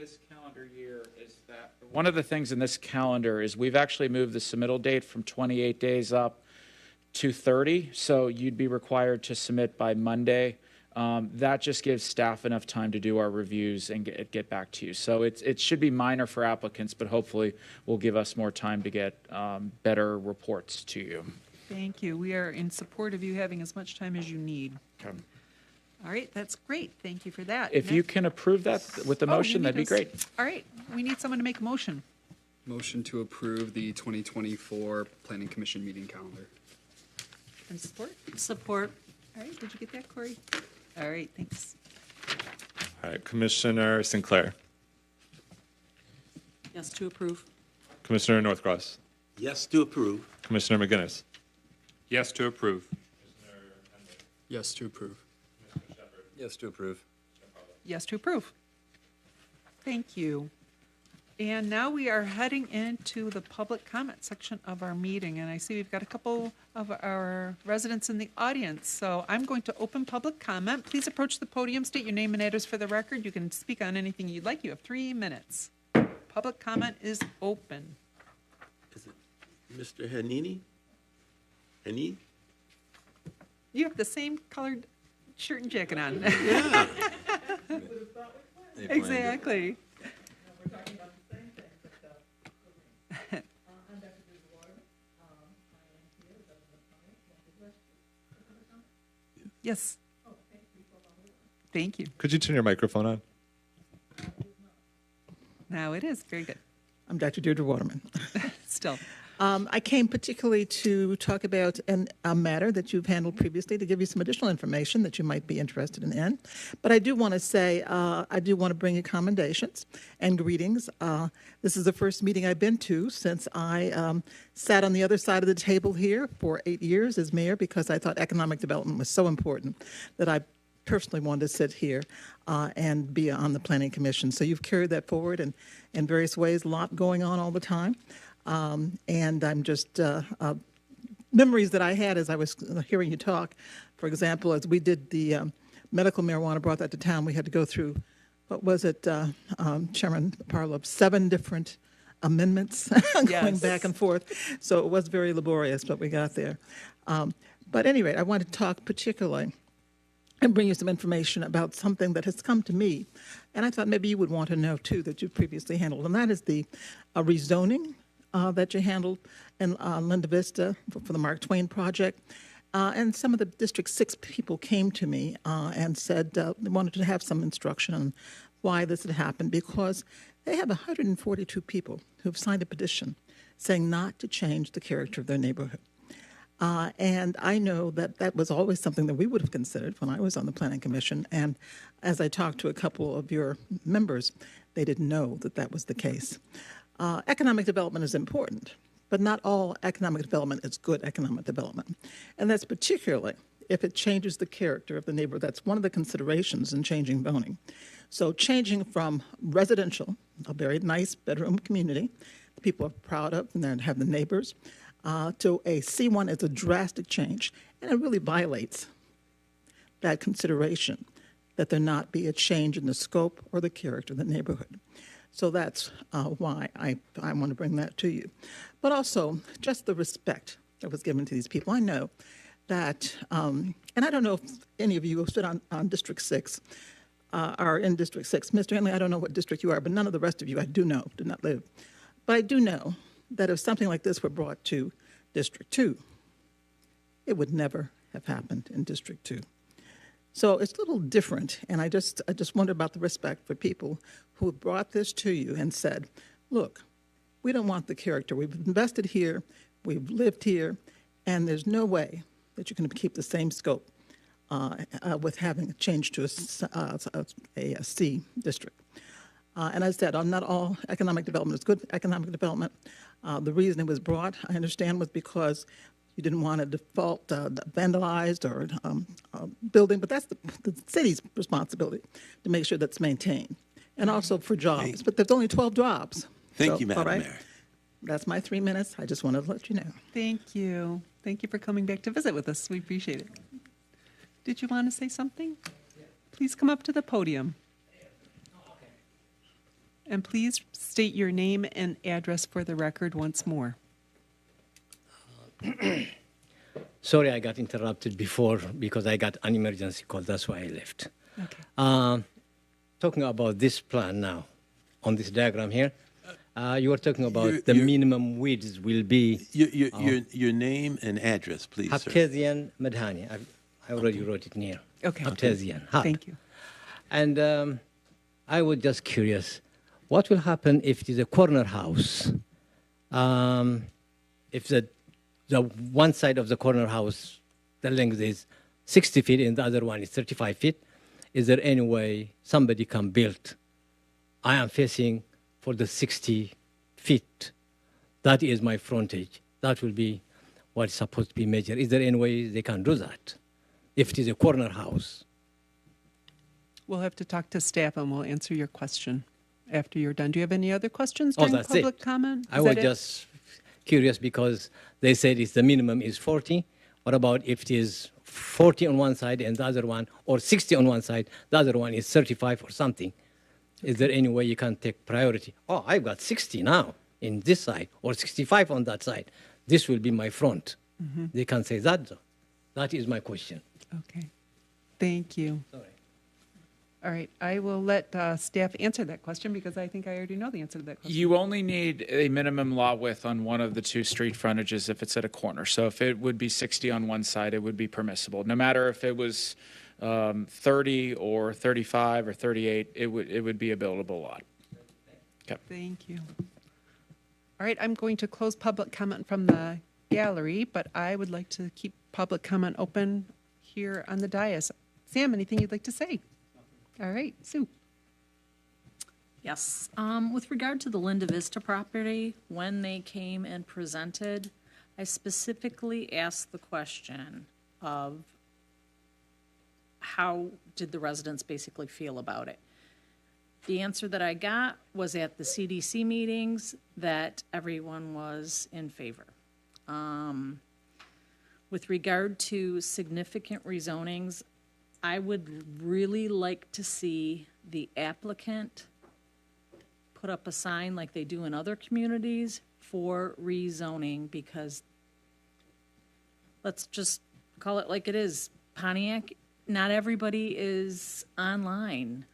this calendar is we've actually moved the submittal date from 28 days up to 30, so you'd be required to submit by Monday. That just gives staff enough time to do our reviews and get back to you. So it should be minor for applicants, but hopefully will give us more time to get better reports to you. Thank you. We are in support of you having as much time as you need. Okay. All right, that's great. Thank you for that. If you can approve that with the Oh, you motion, that'd be need us- great. All right, we need someone to make a motion. Motion to approve the 2024 Planning Commission meeting calendar. And support? Support. All right, did you get that, Corey? All right, thanks. All right, Commissioner Sinclair, Yes, to approve. Commissioner Northcross, Yes to approve. Commissioner McGinnis, Yes to approve. Yes to approve. Yes to approve. Yes to approve. Thank you. And now we are heading into the public comment section of our meeting, and I see we've got a couple of our residents in the audience. So I'm going to open public comment. Please approach the podium, state your name and address for the record. You can speak on anything you'd like. You have 3 minutes. Public comment is open. Is it Mr. Hanini? Hanini? You have the same colored shirt and jacket on. Yeah. Exactly. Yes. Thank you. could you turn your microphone on? Now it is very good. I'm Dr. Deirdre Waterman. Still. I came particularly to talk about a matter that you've handled previously to give you some additional information that you might be interested in. But I do want to say, I do want to bring you commendations and greetings. This is the first meeting I've been to since I sat on the other side of the table here for 8 years as mayor because I thought economic development was so important that I personally wanted to sit here and be on the Planning Commission. So you've carried that forward in various ways, a lot going on all the time. And I'm just memories that I had as I was hearing you talk. For example, as we did the medical marijuana, brought that to town, we had to go through, what was it, Chairman Parlov, 7 different amendments going Yes. back and forth. So it was very laborious, but we got there. But at any rate, I want to talk particularly and bring you some information about something that has come to me, and I thought maybe you would want to know too, that you previously handled, and that is the rezoning that you handled in Linda Vista for the Mark Twain project. And some of the District 6 people came to me and said they wanted to have some instruction on why this had happened, because they have 142 people who've signed a petition saying not to change the character of their neighborhood. And I know that that was always something that we would have considered when I was on the Planning Commission. And as I talked to a couple of your members, they didn't know that that was the case. Economic development is important, but not all economic development is good economic development. And that's particularly if it changes the character of the neighborhood. That's one of the considerations in changing zoning. So changing from residential, a very nice bedroom community that people are proud of and then have the neighbors, to a C1 is a drastic change, and it really violates that consideration that there not be a change in the scope or the character of the neighborhood. So that's why I want to bring that to you. But also, just the respect that was given to these people. I know that, and I don't know if any of you who sit on District 6 are in District 6. Mr. Henley, I don't know what district you are, but none of the rest of you I do know, do not live. But I do know that if something like this were brought to District 2, it would never have happened in District 2. So it's a little different, and I just wonder about the respect for people who have brought this to you and said, look, we don't want the character. We've invested here, we've lived here, and there's no way that you can keep the same scope with having a change to a C district. And as I said, not all economic development is good economic development. The reason it was brought, I understand, was because you didn't want a default vandalized or building, but that's the city's responsibility to make sure that's maintained. And also for jobs, but there's only 12 jobs. Thank you, Madam all right? Mayor. That's my 3 minutes. I just wanted to let you know. Thank you. Thank you for coming back to visit with us. We appreciate it. Did you want to say something? Please come up to the podium. And please state your name and address for the record once more. Sorry, I got interrupted before because I got an emergency call. That's why I left. Okay. Talking about this plan now, on this diagram here, you were talking about the your- minimum widths will be Your name and address, please, sir. Haptazian Madhani. I already wrote it in here. Okay. Haptazian. Thank you. And I was just curious, what will happen if it is a corner house? If the one side of the corner house, the length is 60 feet and the other one is 35 feet, is there any way somebody can build? I am facing for the 60 feet. That is my frontage. That will be what is supposed to be measured. Is there any way they can do that if it is a corner house? We'll have to talk to staff and we'll answer your question after you're done. Do you have any other questions Oh, during that's public it. comment? I Is was that it? just curious because they said it's the minimum is 40. What about if it is 40 on one side and the other one, or 60 on one side, the other one is 35 or something? Is there any way you can take priority? Oh, I've got 60 now in this side or 65 on that side. This will be my front. Mm-hmm. They can say that. Though. That is my question. Okay. Thank you. Sorry. All right. I will let staff answer that question because I think I already know the answer to that question. You only need a minimum lot width on one of the two street frontages if it's at a corner. So if it would be 60 on one side, it would be permissible. No matter if it was 30 or 35 or 38, it would be a buildable lot. Okay. Thank you. All right. I'm going to close public comment from the gallery, but I would like to keep public comment open here on the dais. Sam, anything you'd like to say? All right, Sue. Yes. With regard to the Linda Vista property, when they came and presented, I specifically asked the question of how did the residents basically feel about it? The answer that I got was at the CDC meetings that everyone was in favor. With regard to significant rezonings, I would really like to see the applicant put up a sign like they do in other communities for rezoning, because let's just call it like it is. Pontiac, not everybody is online.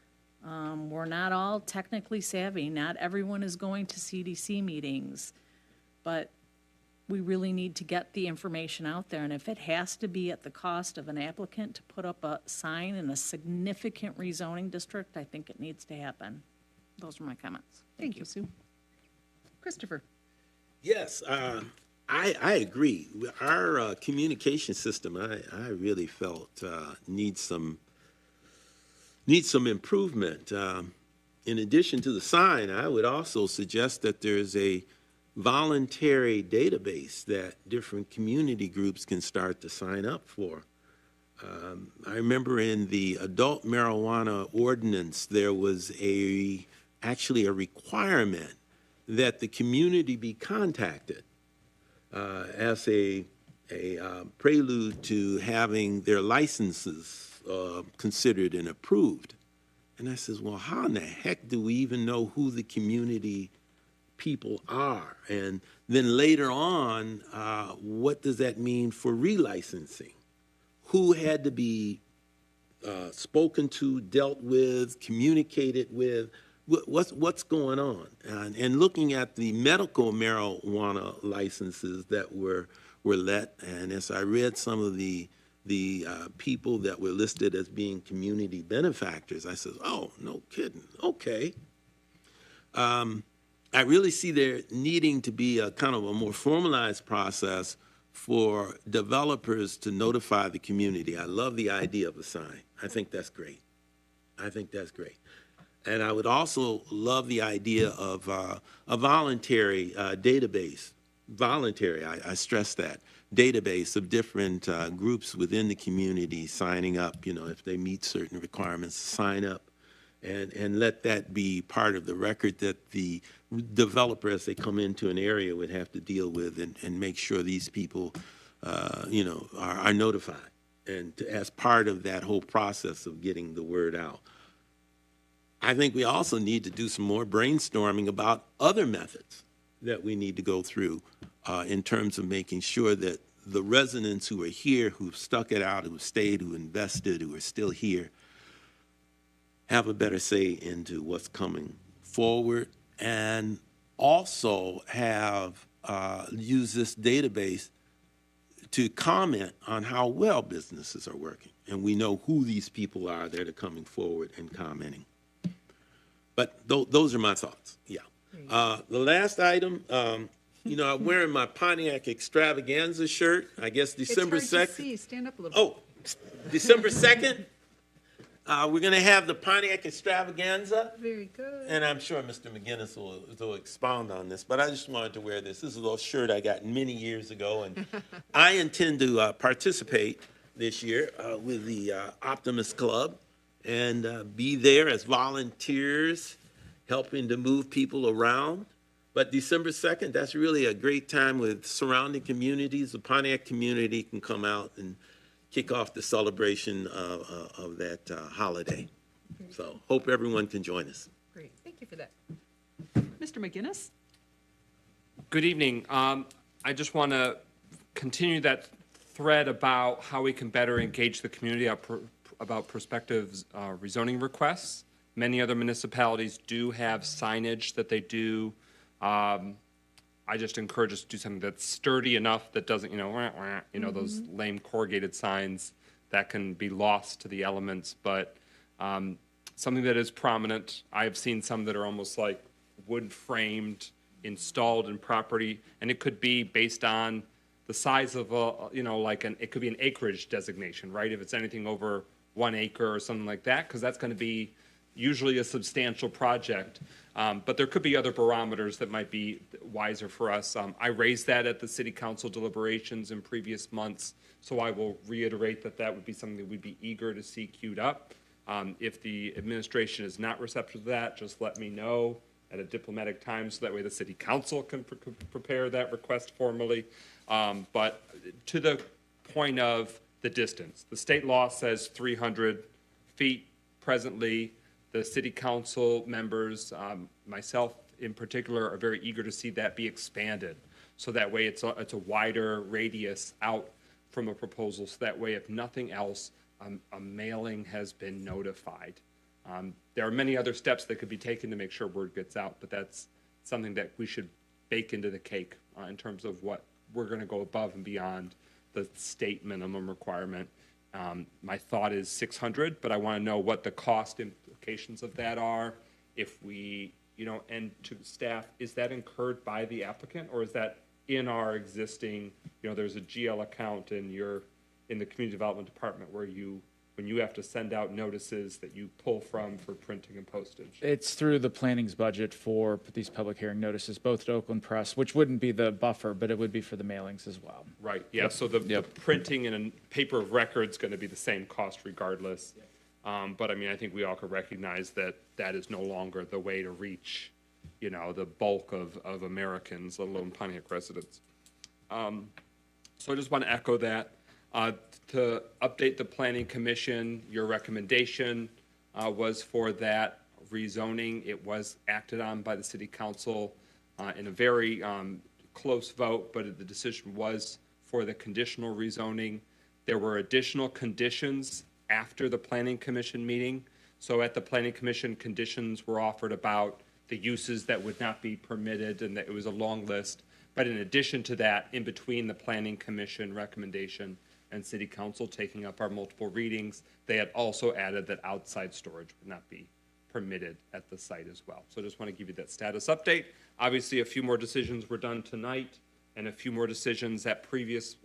We're not all technically savvy. Not everyone is going to CDC meetings, but we really need to get the information out there. And if it has to be at the cost of an applicant to put up a sign in a significant rezoning district, I think it needs to happen. Those are my comments. Thank you, Sue. Christopher? Yes, I agree. Our communication system, I really felt needs some improvement. In addition to the sign, I would also suggest that there's a voluntary database that different community groups can start to sign up for. I remember in the adult marijuana ordinance, there was actually a requirement that the community be contacted as a prelude to having their licenses considered and approved. And I says, well, how in the heck do we even know who the community people are? And then later on, what does that mean for relicensing? Who had to be spoken to, dealt with, communicated with? What's going on? And looking at the medical marijuana licenses that were let, and as I read some of the people that were listed as being community benefactors, I said, oh, no kidding, okay. I really see there needing to be a kind of a more formalized process for developers to notify the community. I love the idea of a sign. I think that's great. I think that's great. And I would also love the idea of a voluntary database, I stress that, database of different groups within the community signing up, if they meet certain requirements, sign up, and let that be part of the record that the developer, as they come into an area, would have to deal with and make sure these people, are notified, and as part of that whole process of getting the word out. I think we also need to do some more brainstorming about other methods that we need to go through in terms of making sure that the residents who are here, who've stuck it out, who stayed, who invested, who are still here, have a better say into what's coming forward, and also have use this database to comment on how well businesses are working. And we know who these people are that are coming forward and commenting. But those are my thoughts, yeah. The last item, I'm wearing my Pontiac Extravaganza shirt, I guess December 2nd. It's hard to see. Stand up a little. Oh, December 2nd, we're going to have the Pontiac Extravaganza. Very good. And I'm sure Mr. McGinnis will expound on this, but I just wanted to wear this. This is a little shirt I got many years ago, and I intend to participate this year with the Optimist Club and be there as volunteers helping to move people around. But December 2nd, that's really a great time with surrounding communities. The Pontiac community can come out and kick off the celebration of that holiday. So hope everyone can join us. Great. Thank you for that. Mr. McGinnis? Good evening. I just want to continue that thread about how we can better engage the community about prospective rezoning requests. Many other municipalities do have signage that they do. I just encourage us to do something that's sturdy enough that doesn't, those lame corrugated signs that can be lost to the elements, but something that is prominent. I've seen some that are almost like wood framed, installed in property, and it could be based on the size of it could be an acreage designation, right? If it's anything over 1 acre or something like that, because that's going to be usually a substantial project. But there could be other barometers that might be wiser for us. I raised that at the city council deliberations in previous months, so I will reiterate that would be something that we'd be eager to see queued up. If the administration is not receptive to that, just let me know at a diplomatic time, so that way the city council can prepare that request formally. But to the point of the distance, the state law says 300 feet presently. The city council members, myself in particular, are very eager to see that be expanded. So that way it's a wider radius out from a proposal. So that way, if nothing else, a mailing has been notified. There are many other steps that could be taken to make sure word gets out, but that's something that we should bake into the cake in terms of what we're going to go above and beyond the state minimum requirement. My thought is 600, but I want to know what the cost implications of that are. If we, and to staff, is that incurred by the applicant, or is that in our existing, there's a GL account in the community development department where when you have to send out notices that you pull from for printing and postage? It's through the planning's budget for these public hearing notices, both to Oakland Press, which wouldn't be the buffer, but it would be for the mailings as well. Right, yeah, so the printing and a paper of record's going to be the same cost regardless. But I mean, I think we all could recognize that that is no longer the way to reach, the bulk of Americans, let alone Pontiac residents. So I just want to echo that. To update the Planning Commission, your recommendation was for that rezoning. It was acted on by the City Council in a very close vote, but the decision was for the conditional rezoning. There were additional conditions after the Planning Commission meeting. So at the Planning Commission, conditions were offered about the uses that would not be permitted, and that it was a long list. But in addition to that, in between the Planning Commission recommendation and City Council taking up our multiple readings, they had also added that outside storage would not be permitted at the site as well. So I just want to give you that status update. Obviously, a few more decisions were done tonight, and a few more decisions at previous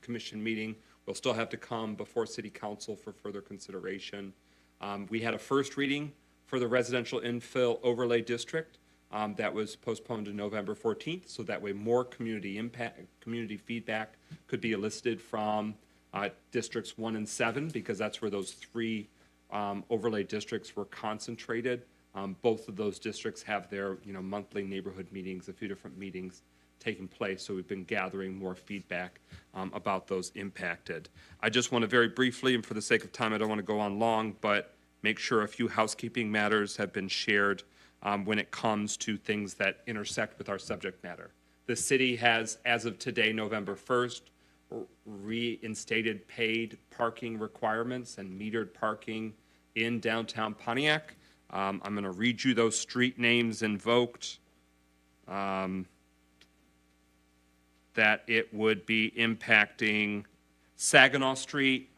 commission meeting will still have to come before City Council for further consideration. We had a first reading for the residential infill overlay district. That was postponed to November 14th, so that way more community feedback could be elicited from districts 1 and 7, because that's where those 3 overlay districts were concentrated. Both of those districts have their monthly neighborhood meetings, a few different meetings taking place, so we've been gathering more feedback about those impacted. I just want to very briefly, and for the sake of time, I don't want to go on long, but make sure a few housekeeping matters have been shared when it comes to things that intersect with our subject matter. The city has, as of today, November 1st, reinstated paid parking requirements and metered parking in downtown Pontiac. I'm going to read you those street names invoked. That it would be impacting Saginaw Street,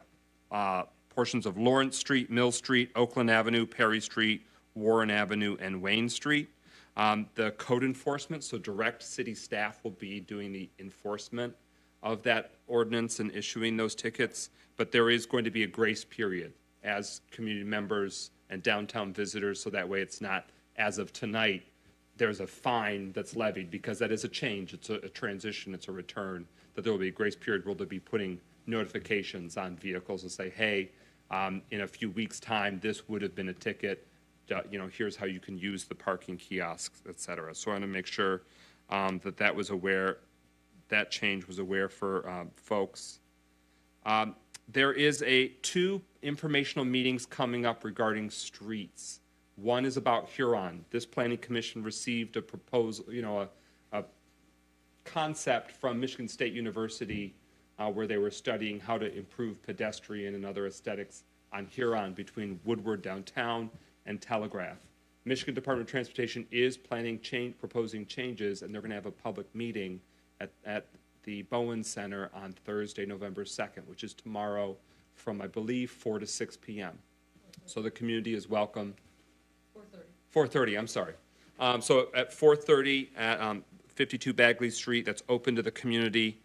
portions of Lawrence Street, Mill Street, Oakland Avenue, Perry Street, Warren Avenue, and Wayne Street. The code enforcement, so direct city staff will be doing the enforcement of that ordinance and issuing those tickets, but there is going to be a grace period as community members and downtown visitors, so that way it's not, as of tonight, there's a fine that's levied, because that is a change, it's a transition, it's a return, that there will be a grace period where they'll be putting notifications on vehicles and say, hey, in a few weeks' time, this would have been a ticket, here's how you can use the parking kiosks, et cetera. So I want to make sure that was aware, that change was aware for folks. There is 2 informational meetings coming up regarding streets. One is about Huron. This Planning Commission received a proposal, a concept from Michigan State University where they were studying how to improve pedestrian and other aesthetics on Huron between Woodward downtown and Telegraph. Michigan Department of Transportation is proposing changes, and they're going to have a public meeting at the Bowen Center on Thursday, November 2nd, which is tomorrow from, I believe, 4 to 6 p.m. So the community is welcome. 4:30, I'm sorry. So at 4:30 at 52 Bagley Street, that's open to the community.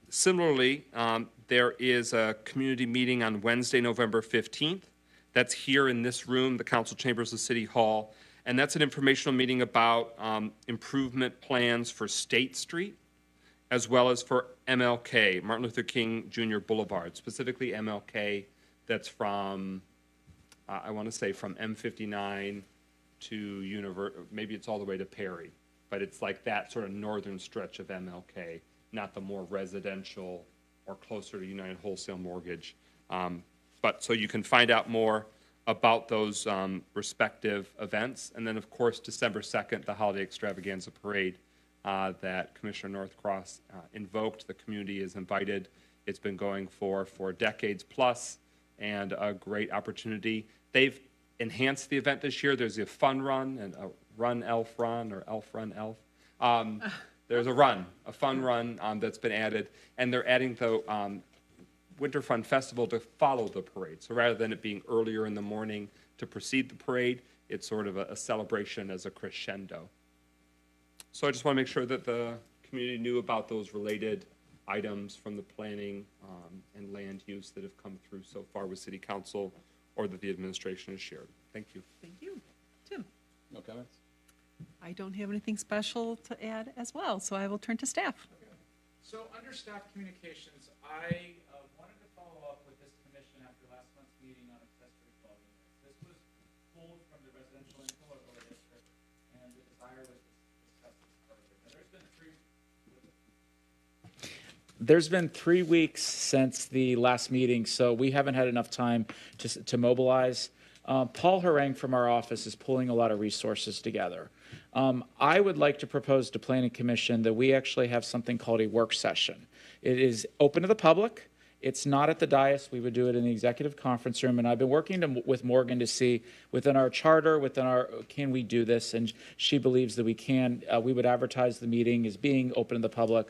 Similarly, there is a community meeting on Wednesday, November 15th. That's here in this room, the council chambers of City Hall. And that's an informational meeting about improvement plans for State Street, as well as for MLK, Martin Luther King Jr. Boulevard, specifically MLK, that's from I want to say from M59 to maybe it's all the way to Perry, but it's like that sort of northern stretch of MLK, not the more residential or closer to United Wholesale Mortgage. But so you can find out more about those respective events. And then, of course, December 2nd, the Holiday Extravaganza Parade that Commissioner Northcross invoked. The community is invited. It's been going for decades plus, and a great opportunity. They've enhanced the event this year. There's a fun run and a run elf run or elf run elf. There's a fun run that's been added, and they're adding the Winter Fun Festival to follow the parade. So rather than it being earlier in the morning to precede the parade, it's sort of a celebration as a crescendo. So I just want to make sure that the community knew about those related items from the planning and land use that have come through so far with City Council or that the administration has shared. Thank you. Thank you. Tim? No comments? I don't have anything special to add as well, so I will turn to staff. So under staff communications, I wanted to follow up with this commission after last month's meeting on accessory dwelling units. This was pulled from the residential and overlay district, and the desire was to discuss this further. Now, there's been 3 weeks since the last meeting, so we haven't had enough time to mobilize. Paul Harang from our office is pulling a lot of resources together. I would like to propose to Planning Commission that we actually have something called a work session. It is open to the public. It's not at the dais. We would do it in the executive conference room. And I've been working with Morgan to see within our charter, can we do this? And she believes that we can. We would advertise the meeting as being open to the public.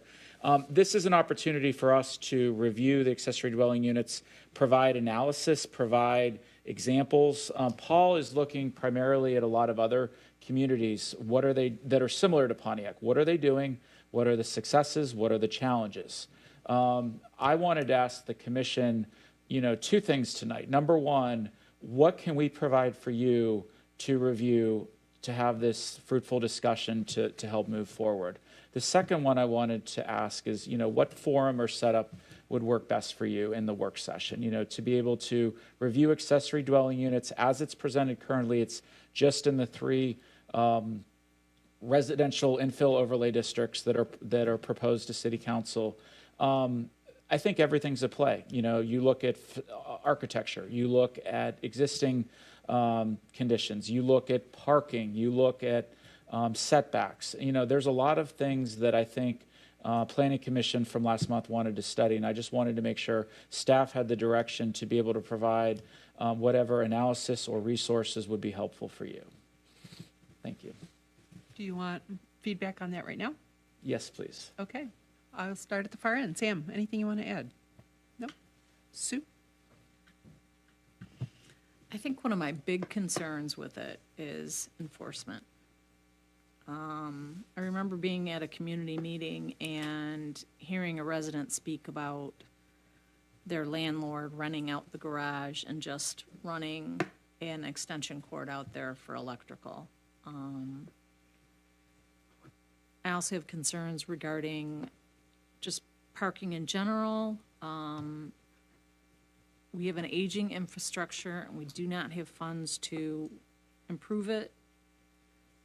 This is an opportunity for us to review the accessory dwelling units, provide analysis, provide examples. Paul is looking primarily at a lot of other communities. What are they that are similar to Pontiac? What are they doing? What are the successes? What are the challenges? I wanted to ask the commission, 2 things tonight. Number one, what can we provide for you to review, to have this fruitful discussion to help move forward? The second one I wanted to ask is, what forum or setup would work best for you in the work session? To be able to review accessory dwelling units as it's presented currently. It's just in the 3 residential infill overlay districts that are proposed to City Council. I think everything's at play. You look at architecture, you look at existing conditions, you look at parking, you look at setbacks. There's a lot of things that I think Planning Commission from last month wanted to study, and I just wanted to make sure staff had the direction to be able to provide whatever analysis or resources would be helpful for you. Thank you. Do you want feedback on that right now? Yes, please. Okay. I'll start at the far end. Sam, anything you want to add? No? Sue? I think one of my big concerns with it is enforcement. I remember being at a community meeting and hearing a resident speak about their landlord renting out the garage and just running an extension cord out there for electrical. I also have concerns regarding just parking in general. We have an aging infrastructure and we do not have funds to improve it.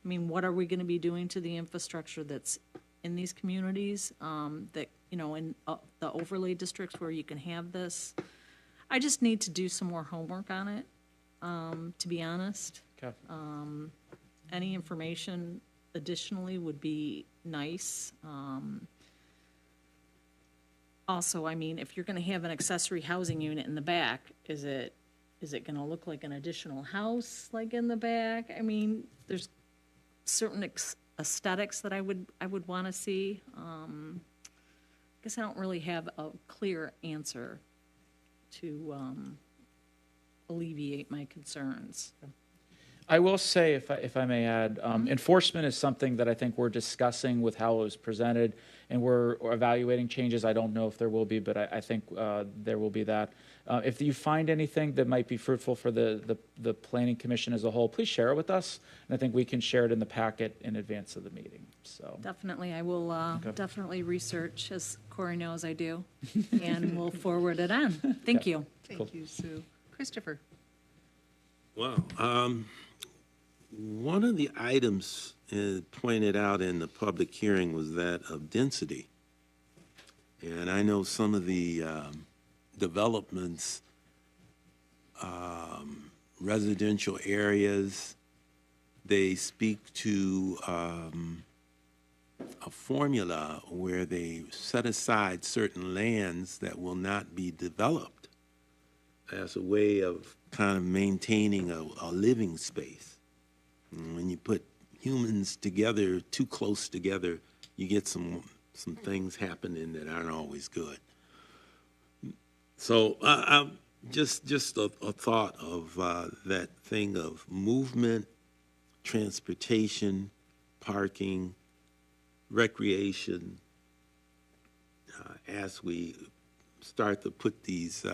I mean, what are we going to be doing to the infrastructure that's in these communities that, in the overlay districts where you can have this? I just need to do some more homework on it, to be honest. Okay. Any information additionally would be nice. Also, I mean, if you're going to have an accessory housing unit in the back, is it going to look like an additional house, like in the back? I mean, there's certain aesthetics that I would want to see. I guess I don't really have a clear answer to alleviate my concerns. I will say, if I may add, enforcement is something that I think we're discussing with how it was presented, and we're evaluating changes. I don't know if there will be, but I think there will be that. If you find anything that might be fruitful for the Planning Commission as a whole, please share it with us, and I think we can share it in the packet in advance of the meeting. So Definitely, I will definitely research, as Corey knows I do, and we'll forward it on. Thank you. Thank you, Sue. Christopher? Wow. One of the items pointed out in the public hearing was that of density. And I know some of the developments, residential areas, they speak to a formula where they set aside certain lands that will not be developed as a way of kind of maintaining a living space. And when you put humans together, too close together, you get some things happening that aren't always good. So just a thought of that thing of movement, transportation, parking, recreation, as we start to put these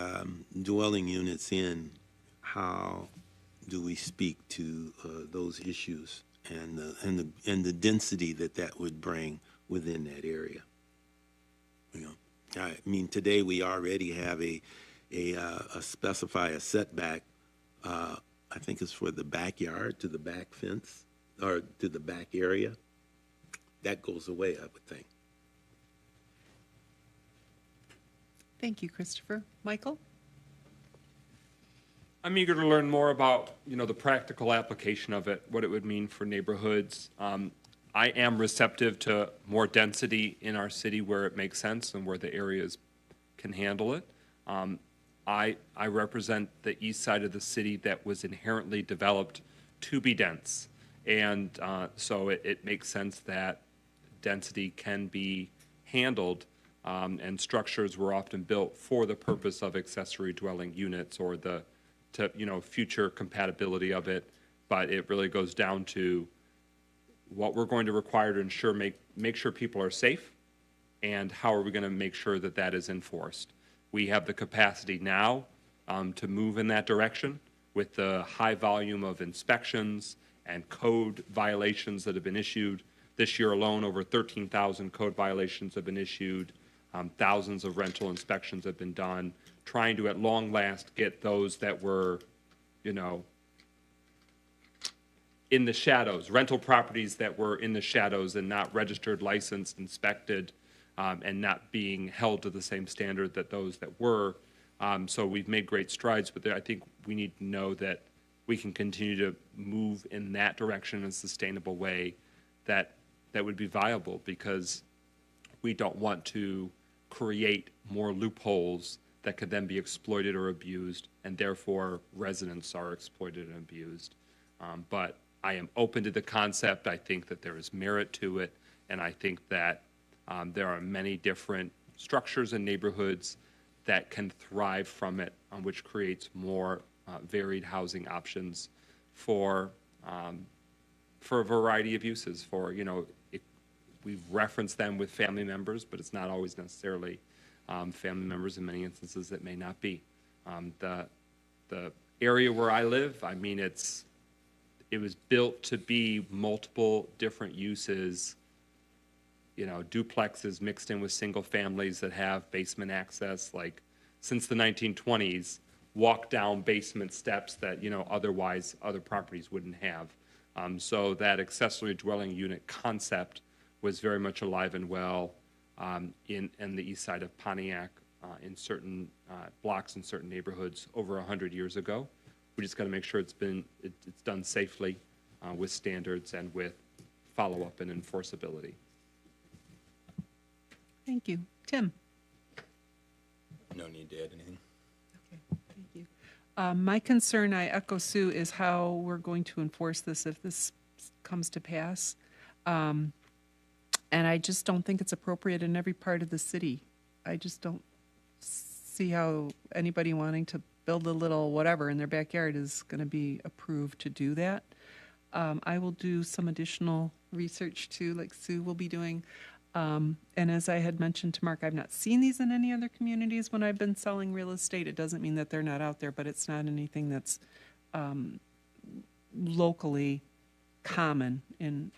dwelling units in, how do we speak to those issues and the density that would bring within that area? You know, I mean, today we already have a setback. I think it's for the backyard to the back fence or to the back area. That goes away, I would think. Thank you, Christopher. Michael? I'm eager to learn more about, the practical application of it, what it would mean for neighborhoods. I am receptive to more density in our city where it makes sense and where the areas can handle it. I represent the east side of the city that was inherently developed to be dense. And so it makes sense that density can be handled, and structures were often built for the purpose of accessory dwelling units or future compatibility of it. But it really goes down to what we're going to require to ensure make sure people are safe, and how are we going to make sure that that is enforced. We have the capacity now to move in that direction with the high volume of inspections and code violations that have been issued. This year alone, over 13,000 code violations have been issued. Thousands of rental inspections have been done, trying to, at long last, get those that were, in the shadows, rental properties that were in the shadows and not registered, licensed, inspected, and not being held to the same standard that those that were. So we've made great strides, but I think we need to know that we can continue to move in that direction in a sustainable way that would be viable, because we don't want to create more loopholes that could then be exploited or abused, and therefore residents are exploited and abused. But I am open to the concept. I think that there is merit to it, and I think that there are many different structures and neighborhoods that can thrive from it, which creates more varied housing options for a variety of uses. We've referenced them with family members, but it's not always necessarily family members. In many instances, it may not be. The area where I live, I mean, it was built to be multiple different uses, duplexes mixed in with single families that have basement access, like since the 1920s, walk down basement steps that, otherwise other properties wouldn't have. So that accessory dwelling unit concept was very much alive and well in the east side of Pontiac, in certain blocks in certain neighborhoods over 100 years ago. We just got to make sure it's done safely, with standards and with follow-up and enforceability. Thank you. Tim? No need to add anything. Okay, thank you. My concern, I echo Sue, is how we're going to enforce this if this comes to pass. And I just don't think it's appropriate in every part of the city. I just don't see how anybody wanting to build a little whatever in their backyard is going to be approved to do that. I will do some additional research too, like Sue will be doing. And as I had mentioned to Mark, I've not seen these in any other communities when I've been selling real estate. It doesn't mean that they're not out there, but it's not anything that's locally common in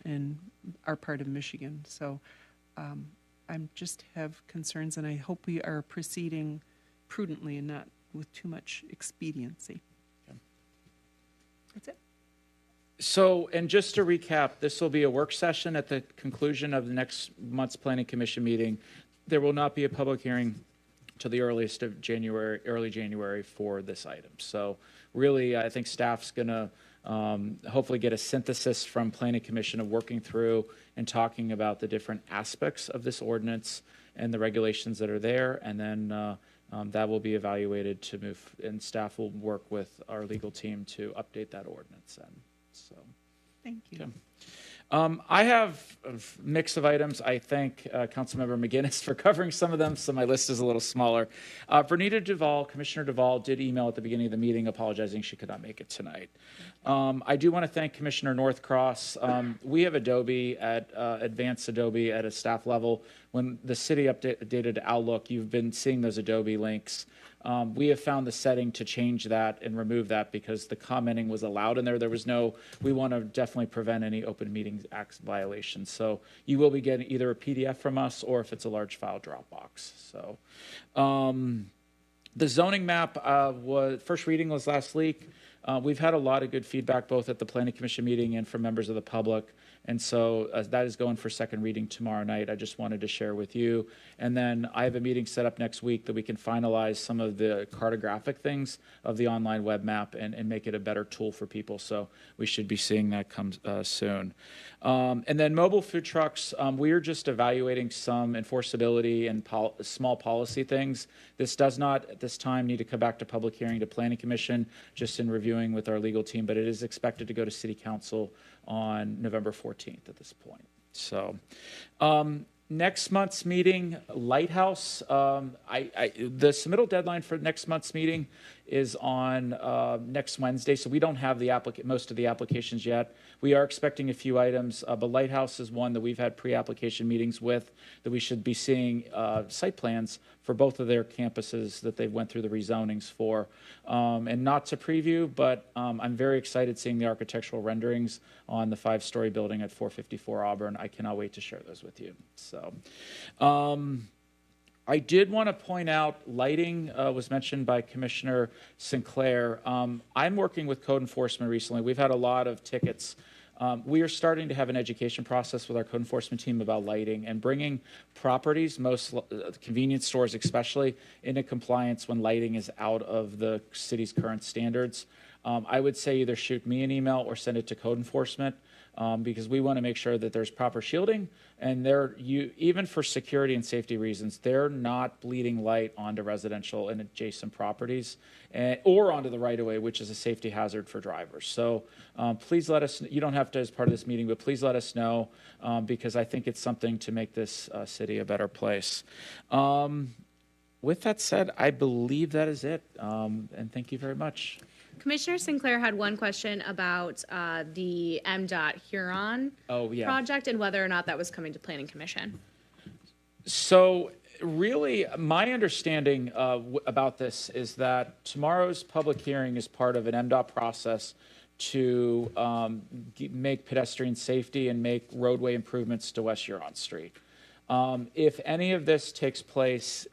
our part of Michigan. So I just have concerns, and I hope we are proceeding prudently and not with too much expediency. That's it. So, and just to recap, this will be a work session at the conclusion of the next month's Planning Commission meeting. There will not be a public hearing to the earliest of January, early January for this item. So really, I think staff's going to hopefully get a synthesis from Planning Commission of working through and talking about the different aspects of this ordinance and the regulations that are there. And then that will be evaluated to move, and staff will work with our legal team to update that ordinance. And so, Thank you. okay. I have a mix of items. I thank Councilmember McGinnis for covering some of them, so my list is a little smaller. Vernita Duval, Commissioner Duval, did email at the beginning of the meeting apologizing she could not make it tonight. I do want to thank Commissioner Northcross. We have Adobe at Advanced Adobe at a staff level. When the city updated Outlook, you've been seeing those Adobe links. We have found the setting to change that and remove that because the commenting was allowed in there. There was no, we want to definitely prevent any open meetings acts violations. So you will be getting either a PDF from us or if it's a large file Dropbox. So the zoning map first reading was last week. We've had a lot of good feedback both at the Planning Commission meeting and from members of the public. And so that is going for second reading tomorrow night. I just wanted to share with you. And then I have a meeting set up next week that we can finalize some of the cartographic things of the online web map and make it a better tool for people. So we should be seeing that come soon. And then mobile food trucks, we are just evaluating some enforceability and small policy things. This does not at this time need to come back to public hearing to Planning Commission, just in reviewing with our legal team, but it is expected to go to City Council on November 14th at this point. So next month's meeting, Lighthouse, the submittal deadline for next month's meeting is on next Wednesday, so we don't have the most of the applications yet. We are expecting a few items, but Lighthouse is one that we've had pre-application meetings with that we should be seeing site plans for both of their campuses that they went through the rezonings for. And not to preview, but I'm very excited seeing the architectural renderings on the 5-story building at 454 Auburn. I cannot wait to share those with you. So. I did want to point out lighting was mentioned by Commissioner Sinclair. I'm working with code enforcement recently. We've had a lot of tickets. We are starting to have an education process with our code enforcement team about lighting and bringing properties, most convenience stores especially, into compliance when lighting is out of the city's current standards. I would say either shoot me an email or send it to code enforcement. Because we want to make sure that there's proper shielding, and even for security and safety reasons, they're not bleeding light onto residential and adjacent properties, or onto the right-of-way, which is a safety hazard for drivers. So please let us. You don't have to as part of this meeting, but please let us know because I think it's something to make this city a better place. With that said, I believe that is it, and thank you very much. Commissioner Sinclair had one question about the MDOT Huron project and whether or not that was coming to Planning Commission. So really, my understanding about this is that tomorrow's public hearing is part of an MDOT process to make pedestrian safety and make roadway improvements to West Huron Street. If any of this takes place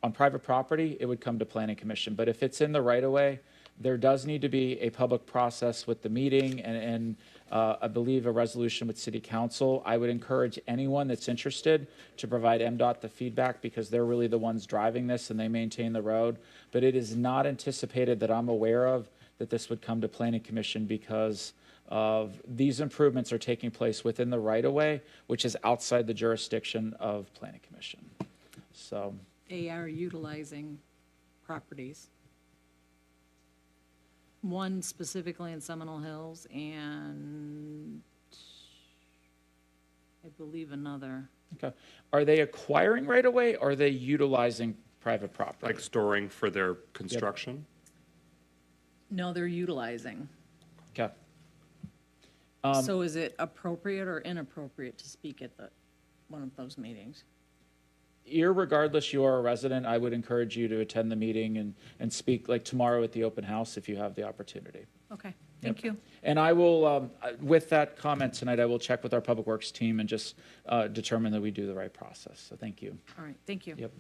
on private property, it would come to Planning Commission. But if it's in the right-of-way, there does need to be a public process with the meeting and I believe a resolution with City Council. I would encourage anyone that's interested to provide MDOT the feedback because they're really the ones driving this and they maintain the road. But it is not anticipated that I'm aware of that this would come to Planning Commission because of these improvements are taking place within the right-of-way, which is outside the jurisdiction of Planning Commission. So. They are utilizing properties. One specifically in Seminole Hills and I believe another. Okay. Are they acquiring right away or are they utilizing private property? Like storing for their construction? No, they're utilizing. Okay. So is it appropriate or inappropriate to speak at one of those meetings? Irregardless, you are a resident, I would encourage you to attend the meeting and speak like tomorrow at the open house if you have the opportunity. Okay, thank you. And I will, with that comment tonight, I will check with our Public Works team and just determine that we do the right process. So thank you. All right, thank you. Yep.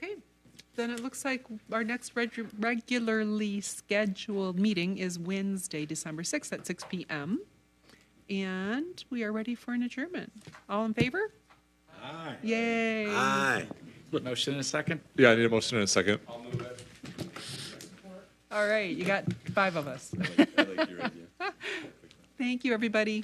Okay, then it looks like our next regularly scheduled meeting is Wednesday, December 6th at 6 p.m. And we are ready for an adjournment. All in favor? Aye. Yay. Aye. Motion in a second? Yeah, I need a motion in a second. All right, you got 5 of us. Thank you, everybody.